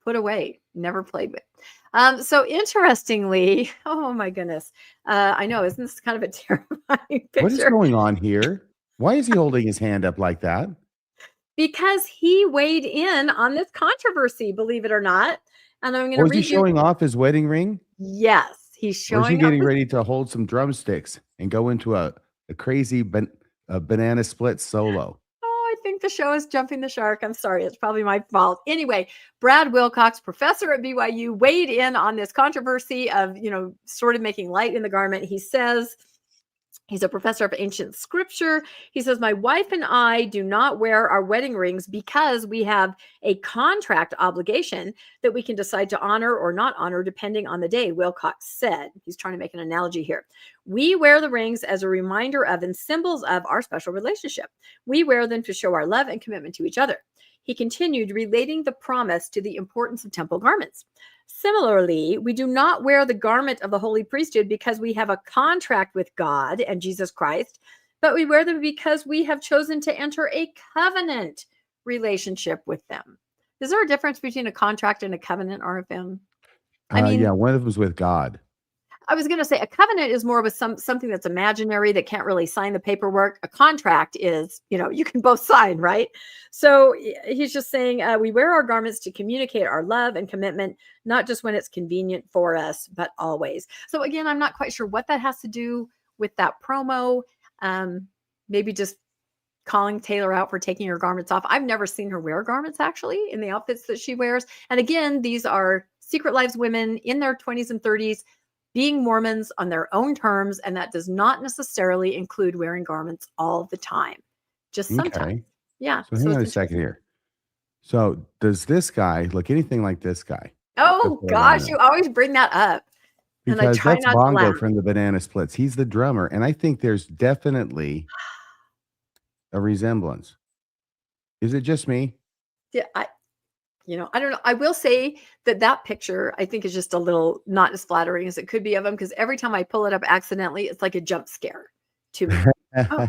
[SPEAKER 4] put away, never played with. So interestingly, oh my goodness, I know, isn't this kind of a terrifying picture?
[SPEAKER 1] What is going on here? Why is he holding his hand up like that?
[SPEAKER 4] Because he weighed in on this controversy, believe it or not. And I'm going to
[SPEAKER 1] Was he
[SPEAKER 4] read you.
[SPEAKER 1] showing off his wedding ring?
[SPEAKER 4] Yes, he's
[SPEAKER 1] Or is he
[SPEAKER 4] showing up.
[SPEAKER 1] getting ready to hold some drumsticks and go into a crazy banana split solo?
[SPEAKER 4] Oh, I think the show is jumping the shark. I'm sorry. It's probably my fault. Anyway, Brad Wilcox, professor at BYU, weighed in on this controversy of, sort of making light in the garment. He says, he's a professor of ancient scripture. He says, my wife and I do not wear our wedding rings because we have a contract obligation that we can decide to honor or not honor depending on the day, Wilcox said. He's trying to make an analogy here. We wear the rings as a reminder of and symbols of our special relationship. We wear them to show our love and commitment to each other. He continued, relating the promise to the importance of temple garments. Similarly, we do not wear the garment of the holy priesthood because we have a contract with God and Jesus Christ, but we wear them because we have chosen to enter a covenant relationship with them. Is there a difference between a contract and a covenant, RFM? I mean,
[SPEAKER 1] Yeah, one of them was with God.
[SPEAKER 4] I was going to say a covenant is more of something that's imaginary that can't really sign the paperwork. A contract is, you can both sign, right? So he's just saying we wear our garments to communicate our love and commitment, not just when it's convenient for us, but always. So again, I'm not quite sure what that has to do with that promo. Maybe just calling Taylor out for taking her garments off. I've never seen her wear garments actually in the outfits that she wears. And again, these are Secret Lives women in their 20s and 30s being Mormons on their own terms, and that does not necessarily include wearing garments all the time, just sometimes.
[SPEAKER 1] Okay.
[SPEAKER 4] Yeah.
[SPEAKER 1] So hang on a second here. So does this guy look anything like this guy?
[SPEAKER 4] Oh gosh, you always bring that up.
[SPEAKER 1] Because
[SPEAKER 4] and I try
[SPEAKER 1] that's
[SPEAKER 4] not to
[SPEAKER 1] Bongo
[SPEAKER 4] laugh.
[SPEAKER 1] from the Banana Splits. He's the drummer, and I think there's definitely a resemblance. Is it just me?
[SPEAKER 4] Yeah, I don't know. I will say that picture I think is just a little not as flattering as it could be of him, because every time I pull it up accidentally, it's like a jump scare to me. Oh.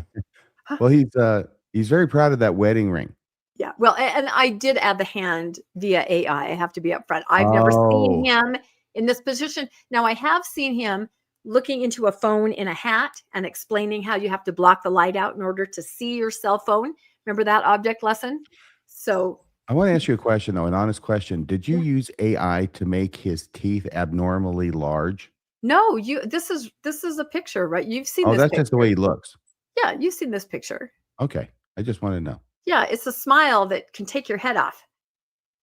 [SPEAKER 1] Well, he's very proud of that wedding ring.
[SPEAKER 4] Yeah. Well, and I did add the hand via AI. I have to be upfront. I've never seen him in this position. Now, I have seen him looking into a phone in a hat and explaining how you have to block the light out in order to see your cell phone. Remember that object lesson? So
[SPEAKER 1] I want to ask you a question, though, an honest question. Did you use AI to make his teeth abnormally large?
[SPEAKER 4] No, this is a picture, right? You've seen this
[SPEAKER 1] that's
[SPEAKER 4] picture.
[SPEAKER 1] just the way he looks.
[SPEAKER 4] Yeah, you've seen this picture.
[SPEAKER 1] Okay. I just want to know.
[SPEAKER 4] Yeah, it's a smile that can take your head off.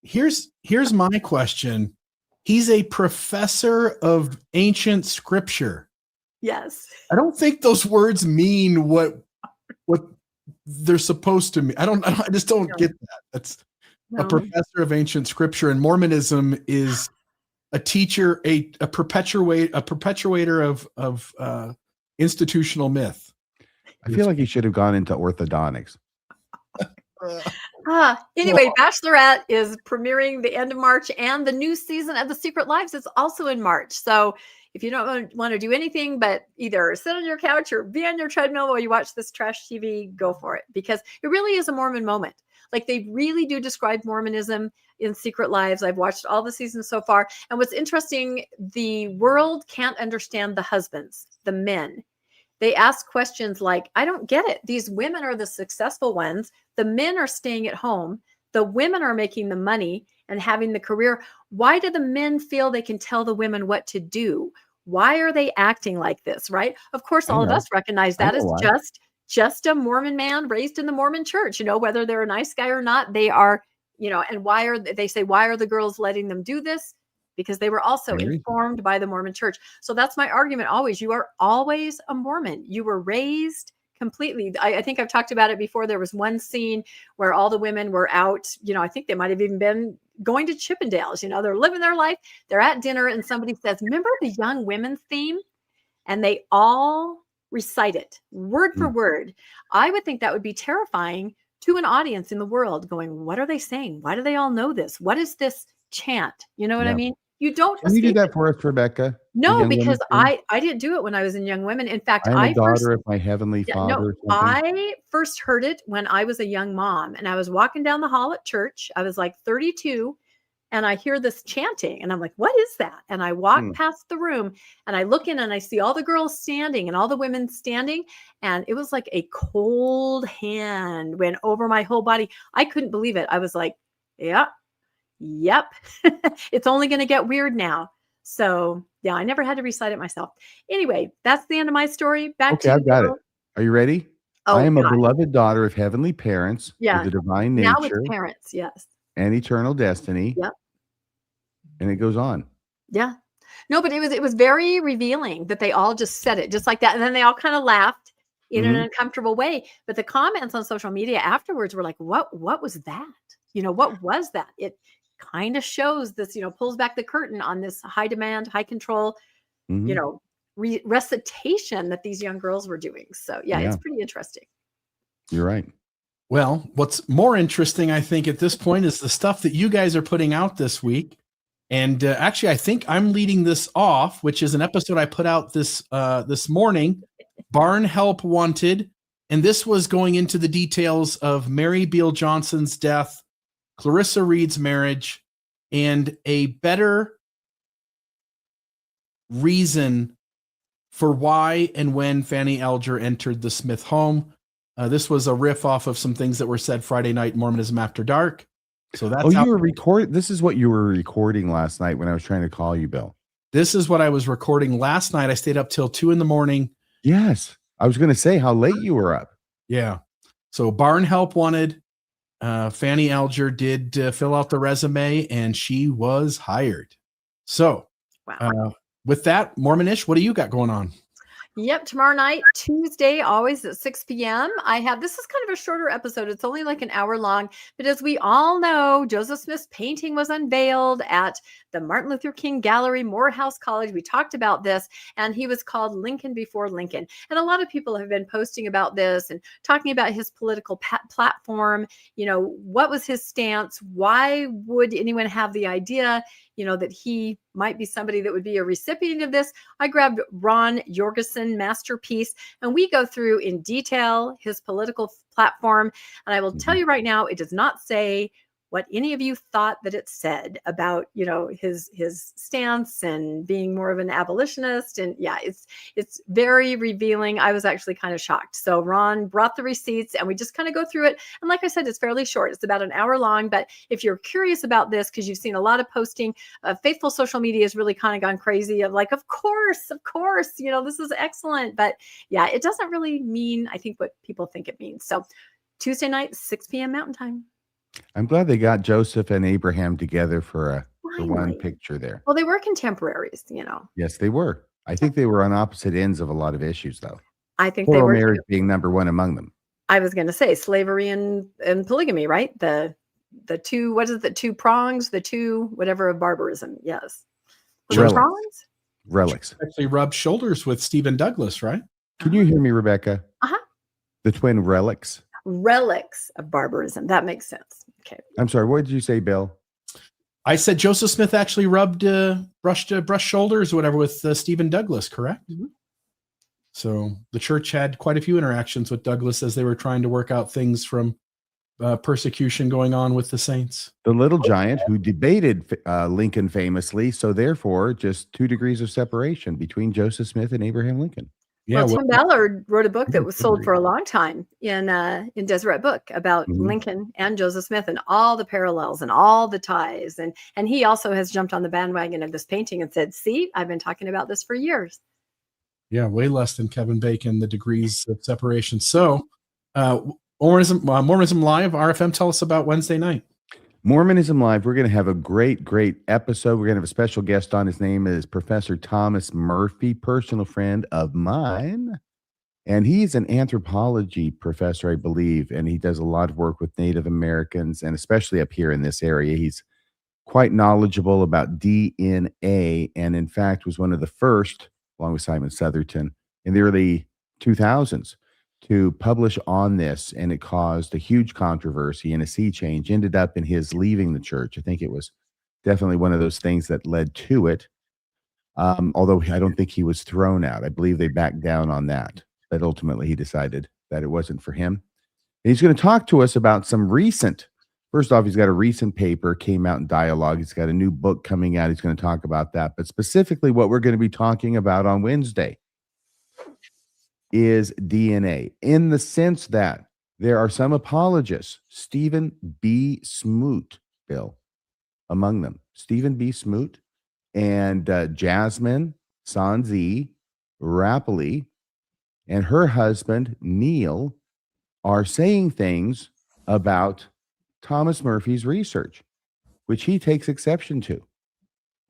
[SPEAKER 2] Here's my question. He's a professor of ancient scripture.
[SPEAKER 4] Yes.
[SPEAKER 2] I don't think those words mean what they're supposed to mean. I just don't get that. That's a professor of ancient scripture, and Mormonism is a teacher, a perpetuator of institutional myth.
[SPEAKER 1] I feel like he should have gone into orthodontics.
[SPEAKER 4] Anyway, Bachelorette is premiering the end of March, and the new season of The Secret Lives is also in March. So if you don't want to do anything but either sit on your couch or be on your treadmill while you watch this trash TV, go for it, because it really is a Mormon moment. Like, they really do describe Mormonism in Secret Lives. I've watched all the seasons so far. And what's interesting, the world can't understand the husbands, the men. They ask questions like, I don't get it. These women are the successful ones. The men are staying at home. The women are making the money and having the career. Why do the men feel they can tell the women what to do? Why are they acting like this, right? Of course, all of us recognize that as just a Mormon man raised in the Mormon church, whether they're a nice guy or not, they are, and why are the girls letting them do this? Because they were also informed by the Mormon church. So that's my argument always. You are always a Mormon. You were raised completely. I think I've talked about it before. There was one scene where all the women were out, I think they might have even been going to Chippendales, they're living their life. They're at dinner and somebody says, remember the young women's theme? And they all recite it word for word. I would think that would be terrifying to an audience in the world going, what are they saying? Why do they all know this? What is this chant? You know what I mean? You don't.
[SPEAKER 1] Can you do that for us, Rebecca?
[SPEAKER 4] No, because I didn't do it when I was in Young Women. In fact,
[SPEAKER 1] I am a daughter of my heavenly Father.
[SPEAKER 4] I first heard it when I was a young mom, and I was walking down the hall at church. I was like 32, and I hear this chanting, and I'm like, "What is that?" And I walk past the room, and I look in, and I see all the girls standing and all the women standing, and it was like a cold hand went over my whole body. I couldn't believe it. I was like, "Yep." It's only going to get weird now. So yeah, I never had to recite it myself. Anyway, that's the end of my story. Back to you.
[SPEAKER 1] I've got it. Are you ready? I am a beloved daughter of heavenly parents with a divine nature.
[SPEAKER 4] Now it's parents, yes.
[SPEAKER 1] And eternal destiny.
[SPEAKER 4] Yep.
[SPEAKER 1] And it goes on.
[SPEAKER 4] Yeah. No, but it was very revealing that they all just said it just like that. And then they all kind of laughed in an uncomfortable way. But the comments on social media afterwards were like, what was that? What was that? It kind of shows this, pulls back the curtain on this high demand, high control, recitation that these young girls were doing. So yeah, it's pretty interesting.
[SPEAKER 1] You're right.
[SPEAKER 2] Well, what's more interesting, I think, at this point is the stuff that you guys are putting out this week. And actually, I think I'm leading this off, which is an episode I put out this morning, Barn Help Wanted. And this was going into the details of Mary Beale Johnson's death, Clarissa Reed's marriage, and a better reason for why and when Fanny Alger entered the Smith home. This was a riff off of some things that were said Friday night Mormonism After Dark. So that's
[SPEAKER 1] you were recording. This is what you were recording last night when I was trying to call you, Bill.
[SPEAKER 2] This is what I was recording last night. I stayed up till 2 a.m.
[SPEAKER 1] Yes. I was going to say how late you were up.
[SPEAKER 2] Yeah. So Barn Help Wanted. Fanny Alger did fill out the resume and she was hired. So with that, Mormonish, what do you got going on?
[SPEAKER 4] Yep. Tomorrow night, Tuesday, always at 6 p.m. This is kind of a shorter episode. It's only like an hour long, but as we all know, Joseph Smith's painting was unveiled at the Martin Luther King Gallery, Morehouse College. We talked about this, and he was called Lincoln Before Lincoln. And a lot of people have been posting about this and talking about his political platform. What was his stance? Why would anyone have the idea, that he might be somebody that would be a recipient of this? I grabbed Ron Jorgensen Masterpiece, and we go through in detail his political platform. And I will tell you right now, it does not say what any of you thought that it said about, his stance and being more of an abolitionist. And yeah, it's very revealing. I was actually kind of shocked. So Ron brought the receipts and we just kind of go through it. And like I said, it's fairly short. It's about an hour long. But if you're curious about this, because you've seen a lot of posting, faithful social media has really kind of gone crazy of like, of course, this is excellent. But yeah, it doesn't really mean, I think, what people think it means. So Tuesday night, 6 p.m. Mountain Time.
[SPEAKER 1] I'm glad they got Joseph and Abraham together for one picture there.
[SPEAKER 4] Well, they were contemporaries,
[SPEAKER 1] Yes, they were. I think they were on opposite ends of a lot of issues, though.
[SPEAKER 4] I think they were.
[SPEAKER 1] Marriage being number one among them.
[SPEAKER 4] I was going to say slavery and polygamy, right? The two, what is it? The two prongs, the two whatever of barbarism. Yes.
[SPEAKER 1] Relics. Relics.
[SPEAKER 2] Actually rubbed shoulders with Stephen Douglas, right?
[SPEAKER 1] Can you hear me, Rebecca? The twin relics.
[SPEAKER 4] Relics of barbarism. That makes sense. Okay.
[SPEAKER 1] I'm sorry. What did you say, Bill?
[SPEAKER 2] I said Joseph Smith actually brushed shoulders or whatever with Stephen Douglas, correct? Mm-hmm. So the church had quite a few interactions with Douglas as they were trying to work out things from persecution going on with the saints.
[SPEAKER 1] The little giant who debated Lincoln famously. So therefore, just 2 degrees of separation between Joseph Smith and Abraham Lincoln.
[SPEAKER 4] Yeah, Tim Ballard wrote a book that was sold for a long time in Deseret Book about Lincoln and Joseph Smith and all the parallels and all the ties. And he also has jumped on the bandwagon of this painting and said, see, I've been talking about this for years.
[SPEAKER 2] Yeah, way less than Kevin Bacon, the degrees of separation. So Mormonism Live, RFM, tell us about Wednesday night.
[SPEAKER 1] Mormonism Live, we're going to have a great episode. We're going to have a special guest on. His name is Professor Thomas Murphy, personal friend of mine. And he's an anthropology professor, I believe, and he does a lot of work with Native Americans, and especially up here in this area. He's quite knowledgeable about DNA, and in fact was one of the first, along with Simon Southerton, in the early 2000s to publish on this, and it caused a huge controversy and a sea change. Ended up in his leaving the church. I think it was definitely one of those things that led to it. Although I don't think he was thrown out. I believe they backed down on that, but ultimately he decided that it wasn't for him. And he's going to talk to us about some recent. First off, he's got a recent paper came out in Dialogue. He's got a new book coming out. He's going to talk about that, but specifically what we're going to be talking about on Wednesday is DNA, in the sense that there are some apologists, Stephen B. Smoot, Bill, among them. Stephen B. Smoot and Jasmine Sanzi Rapoli and her husband, Neil, are saying things about Thomas Murphy's research, which he takes exception to,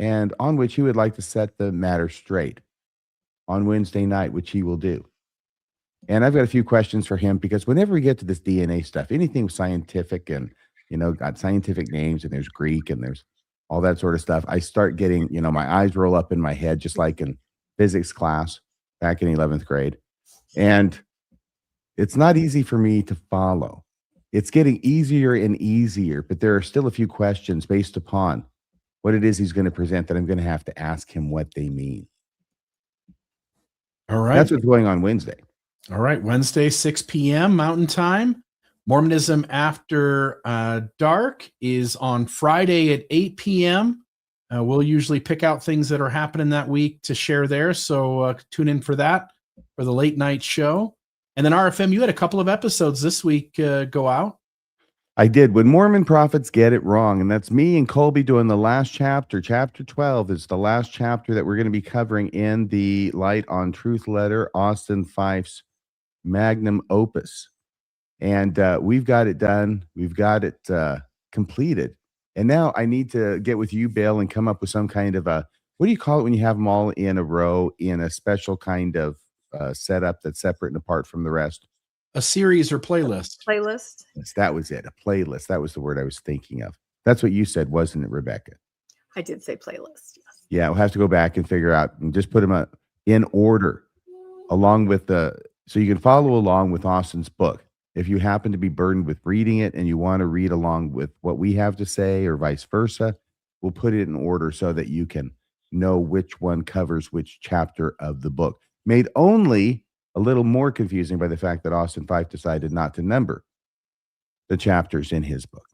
[SPEAKER 1] and on which he would like to set the matter straight on Wednesday night, which he will do. And I've got a few questions for him, because whenever we get to this DNA stuff, anything scientific and, got scientific names, and there's Greek and there's all that sort of stuff, I start getting, my eyes roll up in my head, just like in physics class back in 11th grade. And it's not easy for me to follow. It's getting easier and easier, but there are still a few questions based upon what it is he's going to present that I'm going to have to ask him what they mean.
[SPEAKER 2] All right.
[SPEAKER 1] That's what's going on Wednesday.
[SPEAKER 2] All right. Wednesday, 6 p.m. Mountain Time. Mormonism After Dark is on Friday at 8 p.m. We'll usually pick out things that are happening that week to share there. So tune in for that, for the late night show. And then RFM, you had a couple of episodes this week go out.
[SPEAKER 1] I did. When Mormon Prophets Get It Wrong. And that's me and Colby doing the last chapter. Chapter 12 is the last chapter that we're going to be covering in the Light on Truth letter, Austin Fife's magnum opus. And we've got it done. We've got it completed. And now I need to get with you, Bill, and come up with some kind of what do you call it when you have them all in a row in a special kind of setup that's separate and apart from the rest?
[SPEAKER 2] A series or playlist.
[SPEAKER 4] Playlist.
[SPEAKER 1] Yes, that was it. A playlist. That was the word I was thinking of. That's what you said, wasn't it, Rebecca?
[SPEAKER 4] I did say playlist. Yes.
[SPEAKER 1] Yeah, we'll have to go back and figure out and just put them in order along with so you can follow along with Austin's book. If you happen to be burdened with reading it and you want to read along with what we have to say or vice versa, we'll put it in order so that you can know which one covers which chapter of the book. Made only a little more confusing by the fact that Austin Fife decided not to number the chapters in his book.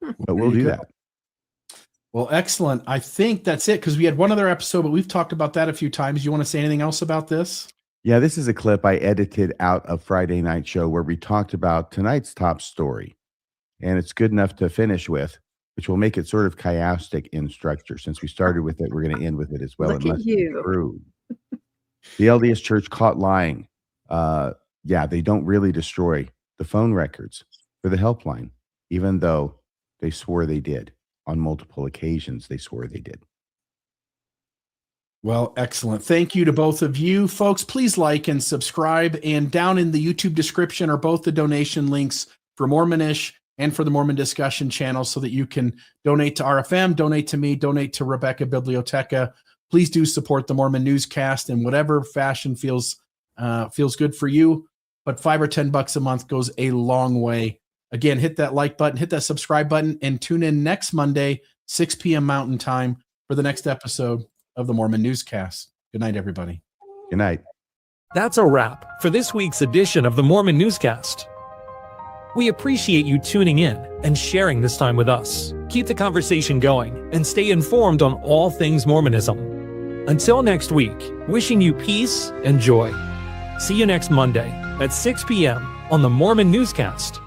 [SPEAKER 1] But we'll do that.
[SPEAKER 2] Well, excellent. I think that's it, because we had one other episode, but we've talked about that a few times. You want to say anything else about this?
[SPEAKER 1] Yeah, this is a clip I edited out of Friday night show where we talked about tonight's top story. And it's good enough to finish with, which will make it sort of chiastic in structure. Since we started with it, we're going to end with it as well.
[SPEAKER 4] Look at you.
[SPEAKER 1] The LDS Church caught lying. They don't really destroy the phone records for the helpline, even though they swore they did. On multiple occasions, they swore they did.
[SPEAKER 2] Well, excellent. Thank you to both of you. Folks, please like and subscribe. And down in the YouTube description are both the donation links for Mormonish and for the Mormon Discussion channel, so that you can donate to RFM, donate to me, donate to Rebecca Biblioteca. Please do support the Mormon Newscast in whatever fashion feels good for you. But $5 or $10 a month goes a long way. Again, hit that like button, hit that subscribe button, and tune in next Monday, 6 p.m. Mountain Time, for the next episode of the Mormon Newscast. Good night, everybody.
[SPEAKER 1] Good night.
[SPEAKER 5] That's a wrap for this week's edition of the Mormon Newscast. We appreciate you tuning in and sharing this time with us. Keep the conversation going and stay informed on all things Mormonism. Until next week, wishing you peace and joy. See you next Monday at 6 p.m. on the Mormon Newscast.